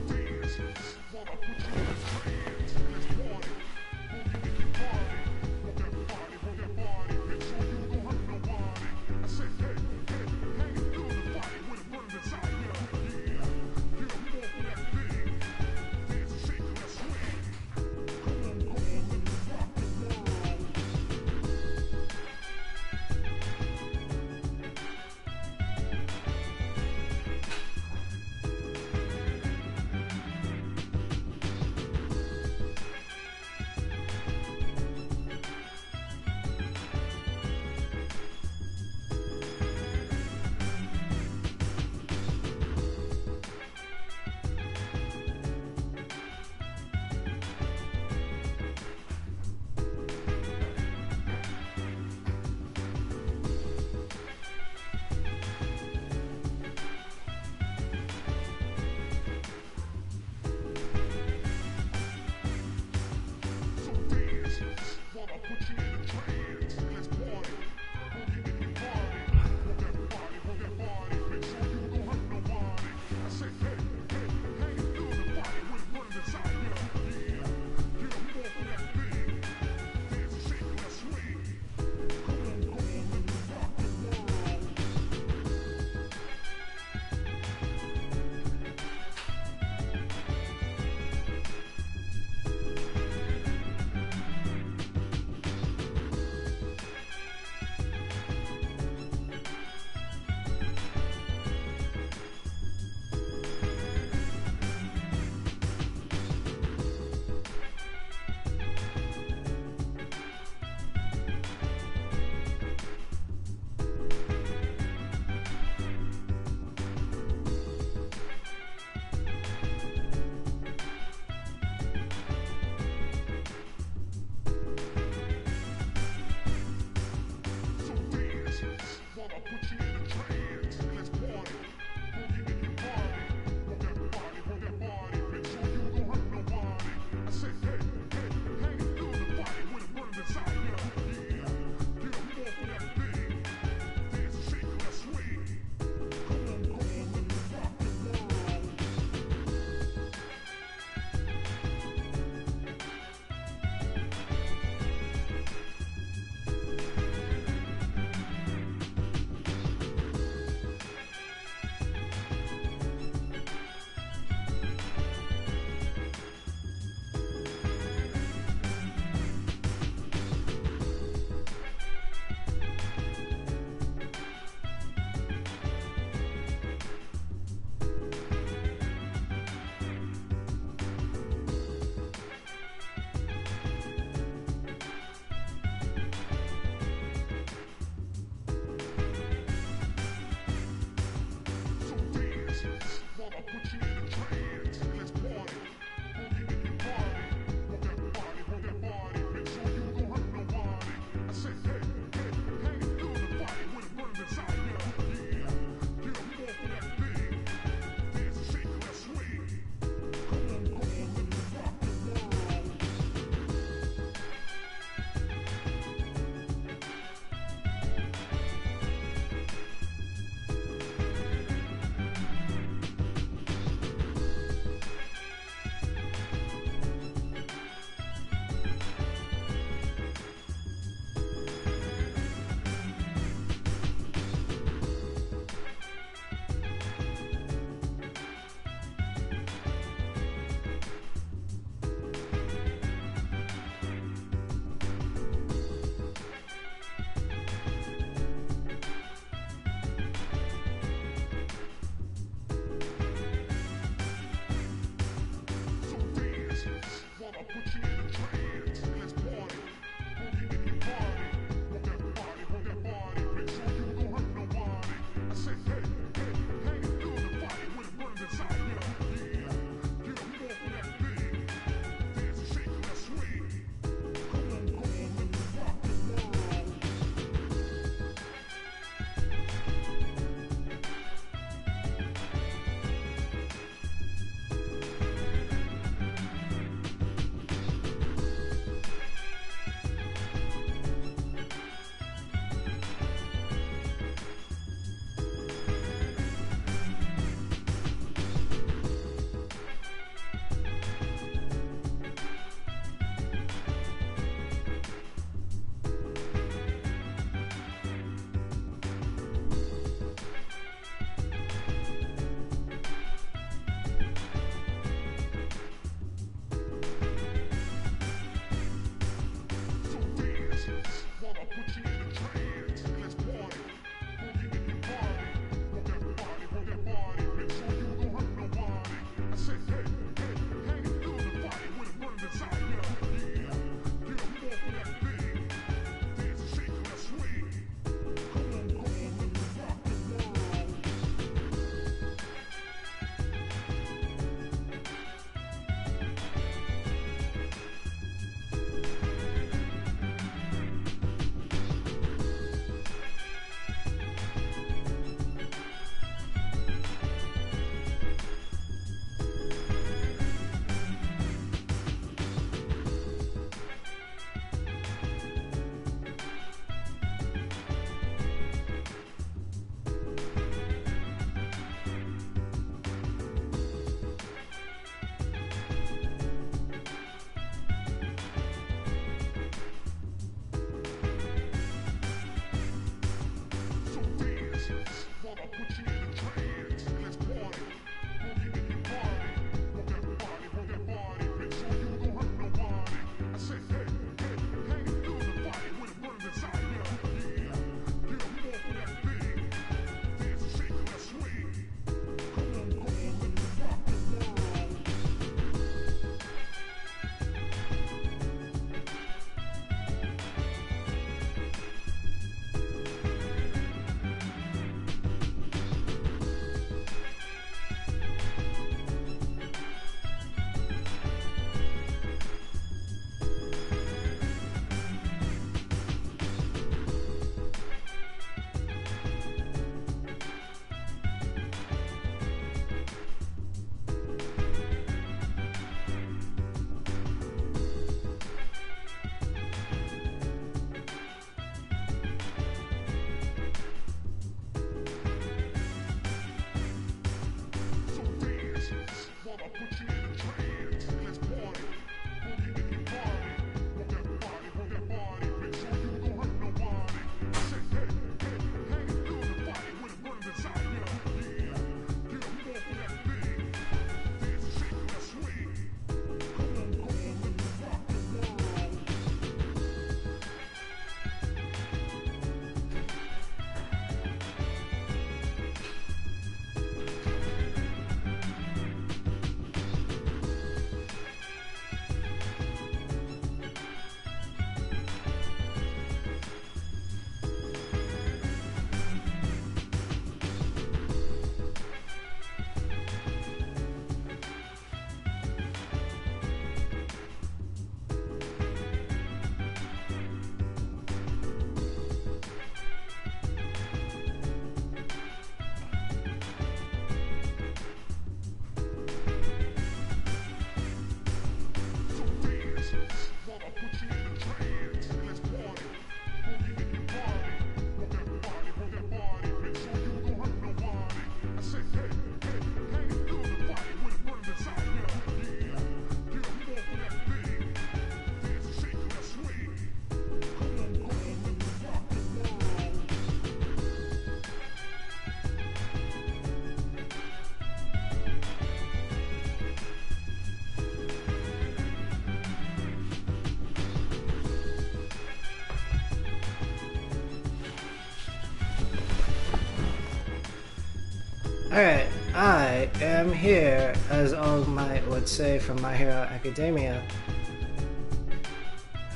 Alright, I am here, as All Might would say from My Hero Academia.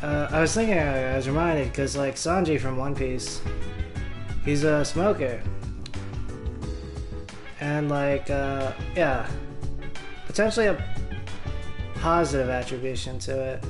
I was thinking earlier, I was reminded, because like Sanji from One Piece, he's a smoker. And like, yeah, potentially a positive attribution to it.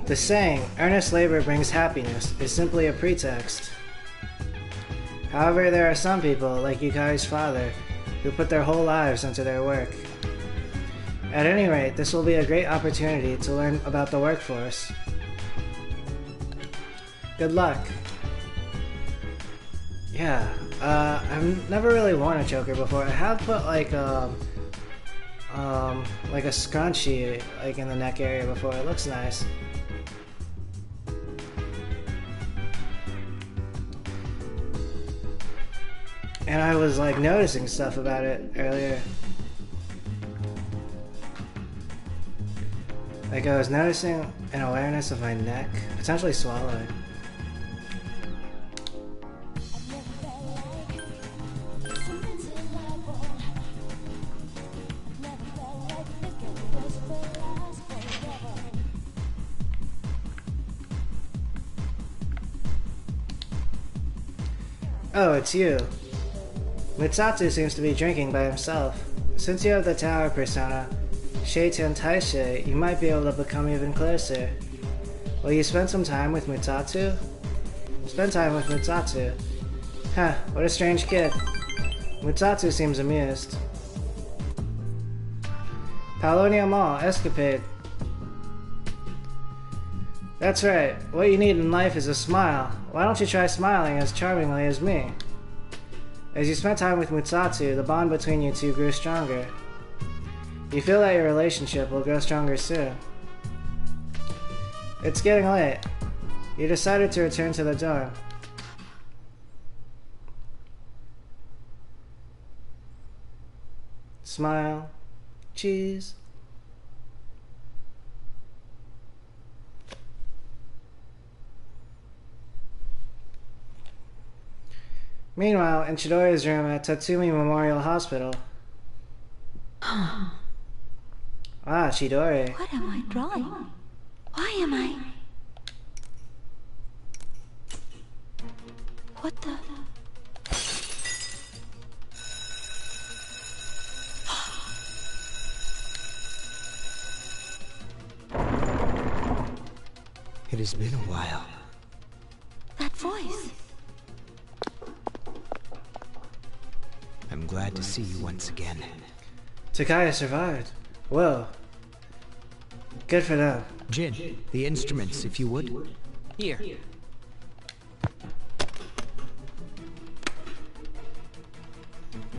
The saying, earnest labor brings happiness, is simply a pretext. However, there are some people, like Yukari's father, who put their whole lives into their work. At any rate, this will be a great opportunity to learn about the workforce. Good luck. Yeah, I've never really worn a choker before. I have put like a scrunchie like in the neck area before. It looks nice. And I was like noticing stuff about it earlier. Like I was noticing an awareness of my neck potentially swallowing. Oh, it's you. Mitsatsu seems to be drinking by himself. Since you have the tower persona, Sheitan Taishe, you might be able to become even closer. Will you spend some time with Mitsatsu? Spend time with Mitsatsu. Huh, what a strange kid. Mitsatsu seems amused. Paolonia Mall, escapade. That's right, what you need in life is a smile. Why don't you try smiling as charmingly as me? As you spent time with Mitsatsu, the bond between you two grew stronger. You feel that your relationship will grow stronger soon. It's getting late. You decided to return to the dorm. Smile. Cheese. Meanwhile, in Chidori's room at Tatsumi Memorial Hospital. Ah, Chidori. what am I drawing? Why am I... What the... It has been a while. That voice... I'm glad to see you once again. Takaya survived. Whoa. Good for them. Jin, the instruments, if you would. Here.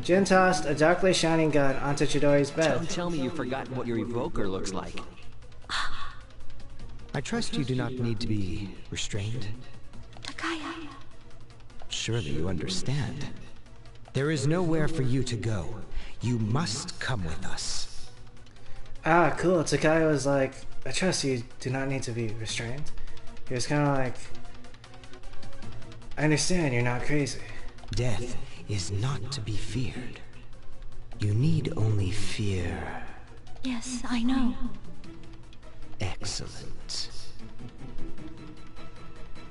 Jin tossed a darkly shining gun onto Chidori's bed. Don't tell me you've forgotten what your evoker looks like. I trust you do not need to be restrained. Takaya. Surely you understand. There is nowhere for you to go. You must come with us. Ah, cool. Takaya was like, I trust you do not need to be restrained. He was kind of like, I understand you're not crazy. Death is not to be feared. You need only fear. Yes, I know. Excellent.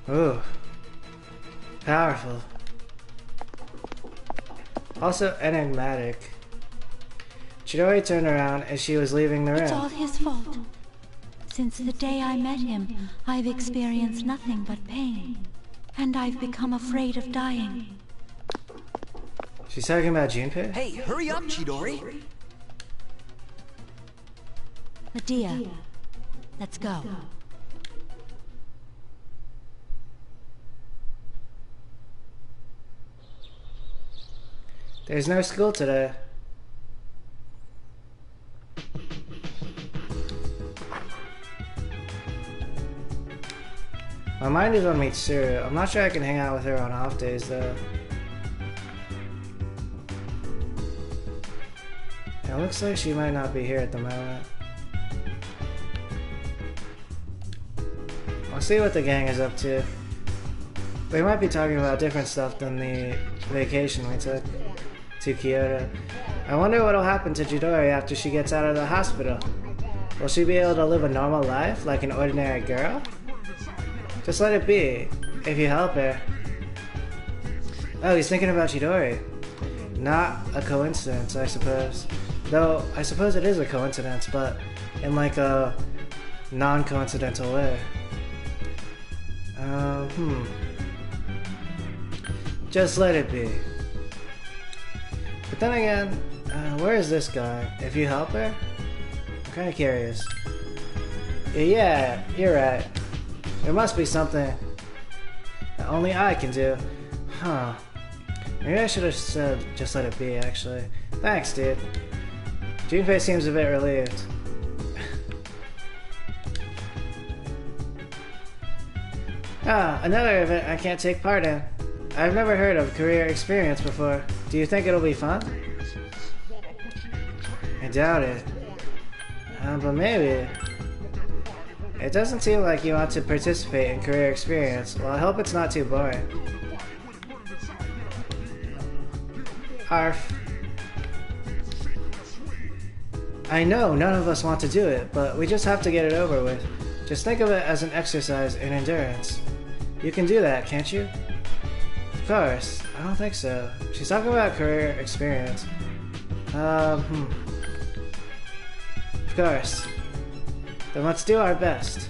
Ooh. Powerful. Also enigmatic. Chidori turned around as she was leaving the room. It's all his fault. Since the day I met him, I've experienced nothing but pain. And I've become afraid of dying. She's talking about Junpei? Hey, hurry up, Chidori! Medea, let's go. There's no school today. My mind is on Mitsuru. I'm not sure I can hang out with her on off days though. It looks like she might not be here at the moment. I'll see what the gang is up to. They might be talking about different stuff than the vacation we took to Kyoto. I wonder what'll happen to Chidori after she gets out of the hospital. Will she be able to live a normal life like an ordinary girl? Just let it be, if you help her. Oh, he's thinking about Chidori. Not a coincidence, I suppose. Though, I suppose it is a coincidence, but in like a non-coincidental way. Just let it be. But then again, where is this guy? If you help her? I'm kinda curious. Yeah, you're right. There must be something that only I can do. Huh. Maybe I should have said just let it be, actually. Thanks, dude. Junpei seems a bit relieved. Another event I can't take part in. I've never heard of career experience before. Do you think it'll be fun? I doubt it. But maybe. It doesn't seem like you want to participate in career experience. Well, I hope it's not too boring. Arf. I know none of us want to do it, but we just have to get it over with. Just think of it as an exercise in endurance. You can do that, can't you? Of course. I don't think so. She's talking about career experience. Of course. Then let's do our best.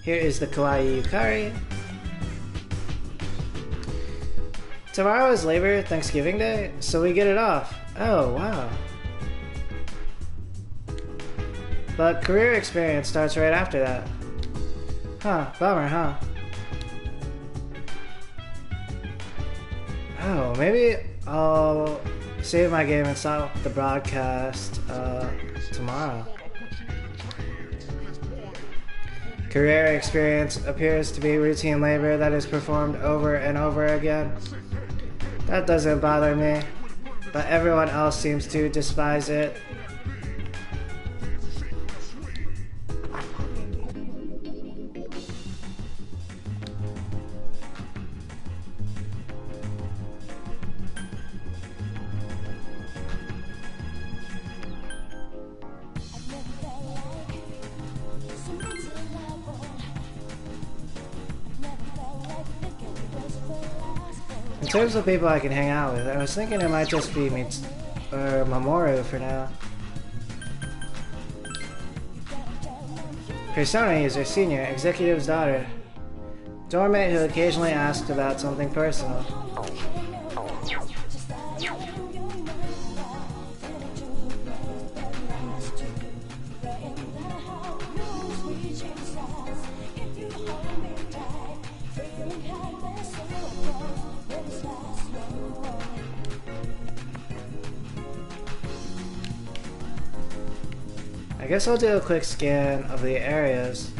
Here is the Kawaii Yukari. Tomorrow is Thanksgiving Day, so we get it off. Oh, wow. But career experience starts right after that. Huh, bummer, huh? Oh, maybe I'll save my game and stop the broadcast tomorrow. Career experience appears to be routine labor that is performed over and over again. That doesn't bother me, but everyone else seems to despise it. In terms of people I can hang out with, I was thinking it might just be Mamoru for now. Persona user, senior, executive's daughter. Doormate who occasionally asked about something personal. I guess I'll do a quick scan of the areas.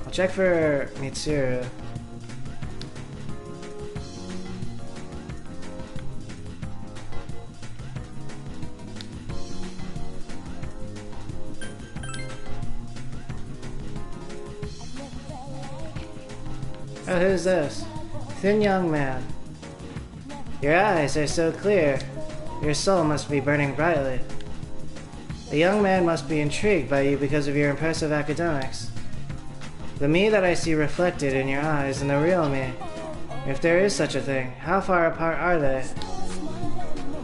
I'll check for Mitsuru. Oh, who's this? Thin young man. Your eyes are so clear. Your soul must be burning brightly. The young man must be intrigued by you because of your impressive academics. The me that I see reflected in your eyes and the real me, if there is such a thing, how far apart are they?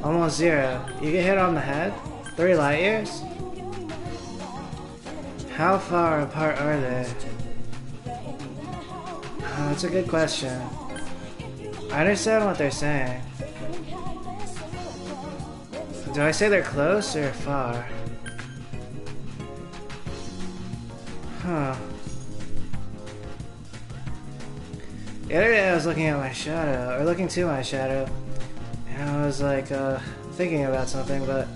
Almost zero. You get hit on the head? 3 light years? How far apart are they? That's a good question. I understand what they're saying. Do I say they're close or far? Huh. The other day I was looking at my shadow, or looking to my shadow, and I was like, thinking about something, but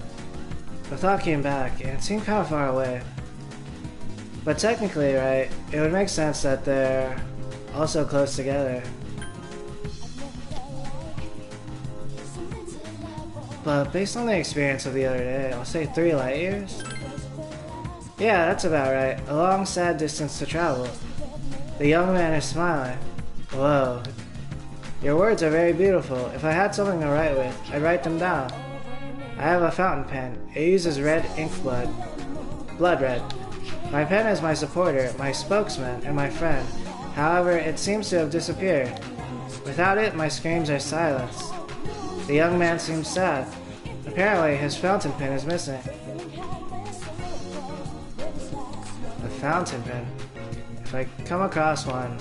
the thought came back, and it seemed kind of far away. But technically, right, it would make sense that they're also close together. But based on the experience of the other day, I'll say 3 light years? Yeah, that's about right. A long, sad distance to travel. The young man is smiling. Whoa. Your words are very beautiful. If I had something to write with, I'd write them down. I have a fountain pen. It uses red ink blood. Blood red. My pen is my supporter, my spokesman, and my friend. However, it seems to have disappeared. Without it, my screams are silenced. The young man seems sad. Apparently, his fountain pen is missing. The fountain pen. If I come across one,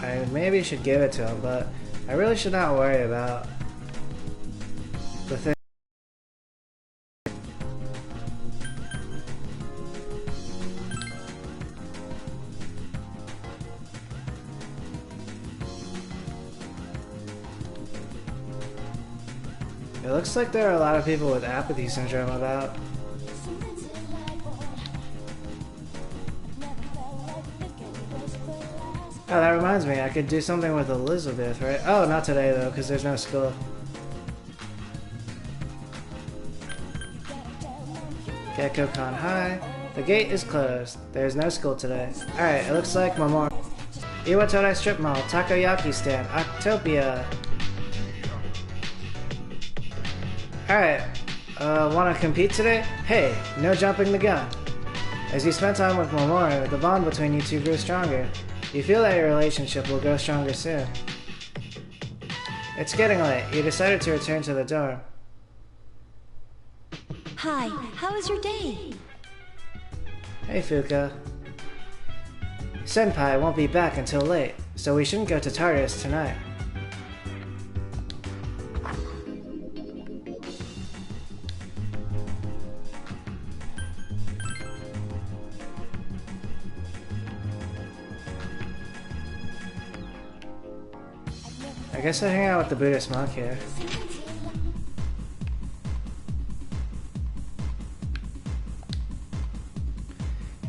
I maybe should give it to him, but I really should not worry about the thing. It looks like there are a lot of people with apathy syndrome about. Oh, that reminds me, I could do something with Elizabeth, right? Oh, not today though, because there's no school. Gekko-kan, hi. The gate is closed. There's no school today. Alright, it looks like Memorial. Iwatodai Strip Mall, Takoyaki Stand, Octopia. Alright, wanna compete today? Hey, no jumping the gun. As you spend time with Mamoru, the bond between you two grew stronger. You feel that your relationship will grow stronger soon. It's getting late. You decided to return to the dorm. Hi, how was your day? Hey, Fuka. Senpai won't be back until late, so we shouldn't go to Tartarus tonight. I guess I hang out with the Buddhist monk here.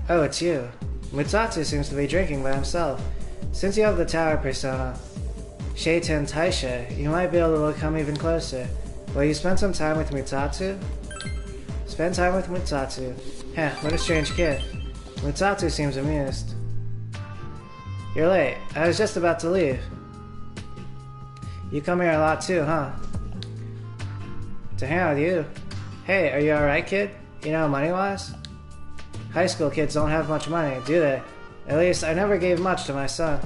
Oh, it's you. Mutsatsu seems to be drinking by himself. Since you have the tower persona, Sheiten Taisha, you might be able to come even closer. Will you spend some time with Mutsatsu? Spend time with Mutsatsu. Heh, what a strange kid. Mutsatsu seems amused. You're late. I was just about to leave. You come here a lot too, huh? To hang out with you. Hey, are you alright, kid? You know, money-wise? High school kids don't have much money, do they? At least, I never gave much to my son.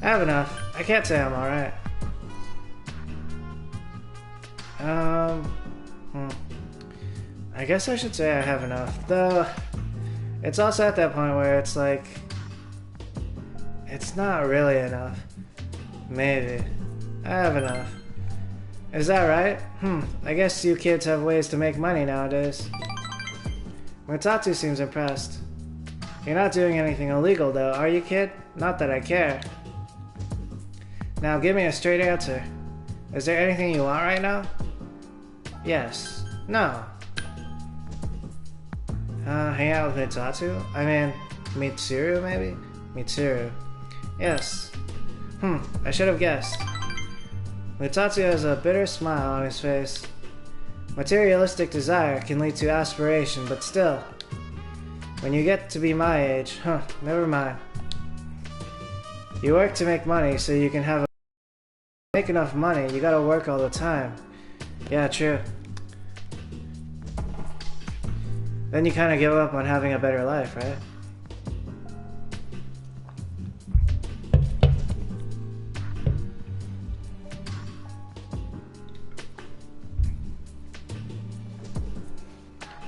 I have enough. I can't say I'm alright. I guess I should say I have enough. Though, it's also at that point where it's like... it's not really enough. Maybe. I have enough. Is that right? I guess you kids have ways to make money nowadays. Mutsatsu seems impressed. You're not doing anything illegal, though, are you, kid? Not that I care. Now, give me a straight answer. Is there anything you want right now? Yes. No. Hang out with Mitsuru? I mean, Mitsuru, maybe? Mitsuru. Yes. I should have guessed. Mitsuru has a bitter smile on his face. Materialistic desire can lead to aspiration, but still. When you get to be my age, never mind. You work to make money so you can make enough money, you gotta work all the time. Yeah, true. Then you kinda give up on having a better life, right?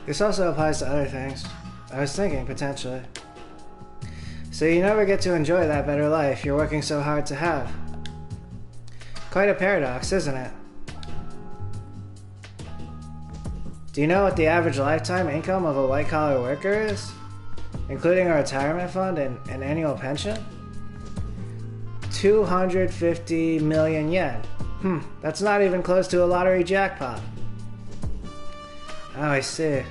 This also applies to other things. I was thinking, potentially. So you never get to enjoy that better life you're working so hard to have. Quite a paradox, isn't it? Do you know what the average lifetime income of a white-collar worker is? Including a retirement fund and an annual pension? 250 million yen. That's not even close to a lottery jackpot. Oh, I see.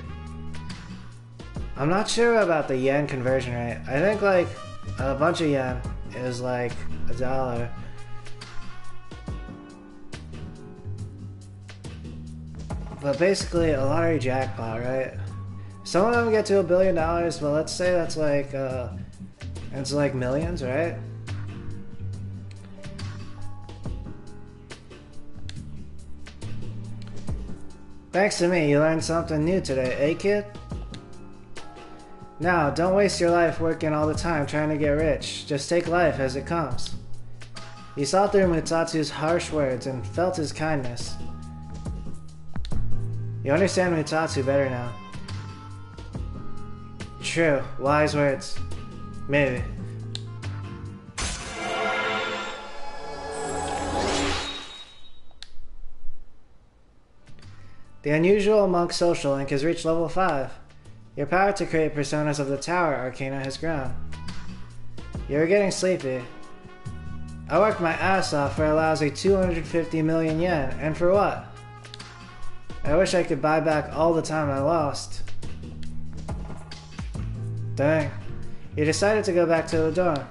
I'm not sure about the yen conversion rate. I think like a bunch of yen is like $1. But basically a lottery jackpot, right? Some of them get to $1 billion, but let's say that's like it's like millions, right? Thanks to me, you learned something new today, eh, kid? Now, don't waste your life working all the time trying to get rich. Just take life as it comes. You saw through Mutatsu's harsh words and felt his kindness. You understand Mutatsu better now. True, wise words. Maybe. The unusual monk social link has reached level 5. Your power to create personas of the Tower Arcana has grown. You're getting sleepy. I worked my ass off for a lousy 250 million yen, and for what? I wish I could buy back all the time I lost. Dang. You decided to go back to the dorm.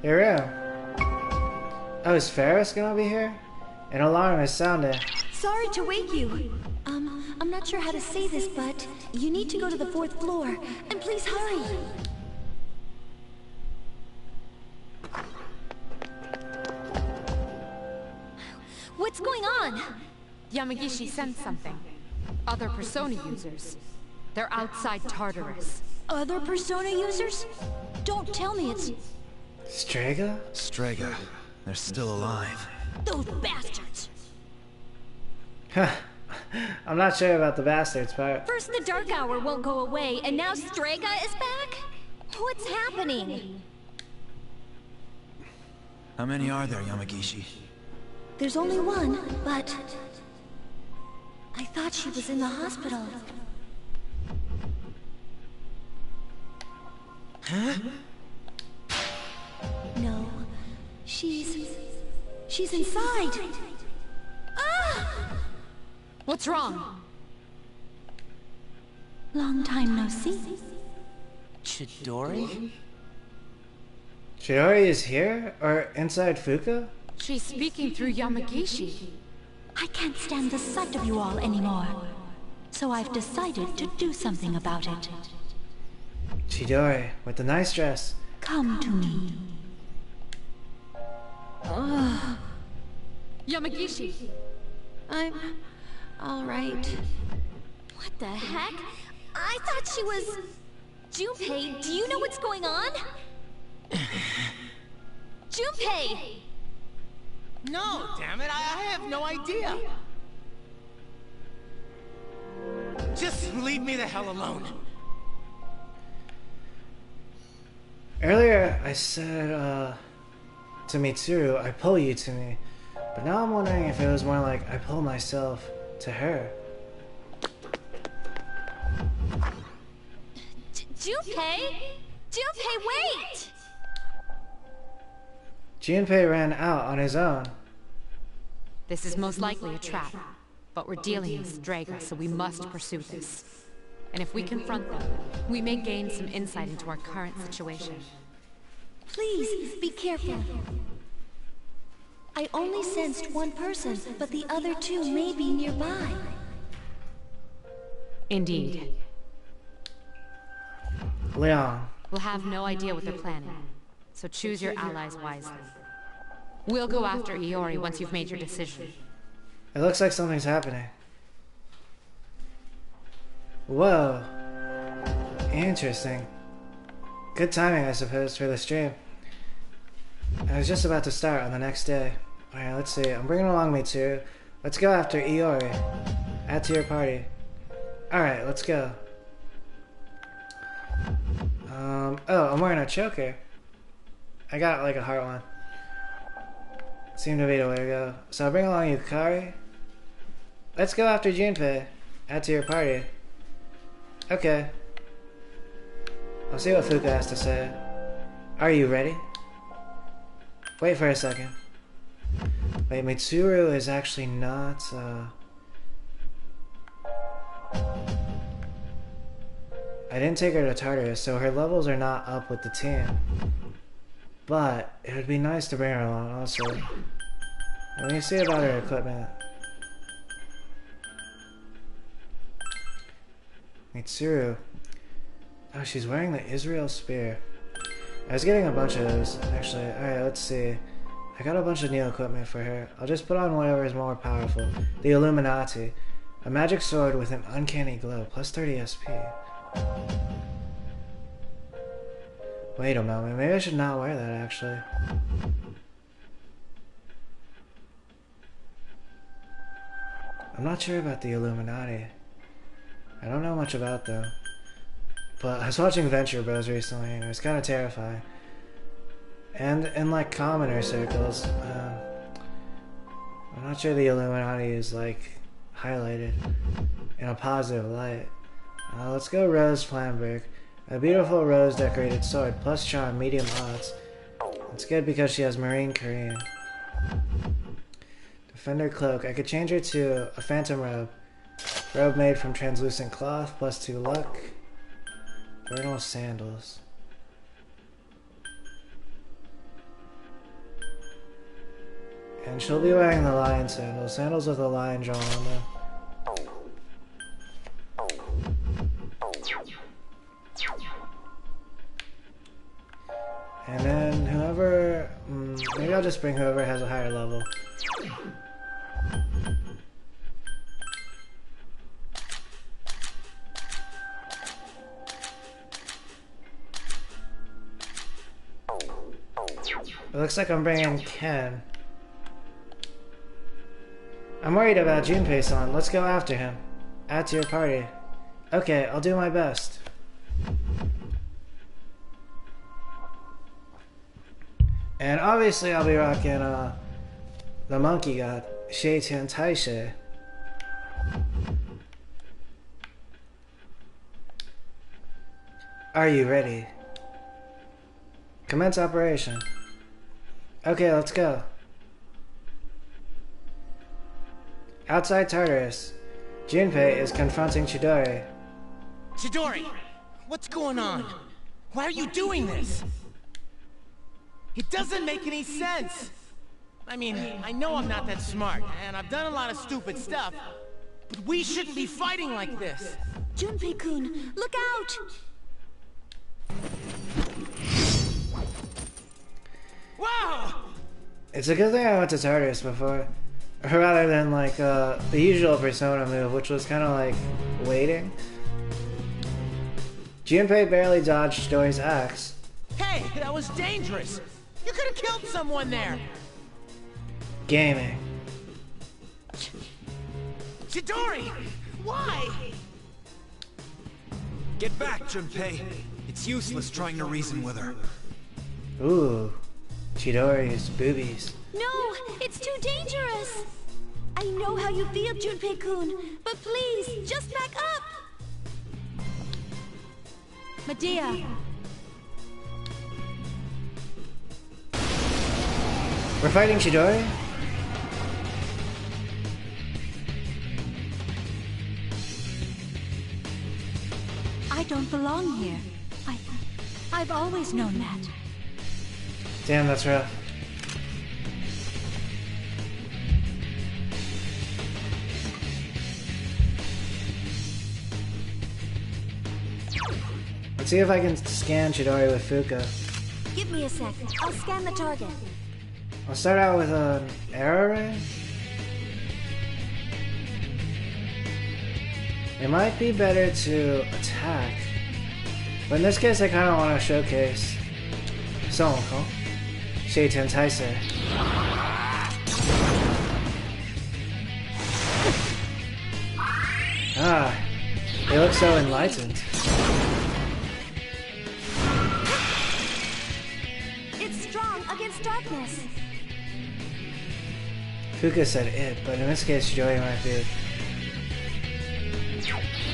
Your room. Oh, is Ferris gonna be here? An alarm is sounding. Sorry to wake you. I'm not sure how to say this, but you need to go to the 4th floor, and please hurry. What's going on? Yamagishi sent something. Other Persona users. They're outside Tartarus. Other Persona users? Don't tell me it's... Strega? Strega. They're still alive. those bastards! I'm not sure about the bastards part. First the Dark Hour won't go away, and now Strega is back? What's happening? How many are there, Yamagishi? There's only one, but... I thought she was in the hospital. Huh? No. She's inside! Ah! What's wrong? Long time no see. Chidori? Chidori is here? Or inside Fuka? She's speaking through Yamagishi. I can't stand the sight of you all anymore. So I've decided to do something about it. Chidori, with the nice dress. Come to me. Yamagishi! I'm... alright. What the heck? I thought she was... Junpei, do you know what's going on? Junpei! No, damn it, I have no idea. Just leave me the hell alone. Earlier, I said, to Mitsuru, I pull you to me. But now I'm wondering if it was more like I pull myself to her. Junpei? Junpei, wait! Junpei ran out on his own. This is most likely a trap, but we're dealing with Draga, so we must pursue this. And if we confront them, we may gain some insight into our current situation. Please, be careful. I only sensed one person, but the other two may be nearby. Indeed. Leon. We'll have no idea what they're planning, so choose your allies wisely. We'll go after Iori once you've made your decision. It looks like something's happening. Whoa. Interesting. Good timing, I suppose, for the stream. I was just about to start on the next day. Alright, let's see. I'm bringing along Mitsuru. Let's go after Iori. Add to your party. Alright, let's go. Oh, I'm wearing a choker. I got like a heart one. Seemed to be the way to go. So I'll bring along Yukari. Let's go after Junpei. Add to your party. Okay. I'll see what Fuka has to say. Are you ready? Wait for a second. Wait, Mitsuru is actually not, I didn't take her to Tartarus, so her levels are not up with the team. But it would be nice to bring her along also. Let me see about her equipment. Mitsuru. Oh, she's wearing the Israel Spear. I was getting a bunch of those, actually. Alright, let's see. I got a bunch of new equipment for her. I'll just put on whatever is more powerful. The Illuminati. A magic sword with an uncanny glow, plus 30 SP. Wait a moment, maybe I should not wear that, actually. I'm not sure about the Illuminati. I don't know much about them. But I was watching Venture Bros recently, and it was kind of terrifying. And in, like, commoner circles, I'm not sure the Illuminati is, like, highlighted in a positive light. Let's go Rose Flamberg. A beautiful rose-decorated sword, plus charm, medium odds. It's good because she has Marine Korean. Defender Cloak. I could change her to a Phantom Robe. Robe made from translucent cloth, plus 2 luck. Vernal Sandals. And she'll be wearing the lion sandals. Sandals with a lion drawn on them. And then whoever... maybe I'll just bring whoever has a higher level. It looks like I'm bringing Ken. I'm worried about Junpei-san. Let's go after him. Add to your party. Okay, I'll do my best. And obviously I'll be rocking the monkey god, Shaitan Taishe. Are you ready? Commence operation. Okay, let's go. Outside Tartarus, Junpei is confronting Chidori. Chidori, what's going on? Why are you doing this? It doesn't make any sense. I mean, I know I'm not that smart, and I've done a lot of stupid stuff, but we shouldn't be fighting like this. Junpei-kun, look out! Wow! It's a good thing I went to Tartarus before. Rather than like the usual Persona move, which was kind of like waiting. Junpei barely dodged Chidori's axe. Hey, that was dangerous! You could have killed someone there! Gaming. Chidori! Why? Get back, Junpei. It's useless trying to reason with her. Ooh. Chidori's boobies. No, it's too dangerous. I know how you feel, Junpei-kun, but please, just back up. Medea. We're fighting Chidori? I don't belong here. I've always known that. Damn, that's rough. Let's see if I can scan Chidori with Fuka. Give me a sec. I'll scan the target. I'll start out with an arrow ray. It might be better to attack, but in this case I kind of want to showcase Sonoko, Shaitan Taisei. Ah, they look so enlightened. It's strong against darkness. Fuka said it, but in this case Chidori might be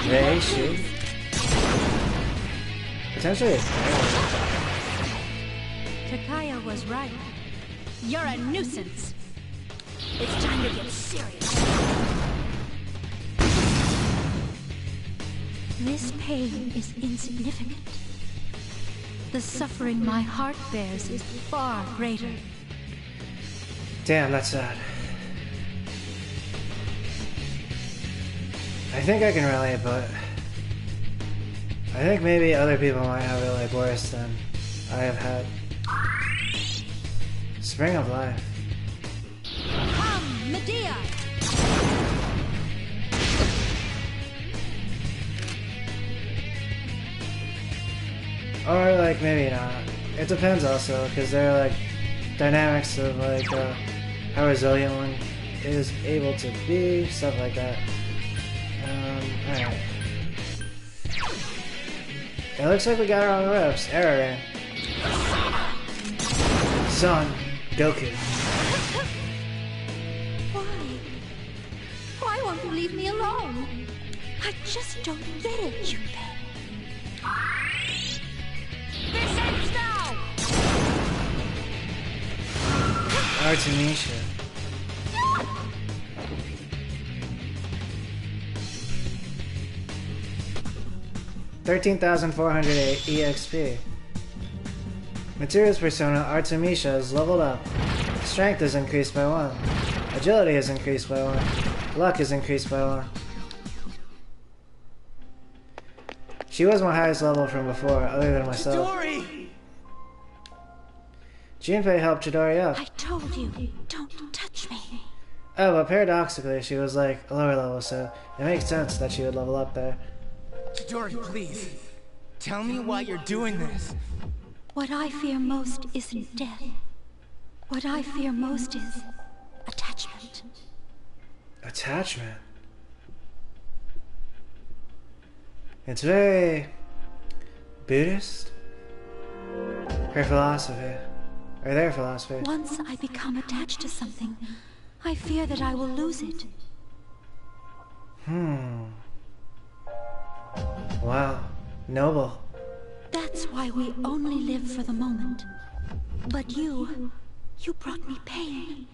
Reishu. Potentially it's Takaya was right. You're a nuisance. It's time to get serious. This pain is insignificant. The suffering my heart bears is far greater. Damn, that's sad. I think I can rally it, but I think maybe other people might have it like worse than I have had. Spring of Life. Come, Medea! Or like maybe not. It depends also, because there are like dynamics of like how resilient one is able to be, stuff like that. Alright. It looks like we got her on the ropes. Error Ray. Son, Goku. Why won't you leave me alone? I just don't get it, Junpei. This ends now! Artemisha. 13,408 EXP. Materials persona Artemisha is leveled up. Strength is increased by 1. Agility is increased by 1. Luck is increased by 1. She was my highest level from before, other than myself. Chidori! Junpei helped Chidori up. I told you, don't touch me. Oh, but paradoxically, she was like a lower level, so it makes sense that she would level up there. Chidori, please. Tell me why you're doing this. What I fear most isn't death. What I fear most is attachment. Attachment? It's very Buddhist. Her philosophy. Or their philosophy. Once I become attached to something, I fear that I will lose it. Wow. Noble. That's why we only live for the moment. But you brought me pain.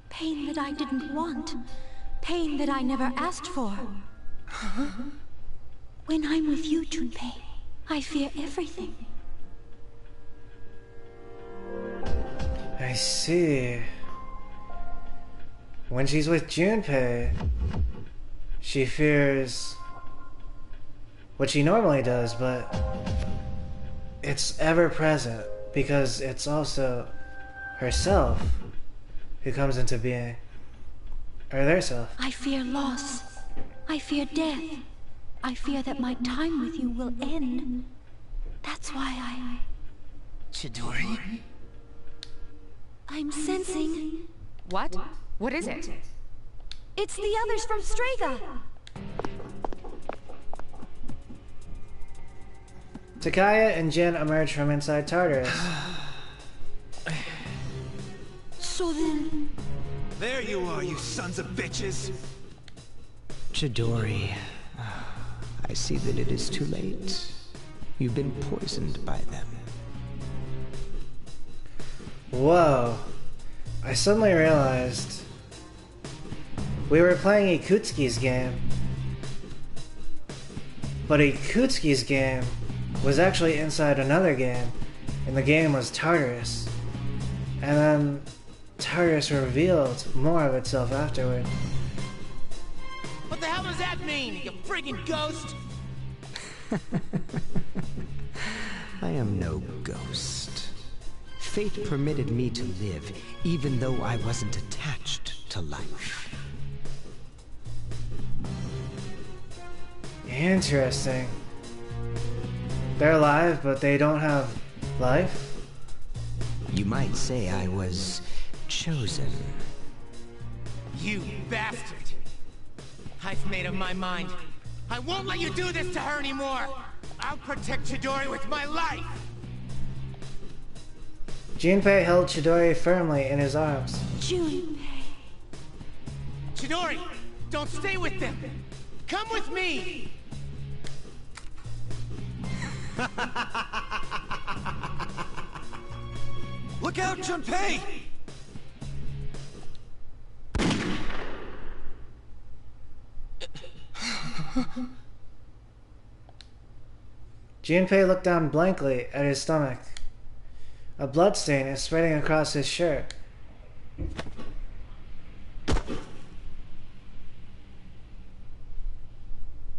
Pain that I didn't want. Pain that I never asked for. When I'm with you, Junpei, I fear everything. I see. When she's with Junpei, she fears what she normally does, but it's ever present because it's also herself who comes into being. Or their self. I fear loss. I fear death. I fear that my time with you will end. That's why Chidori? I'm sensing... What? What is it? It's the others from Strega! Takaya and Jin emerge from inside Tartarus. So then... There you are, you sons of bitches! Chidori, I see that it is too late. You've been poisoned by them. Whoa. I suddenly realized we were playing Ikutsuki's game. But Ikutsuki's game was actually inside another game, and the game was Tartarus. And then Tartarus revealed more of itself afterward. What the hell does that mean, you friggin' ghost? I am no ghost. Fate permitted me to live, even though I wasn't attached to life. Interesting. They're alive, but they don't have life? You might say I was chosen. You bastard! I've made up my mind. I won't let you do this to her anymore! I'll protect Chidori with my life! Junpei held Chidori firmly in his arms. Junpei... Chidori, don't stay with them! Come with me! Look out, Junpei! Junpei looked down blankly at his stomach. A bloodstain is spreading across his shirt.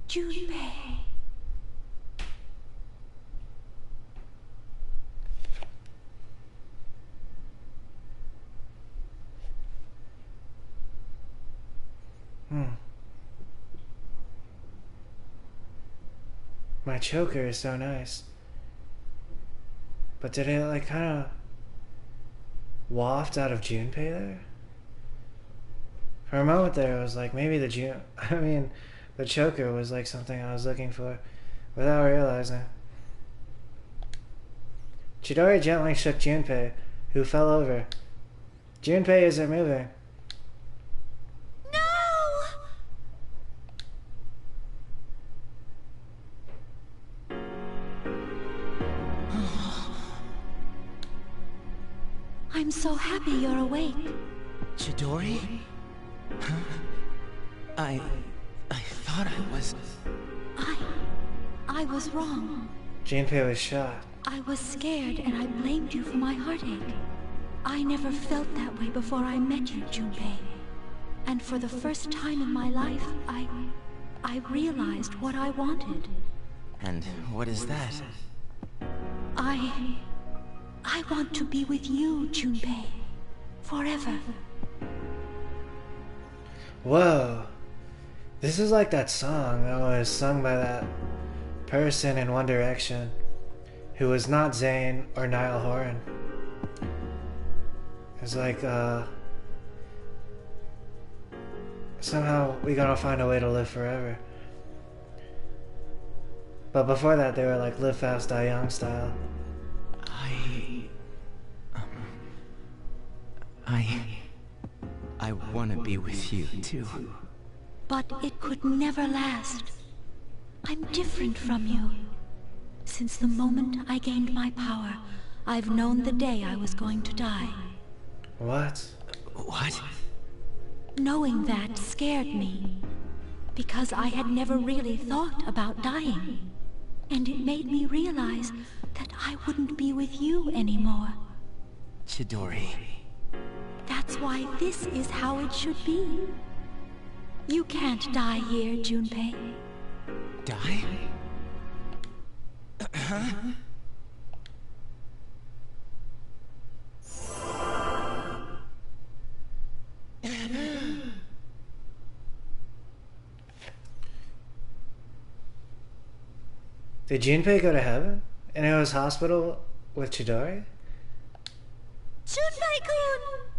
Junpei... My choker is so nice. But did it like kind of waft out of Junpei there? For a moment there, I was like, maybe the choker was like something I was looking for, without realizing. Chidori gently shook Junpei, who fell over. Junpei isn't moving. I'm so happy you're awake. Chidori? Huh? I thought I was... I was wrong. Junpei was shot. I was scared and I blamed you for my heartache. I never felt that way before I met you, Junpei. And for the first time in my life, I realized what I wanted. And what is that? I want to be with you, Junpei. Forever. Whoa. This is like that song that was sung by that person in One Direction who was not Zayn or Niall Horan. It's like, somehow we gotta find a way to live forever. But before that, they were like Live Fast, Die Young style. I want to be with you, too. But it could never last. I'm different from you. Since the moment I gained my power, I've known the day I was going to die. What? What? Knowing that scared me. Because I had never really thought about dying. And it made me realize that I wouldn't be with you anymore. Chidori. That's why this is how it should be. You can't die here, Junpei. Die? Huh? Did Junpei go to heaven? And it was hospital with Chidori? Junpei-kun!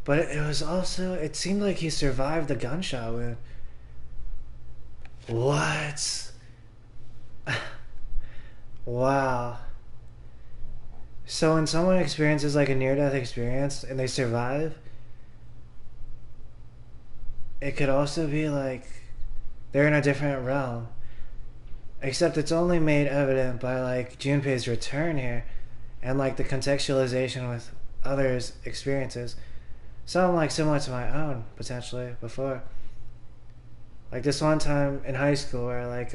But it was also, it seemed like he survived the gunshot wound. What? Wow. So when someone experiences like a near-death experience and they survive, it could also be like they're in a different realm. Except it's only made evident by like Junpei's return here and like the contextualization with others' experiences. Some like similar to my own, potentially, before. Like this one time in high school where like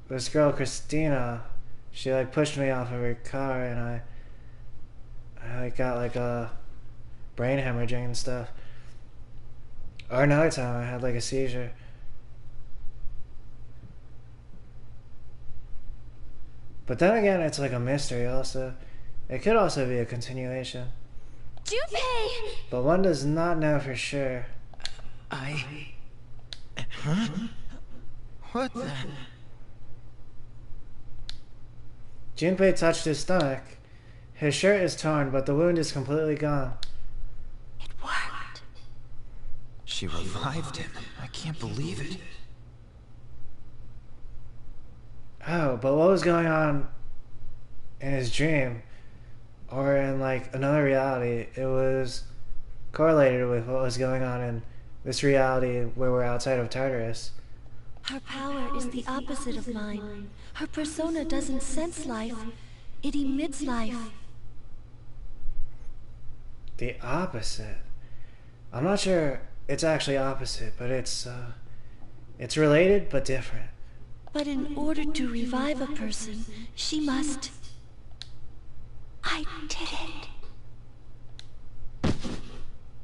this girl Christina, she like pushed me off of her car and I like got like a brain hemorrhaging and stuff. Or another time I had like a seizure. But then again, it's like a mystery also. It could also be a continuation. Junpei! But one does not know for sure. Huh? What the? Junpei touched his stomach. His shirt is torn, but the wound is completely gone. It worked. She revived him. I can't believe it. Oh, but what was going on in his dream? Or in like another reality? It was correlated with what was going on in this reality where we're outside of Tartarus. Her power is the opposite of mine. Her persona doesn't sense life. It emits life. The opposite? I'm not sure it's actually opposite, but it's related but different. But in order to revive a person, she must... I did it.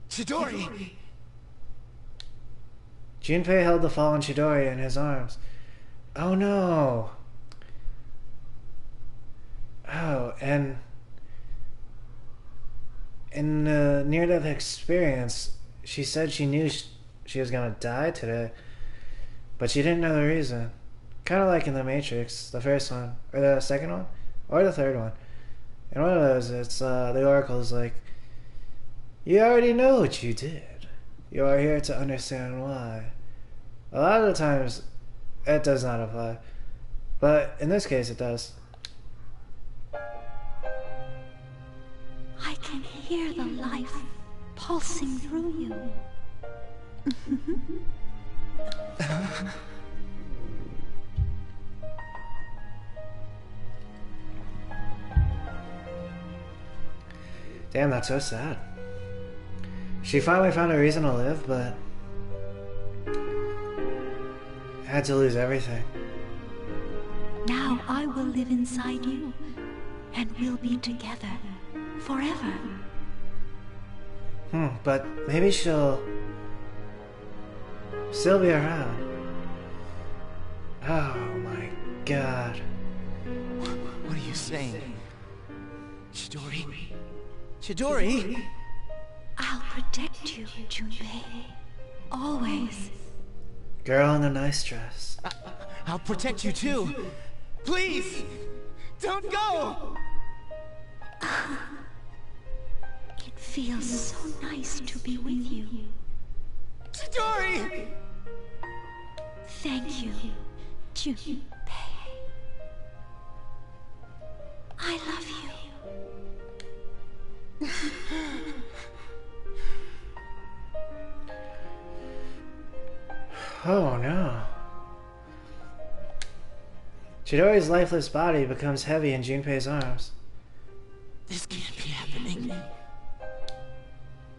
Chidori! Junpei held the fallen Chidori in his arms. Oh no! Oh, and in the near-death experience, she said she knew she was gonna die today, but she didn't know the reason. Kind of like in The Matrix, the first one, or the second one, or the third one. In one of those, it's the Oracle's like, you already know what you did. You are here to understand why. A lot of the times, it does not apply, but in this case, it does. I can hear the life pulsing through you. Damn, that's so sad. She finally found a reason to live, but had to lose everything. Now I will live inside you, and we'll be together forever. But maybe she'll still be around. Oh my god. What are you saying? Chidori? Chidori? I'll protect you, Junpei. Always. Girl in the nice dress. I'll protect you too. Please! Don't go! It feels so nice to be with you. Chidori! Thank you, Junpei. I love you. Oh no. Chidori's lifeless body becomes heavy in Junpei's arms. This can't be happening.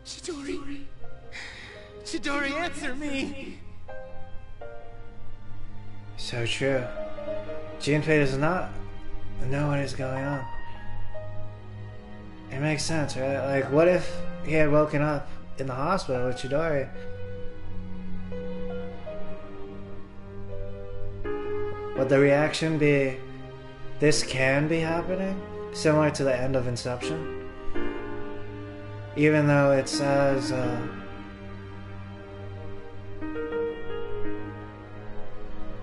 Chidori! Chidori, answer me! So true. Junpei does not know what is going on. It makes sense, right? Like, what if he had woken up in the hospital with Chidori? Would the reaction be, this can be happening? Similar to the end of Inception? Even though it says,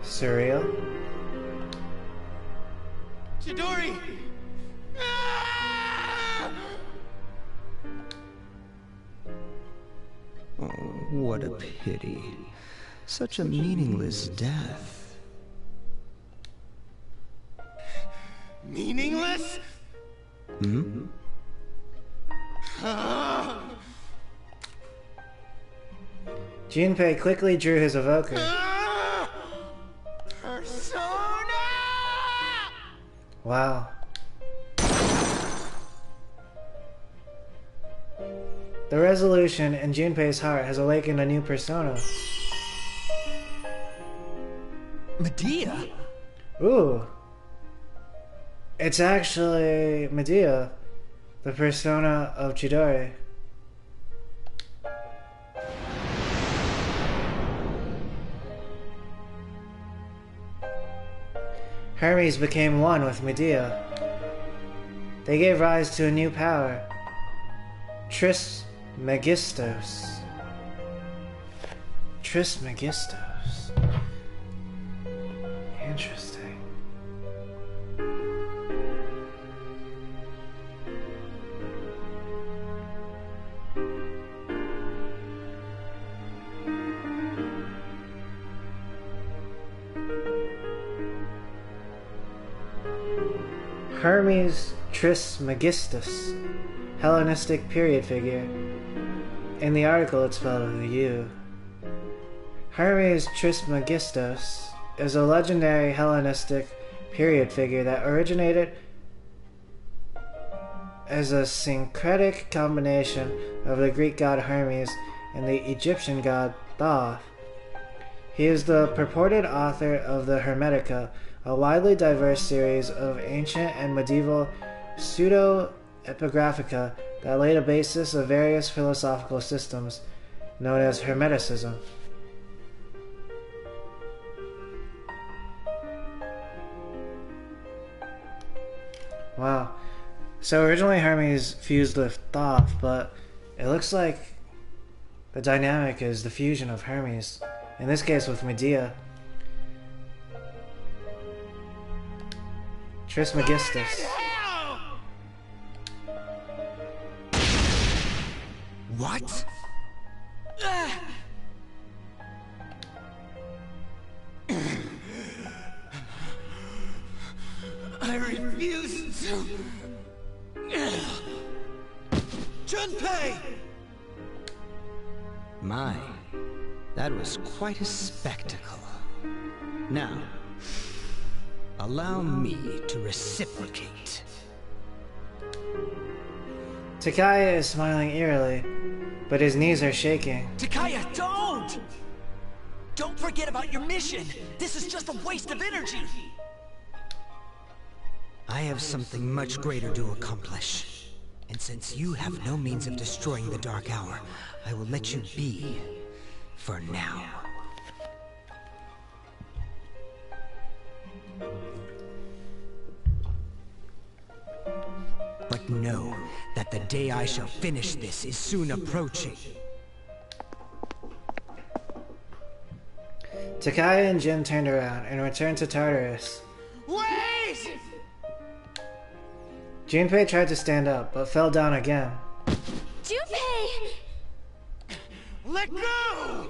surreal? Chidori! Ah! Oh, what a pity. Such a meaningless death. Meaningless? Hmm? Junpei quickly drew his evoker. Persona! Wow. The resolution in Junpei's heart has awakened a new persona. Medea? Ooh. It's actually Medea, the persona of Chidori. Hermes became one with Medea. They gave rise to a new power, Trismegistos. Trismegistos. Interesting. Hermes Trismegistus, Hellenistic period figure. In the article it's spelled with a U. Hermes Trismegistus is a legendary Hellenistic period figure that originated as a syncretic combination of the Greek god Hermes and the Egyptian god Thoth. He is the purported author of the Hermetica, a widely diverse series of ancient and medieval pseudo-epigraphica that laid a basis of various philosophical systems, known as Hermeticism. Wow. So originally Hermes fused with Thoth, but it looks like the dynamic is the fusion of Hermes, in this case with Medea. Trismegistus. What? I refuse to... Junpei! My, that was quite a spectacle. Now, allow me to reciprocate. Takaya is smiling eerily, but his knees are shaking. Takaya, don't! Don't forget about your mission! This is just a waste of energy! I have something much greater to accomplish. And since you have no means of destroying the Dark Hour, I will let you be, for now. But know that the day I shall finish this is soon approaching. Takaya and Jin turned around and returned to Tartarus. Wait! Junpei tried to stand up, but fell down again. Junpei! Let go!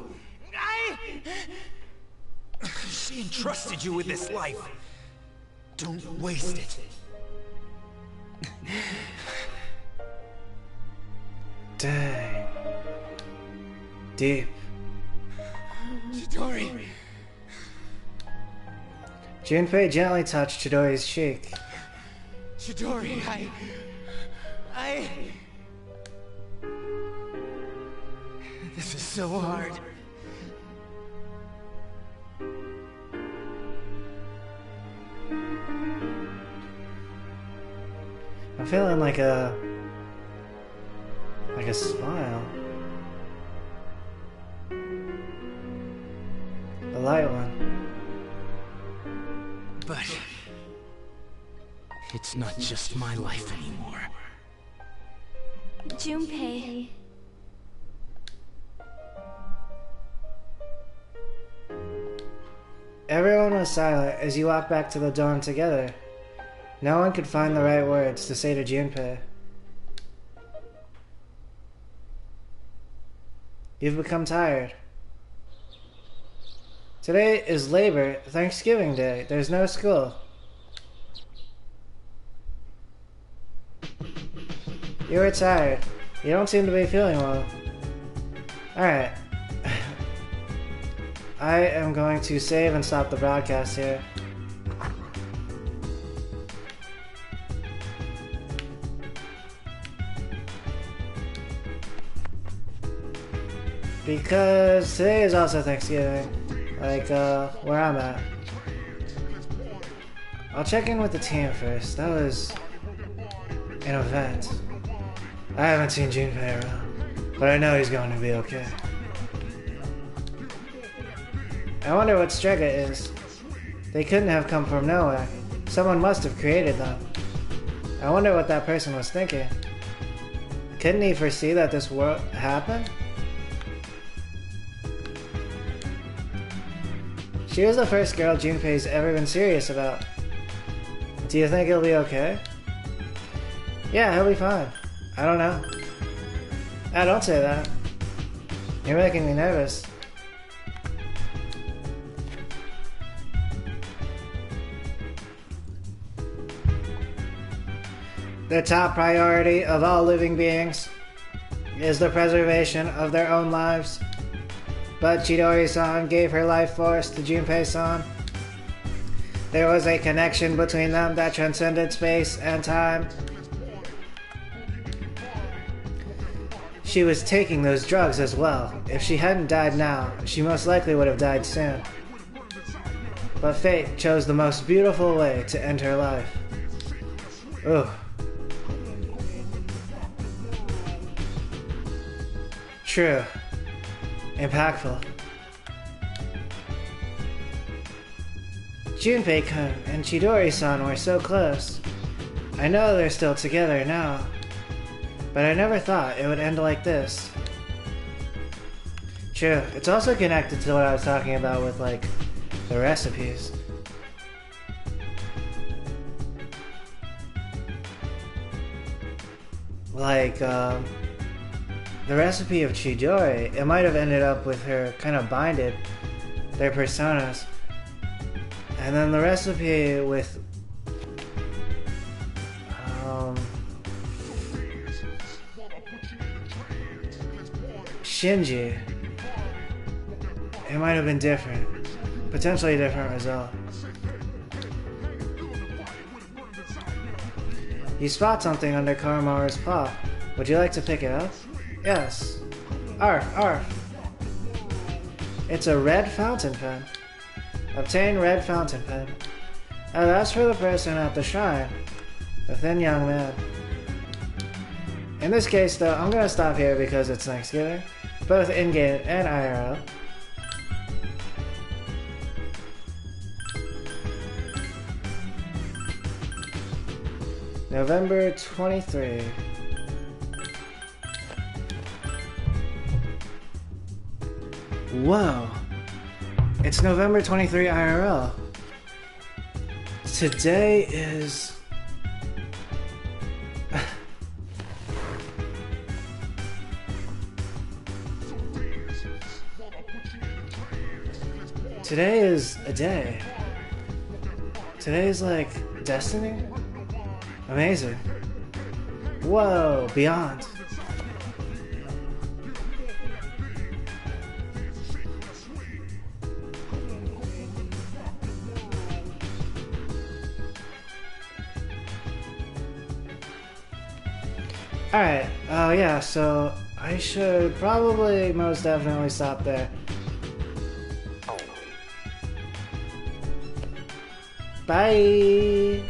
She entrusted you with this life. Don't waste it. Dang. Deep. Chidori! Junpei gently touched Chidori's cheek. Chidori, I... This is so hard. I'm feeling like a smile. A light one. But... it's not just my life anymore. Junpei. Everyone was silent as you walked back to the dorm together. No one could find the right words to say to Junpei. You've become tired. Today is Thanksgiving Day. There's no school. You were tired. You don't seem to be feeling well. Alright. I am going to save and stop the broadcast here. Because today is also Thanksgiving, like where I'm at. I'll check in with the team first. That was an event. I haven't seen Junpei around, but I know he's going to be okay. I wonder what Strega is. They couldn't have come from nowhere. Someone must have created them. I wonder what that person was thinking. Couldn't he foresee that this would happen? She was the first girl Junpei's ever been serious about. Do you think he'll be okay? Yeah, he'll be fine. I don't know. Don't say that. You're making me nervous. The top priority of all living beings is the preservation of their own lives. But Chidori-san gave her life force to Junpei-san. There was a connection between them that transcended space and time. She was taking those drugs as well. If she hadn't died now, she most likely would have died soon. But fate chose the most beautiful way to end her life. Ugh. True. Impactful. Junpei-kun and Chidori-san were so close. I know they're still together now, but I never thought it would end like this. True, it's also connected to what I was talking about with, like, the recipes. Like, the recipe of Chidori, it might have ended up with her kind of binded, their personas. And then the recipe with Shinji, it might have been different. Potentially a different result. You spot something under Koromaru's paw. Would you like to pick it up? Yes. Arf, arf. It's a red fountain pen. Obtain red fountain pen. Oh, that's for the person at the shrine. The thin young man. In this case, though, I'm gonna stop here because it's Thanksgiving. Both in-game and IRL. November 23. Whoa. It's November 23 IRL. Today is... Today is a day. Today is like destiny? Amazing. Whoa, beyond. Alright, yeah, so I should probably most definitely stop there. Bye!